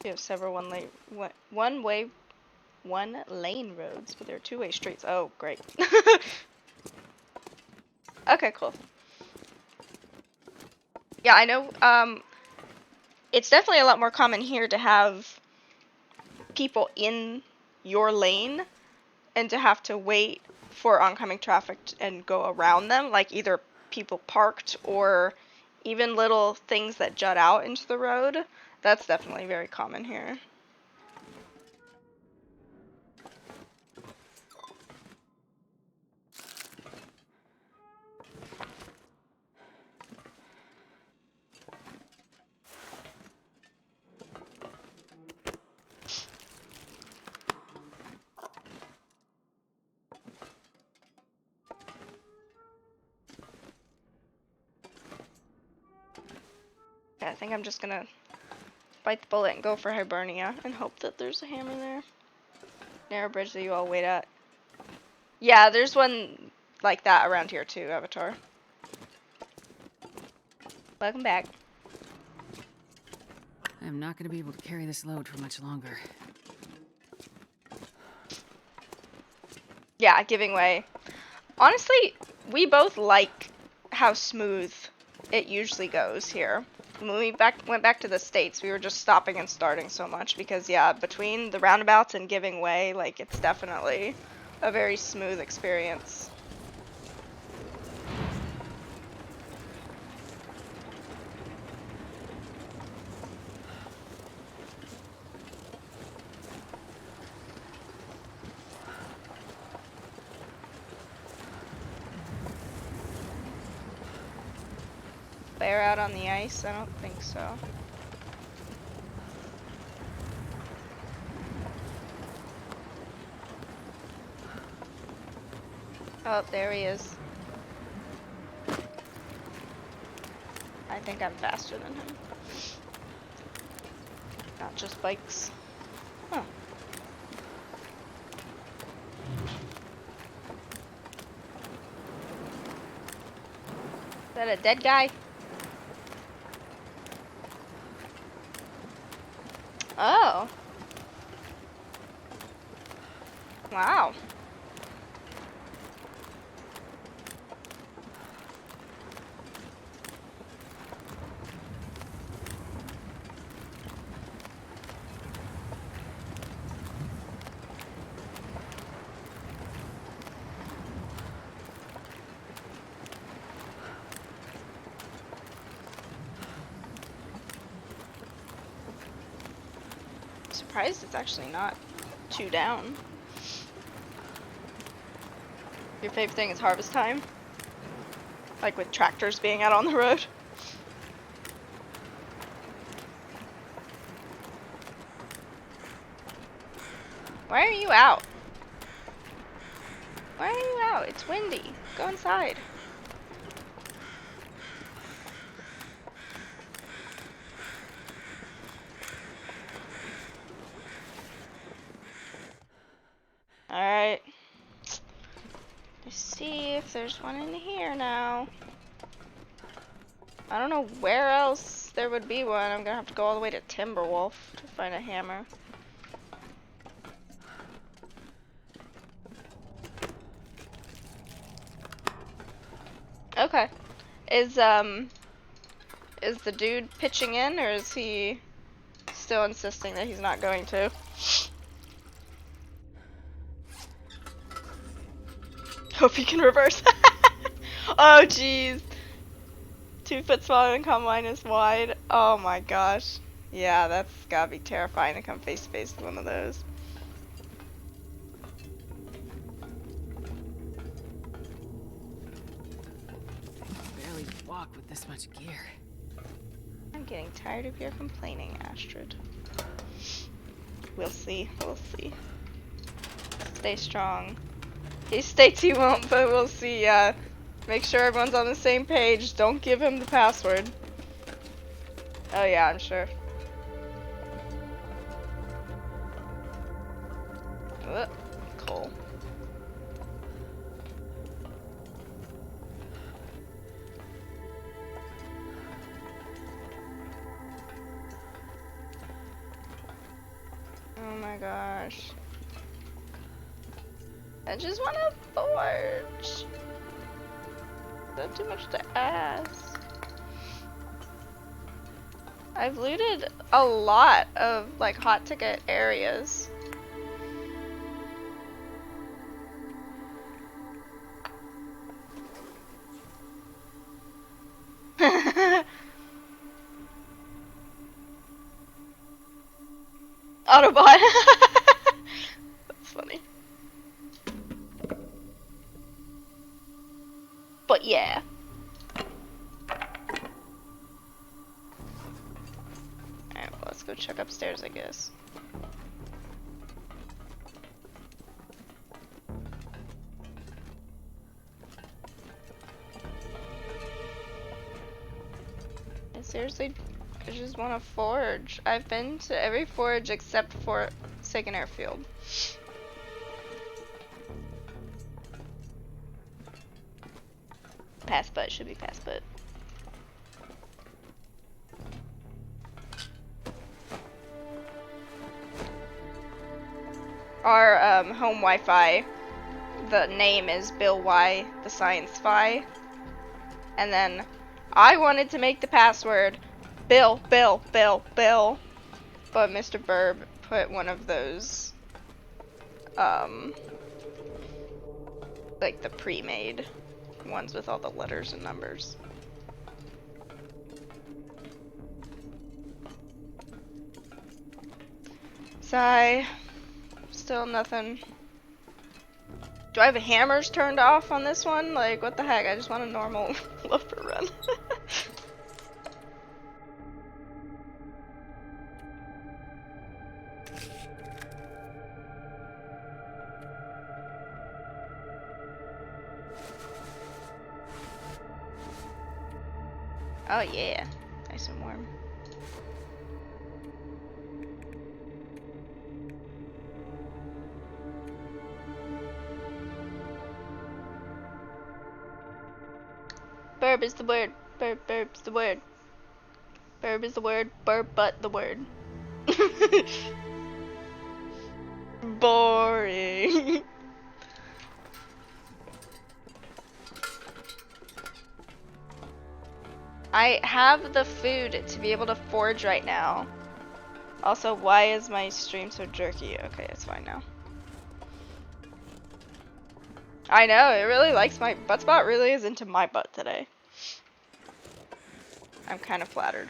We have several one lane roads, but they're 2-way streets. Oh, great. Okay, cool. Yeah, I know, it's definitely a lot more common here to have people in your lane and to have to wait for oncoming traffic and go around them, like either people parked or even little things that jut out into the road, that's definitely very common here. Yeah, I think I'm just gonna bite the bullet and go for Hibernia and hope that there's a hammer there. Narrow bridge that you all wait at. Yeah, there's one like that around here too, Avatar. Welcome back. I'm not gonna be able to carry this load for much longer. Yeah, giving way. Honestly, we both like how smooth it usually goes here. When we went back to the States, we were just stopping and starting so much because, yeah, between the roundabouts and giving way, like, it's definitely a very smooth experience. Bear out on the ice? I don't think so. Oh, there he is. I think I'm faster than him. Not just bikes. Huh. Is that a dead guy? Oh. Wow. Surprised it's actually not 2 down. Your favorite thing is harvest time? Like with tractors being out on the road? Why are you out? Why are you out? It's windy. Go inside. Alright. Let's see if there's one in here now. I don't know where else there would be one. I'm gonna have to go all the way to Timberwolf to find a hammer. Okay. Is the dude pitching in, or is he still insisting that he's not going to? Hope he can reverse. Oh jeez. 2 foot smaller than combine is wide. Oh my gosh. Yeah, that's gotta be terrifying to come face to face with one of those. Barely walk with this much gear. I'm getting tired of your complaining, Astrid. We'll see. We'll see. Stay strong. He states he won't, but we'll see. Make sure everyone's on the same page. Don't give him the password. Oh yeah, I'm sure. Cool. Oh my gosh. I just want a forge. Is that too much to ask? I've looted a lot of like hot ticket areas. Autobot. That's funny. But yeah. Alright, well, let's go check upstairs, I guess. I seriously, I just want to forge. I've been to every forge except for Second Airfield. Pass but, should be pass but. Our home Wi-Fi, the name is Bill Y, the Science Fi. And then I wanted to make the password Bill, Bill, Bill, Bill. But Mr. Burb put one of those, like the pre-made ones with all the letters and numbers. Sigh. Still nothing. Do I have hammers turned off on this one? Like, what the heck? I just want a normal Loper run. Oh yeah, nice and warm. Burb is the word. Burb, burb's the word. Burb is the word. Burb but the word. Boring. I have the food to be able to forge right now. Also, why is my stream so jerky? Okay, it's fine now. I know, it really likes my butt spot, really is into my butt today. I'm kind of flattered.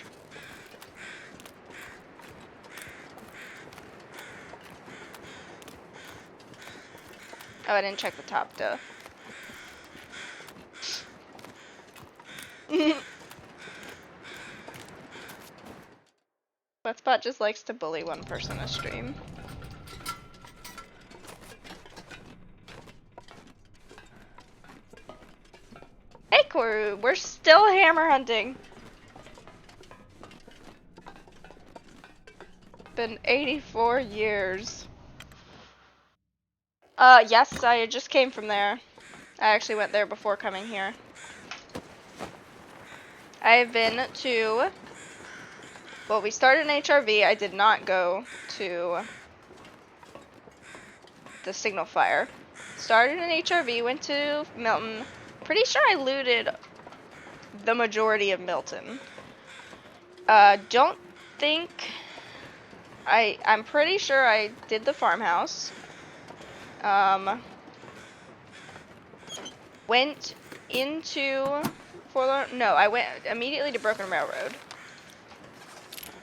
Oh, I didn't check the top, duh. Buttspot just likes to bully one person a stream. Hey Koru, we're still hammer hunting. Been 84 years. Yes, I just came from there. I actually went there before coming here. I've been to, well, we started in HRV. I did not go to the Signal Fire. Started in HRV, went to Milton. Pretty sure I looted the majority of Milton. Don't think, I'm pretty sure I did the farmhouse. Went into Forlorn, no, I went immediately to Broken Railroad.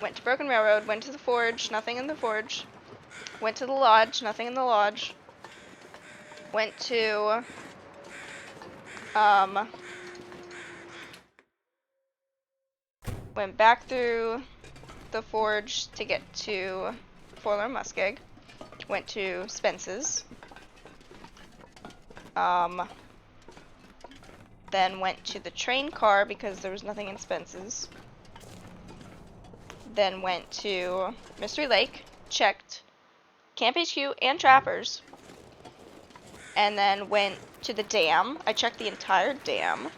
Went to Broken Railroad, went to the Forge, nothing in the Forge. Went to the Lodge, nothing in the Lodge. Went to, went back through the Forge to get to Forlorn Muskeg. Went to Spence's. Then went to the train car because there was nothing in Spence's. Then went to Mystery Lake, checked Camp HQ and Trappers. And then went to the dam. I checked the entire dam.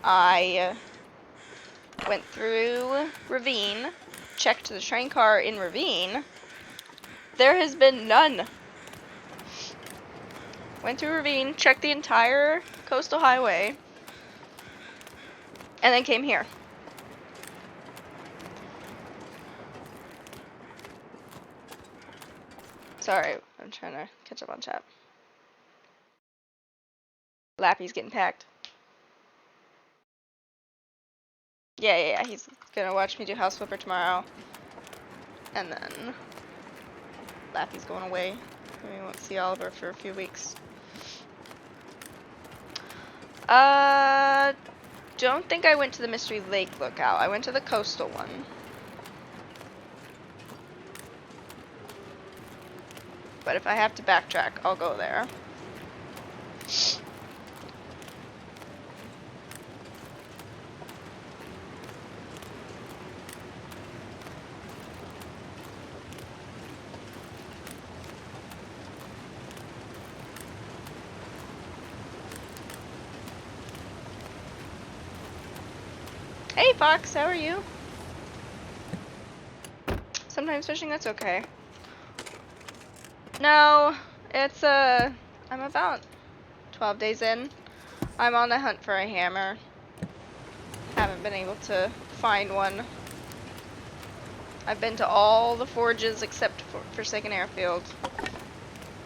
I went through Ravine, checked the train car in Ravine. There has been none. Went through Ravine, checked the entire coastal highway, and then came here. Sorry, I'm trying to catch up on chat. Lappy's getting packed. Yeah. He's gonna watch me do House Flipper tomorrow. And then Lappy's going away. We won't see Oliver for a few weeks. Don't think I went to the Mystery Lake lookout. I went to the coastal one. But if I have to backtrack, I'll go there. Hey Fox, how are you? Sometimes fishing, that's okay. No, it's I'm about 12 days in. I'm on the hunt for a hammer. Haven't been able to find one. I've been to all the forges except for Forsaken Airfield.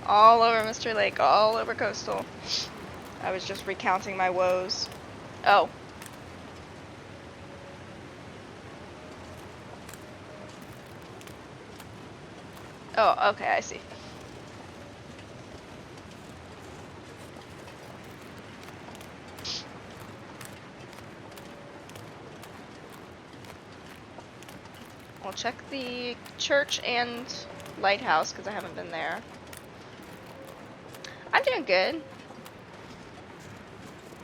All over Mystery Lake, all over Coastal. I was just recounting my woes. Oh. Oh, okay, I see. I'll check the church and lighthouse because I haven't been there. I'm doing good. Is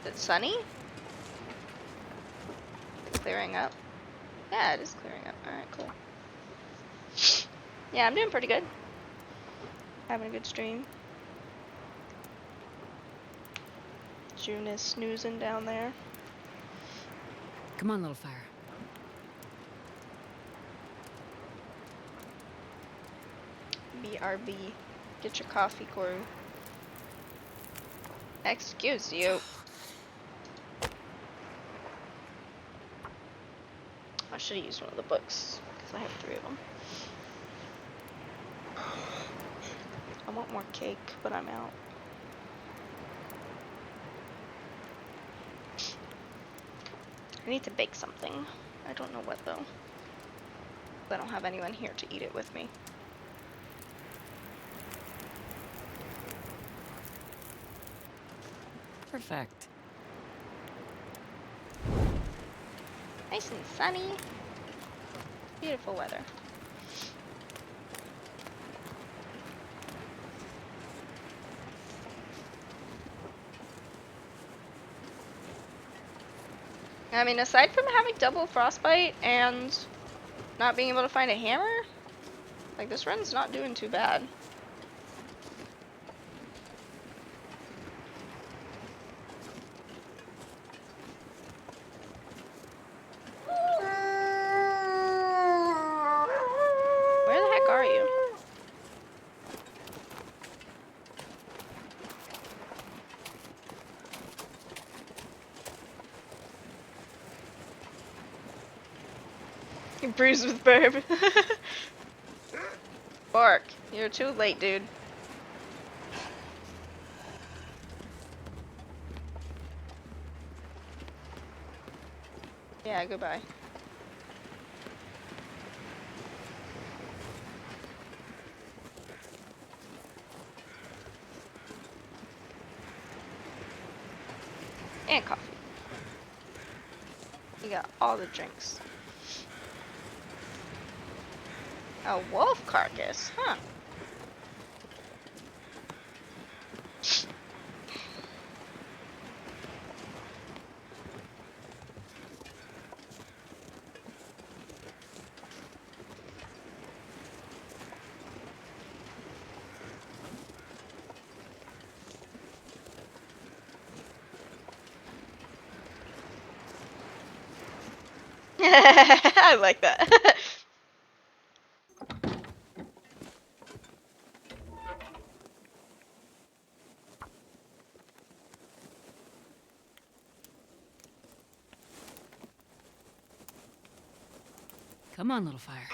it sunny? It's clearing up. Yeah, it is clearing up. Alright, cool. Yeah, I'm doing pretty good. Having a good stream. June is snoozing down there. Come on, little fire. BRB. Get your coffee, Corey. Excuse you. I should have used one of the books, because I have 3 of them. I want more cake, but I'm out. I need to bake something. I don't know what, though. I don't have anyone here to eat it with me. Perfect. Nice and sunny. Beautiful weather. I mean, aside from having double frostbite and not being able to find a hammer, like, this run's not doing too bad. Where the heck are you? You're bruised with burb. Bark, you're too late, dude. Yeah, goodbye. And coffee. You got all the drinks. A wolf carcass, huh? I like that. Come on, little fire.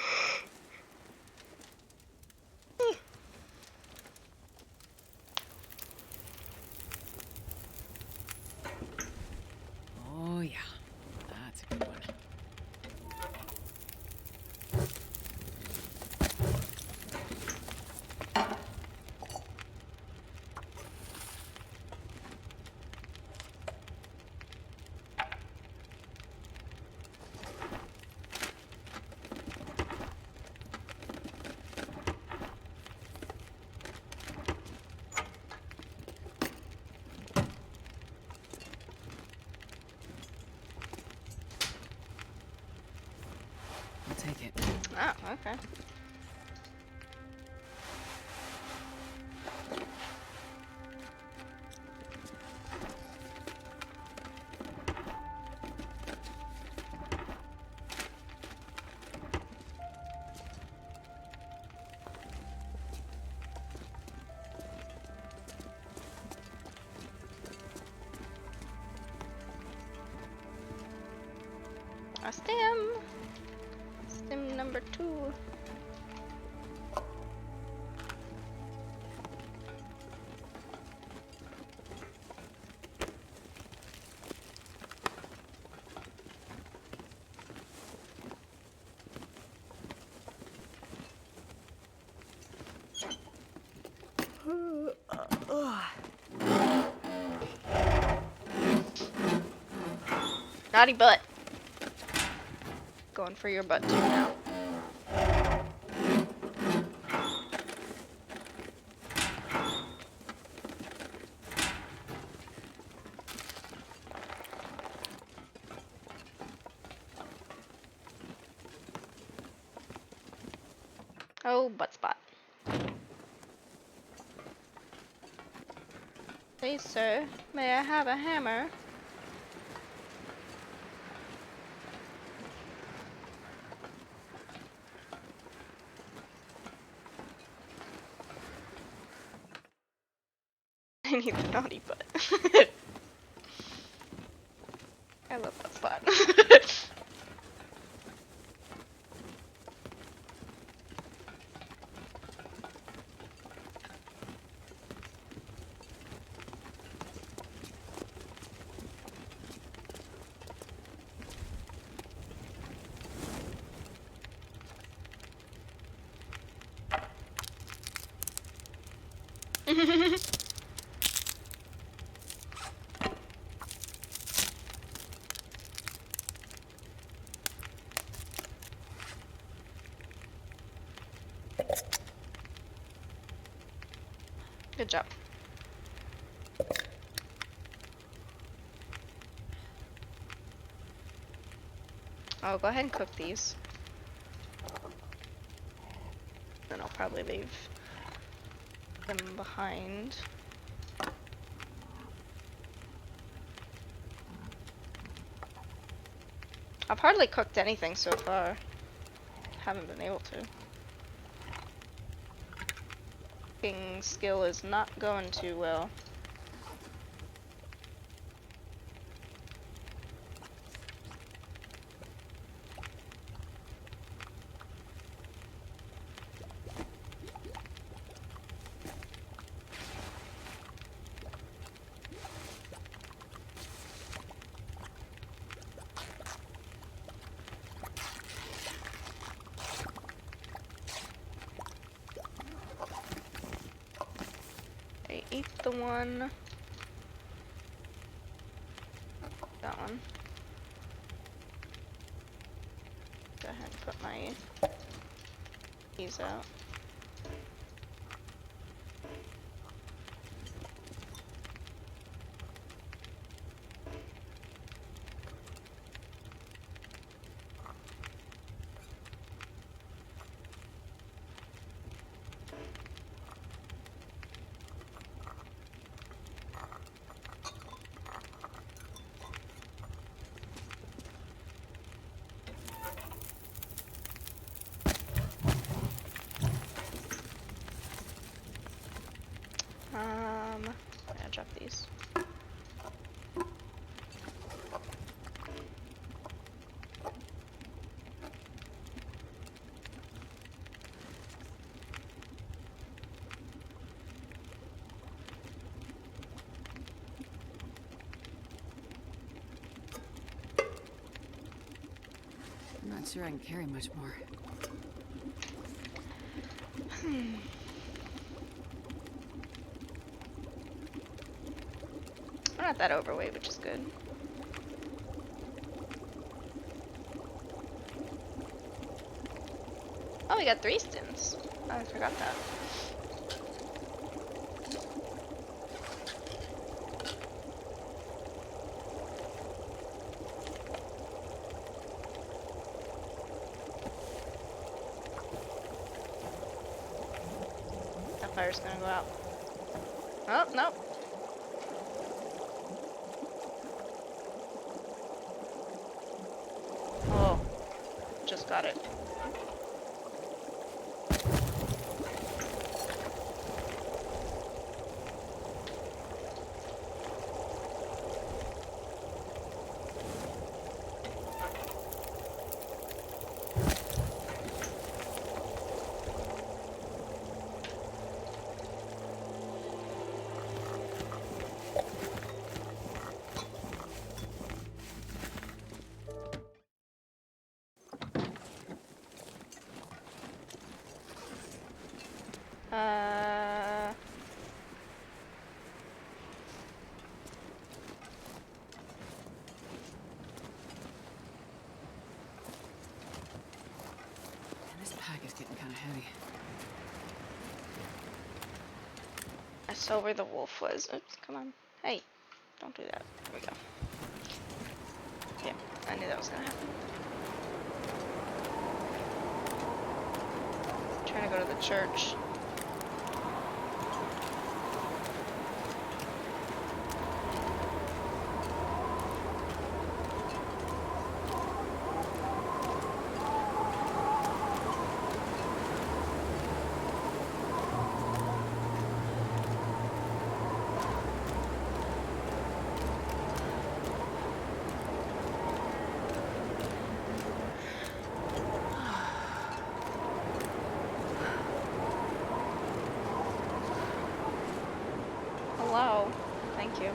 okay. A stem! Stem number 2. Naughty butt. Going for your butt too now. Oh, butt spot. Please, sir, may I have a hammer? I need the naughty butt. I love that spot. Good job. I'll go ahead and cook these. Then I'll probably leave them behind. I've hardly cooked anything so far. Haven't been able to. Cooking skill is not going too well. I ate the one. That one. Go ahead and put my these out. I'm gonna drop these. I'm not sure I can carry much more. We're not that overweight, which is good. Oh, we got 3 stems. Oh, I forgot that. fire's gonna go out. Oh, no. Oh, just got it. Man, this pack is getting kind of heavy. I saw where the wolf was. Oops, come on. Hey, don't do that. There we go. Yeah, I knew that was gonna happen. Trying to go to the church. Hello. Thank you.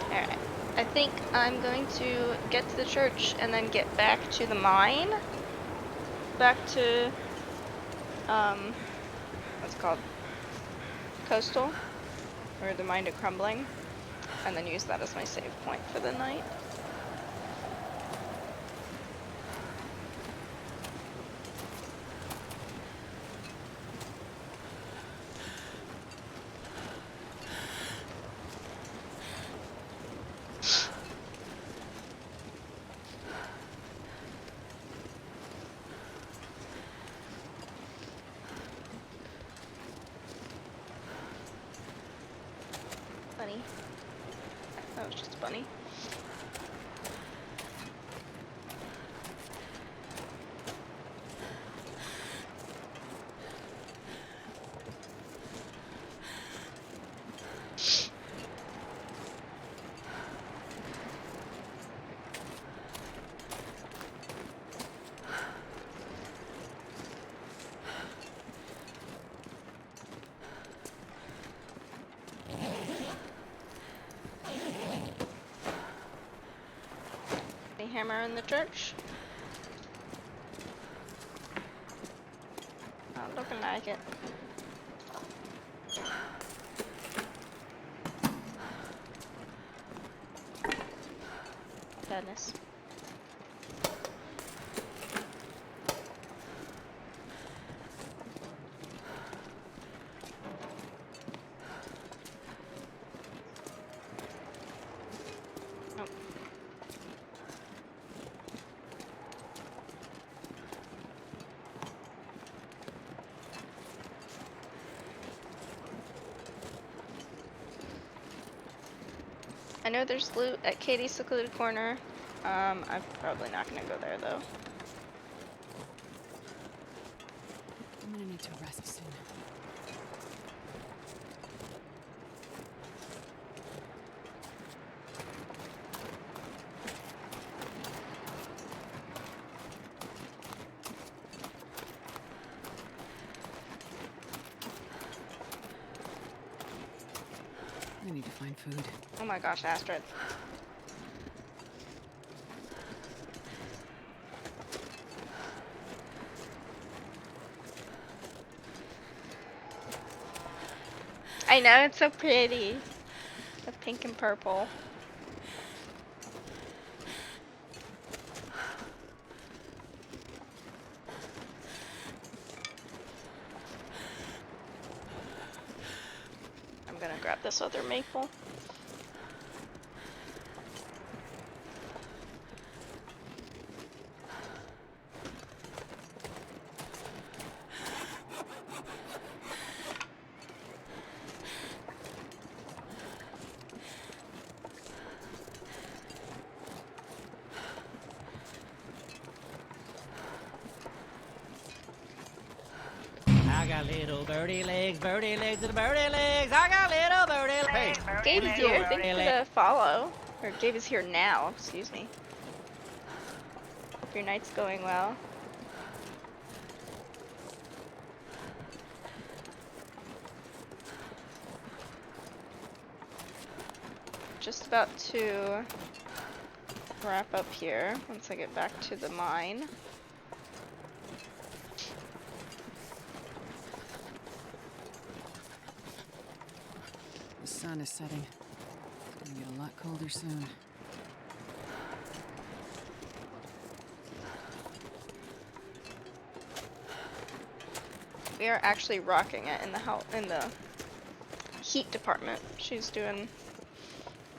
Alright. I think I'm going to get to the church and then get back to the mine. Back to, what's it called? Coastal. Or the mine to crumbling. And then use that as my save point for the night. Bunny. That was just a bunny. Hammer in the church. Not looking like it. Goodness. I know there's loot at Katie's secluded corner. I'm probably not gonna go there though. I'm gonna need to rest soon. I need to find food. Oh my gosh, Astrid. I know, it's so pretty. The pink and purple. I'm gonna grab this other maple. I got little birdie legs and birdie legs. I got little birdie legs. Hey, Gabe is here. Thanks for the follow. Or Gabe is here now, excuse me. Hope your night's going well. Just about to wrap up here once I get back to the mine. The sun is setting. It's gonna get a lot colder soon. We are actually rocking it in the heat department. She's doing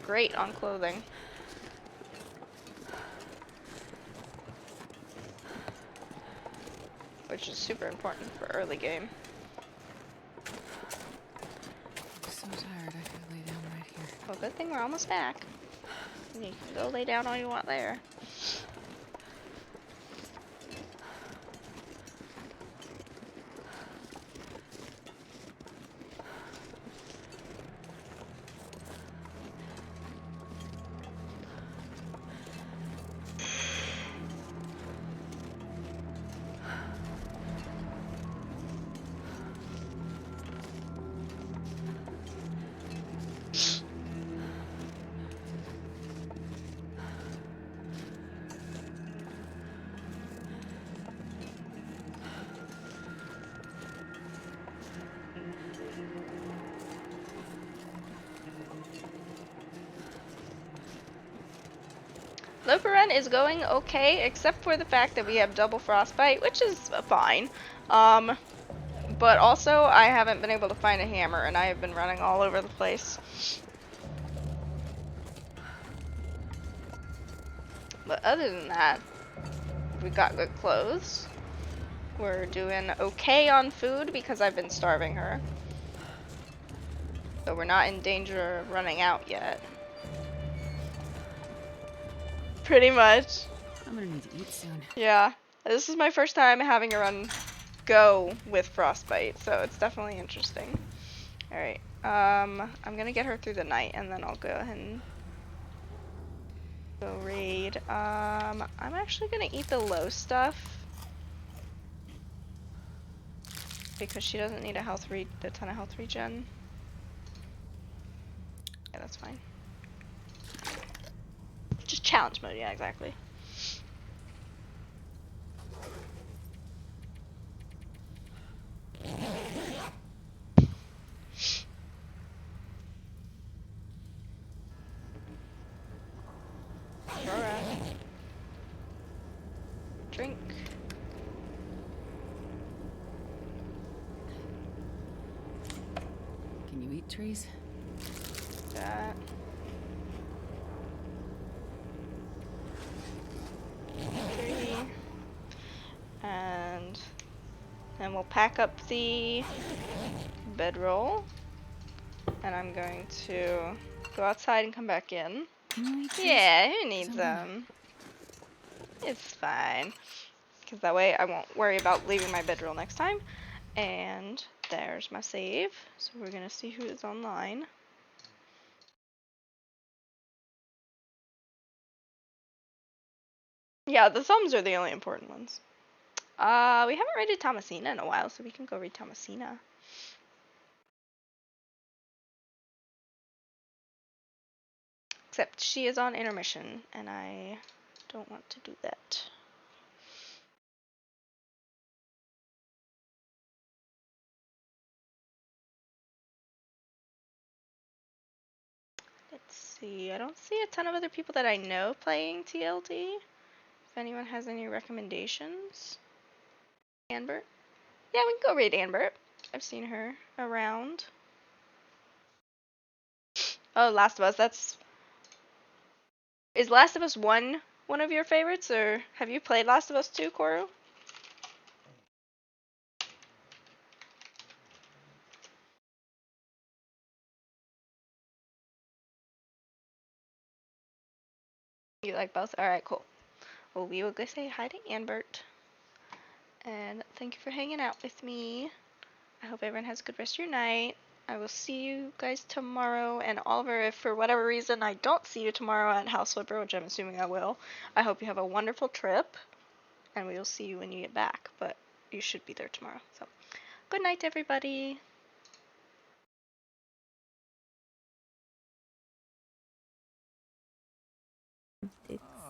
great on clothing. Which is super important for early game. I'm so tired, I could lay down right here. Well, good thing we're almost back. You can go lay down all you want there. Loper run is going okay, except for the fact that we have double frostbite, which is fine. But also I haven't been able to find a hammer, and I have been running all over the place. But other than that, we got good clothes. We're doing okay on food because I've been starving her. So we're not in danger of running out yet. Pretty much. I'm gonna need to eat soon. Yeah. This is my first time having a run go with frostbite, so it's definitely interesting. Alright. I'm gonna get her through the night, and then I'll go ahead and go raid. I'm actually gonna eat the low stuff because she doesn't need a ton of health regen. Yeah, that's fine. Just challenge mode, yeah, exactly. Aurora. Drink. Can you eat trees? That. Three. And then we'll pack up the bedroll. And I'm going to go outside and come back in. Can you eat trees? Yeah, who needs Something- them? It's fine. Because that way I won't worry about leaving my bedroll next time. And there's my save. So we're going to see who is online. Yeah, the thumbs are the only important ones. We haven't raided Thomasina in a while, so we can go raid Thomasina. Except she is on intermission, and I don't want to do that. see. I don't see a ton of other people that I know playing TLD. If anyone has any recommendations. Anbert? Yeah, we can go raid Anbert. I've seen her around. Oh, Last of Us. Is Last of Us 1 one of your favorites, or have you played Last of Us 2, Koru? You like both? Alright, cool. Well, we will go say hi to Anbert. And thank you for hanging out with me. I hope everyone has a good rest of your night. I will see you guys tomorrow. And Oliver, if for whatever reason I don't see you tomorrow at House Flipper, which I'm assuming I will, I hope you have a wonderful trip. And we will see you when you get back. But you should be there tomorrow. So, good night, everybody. It's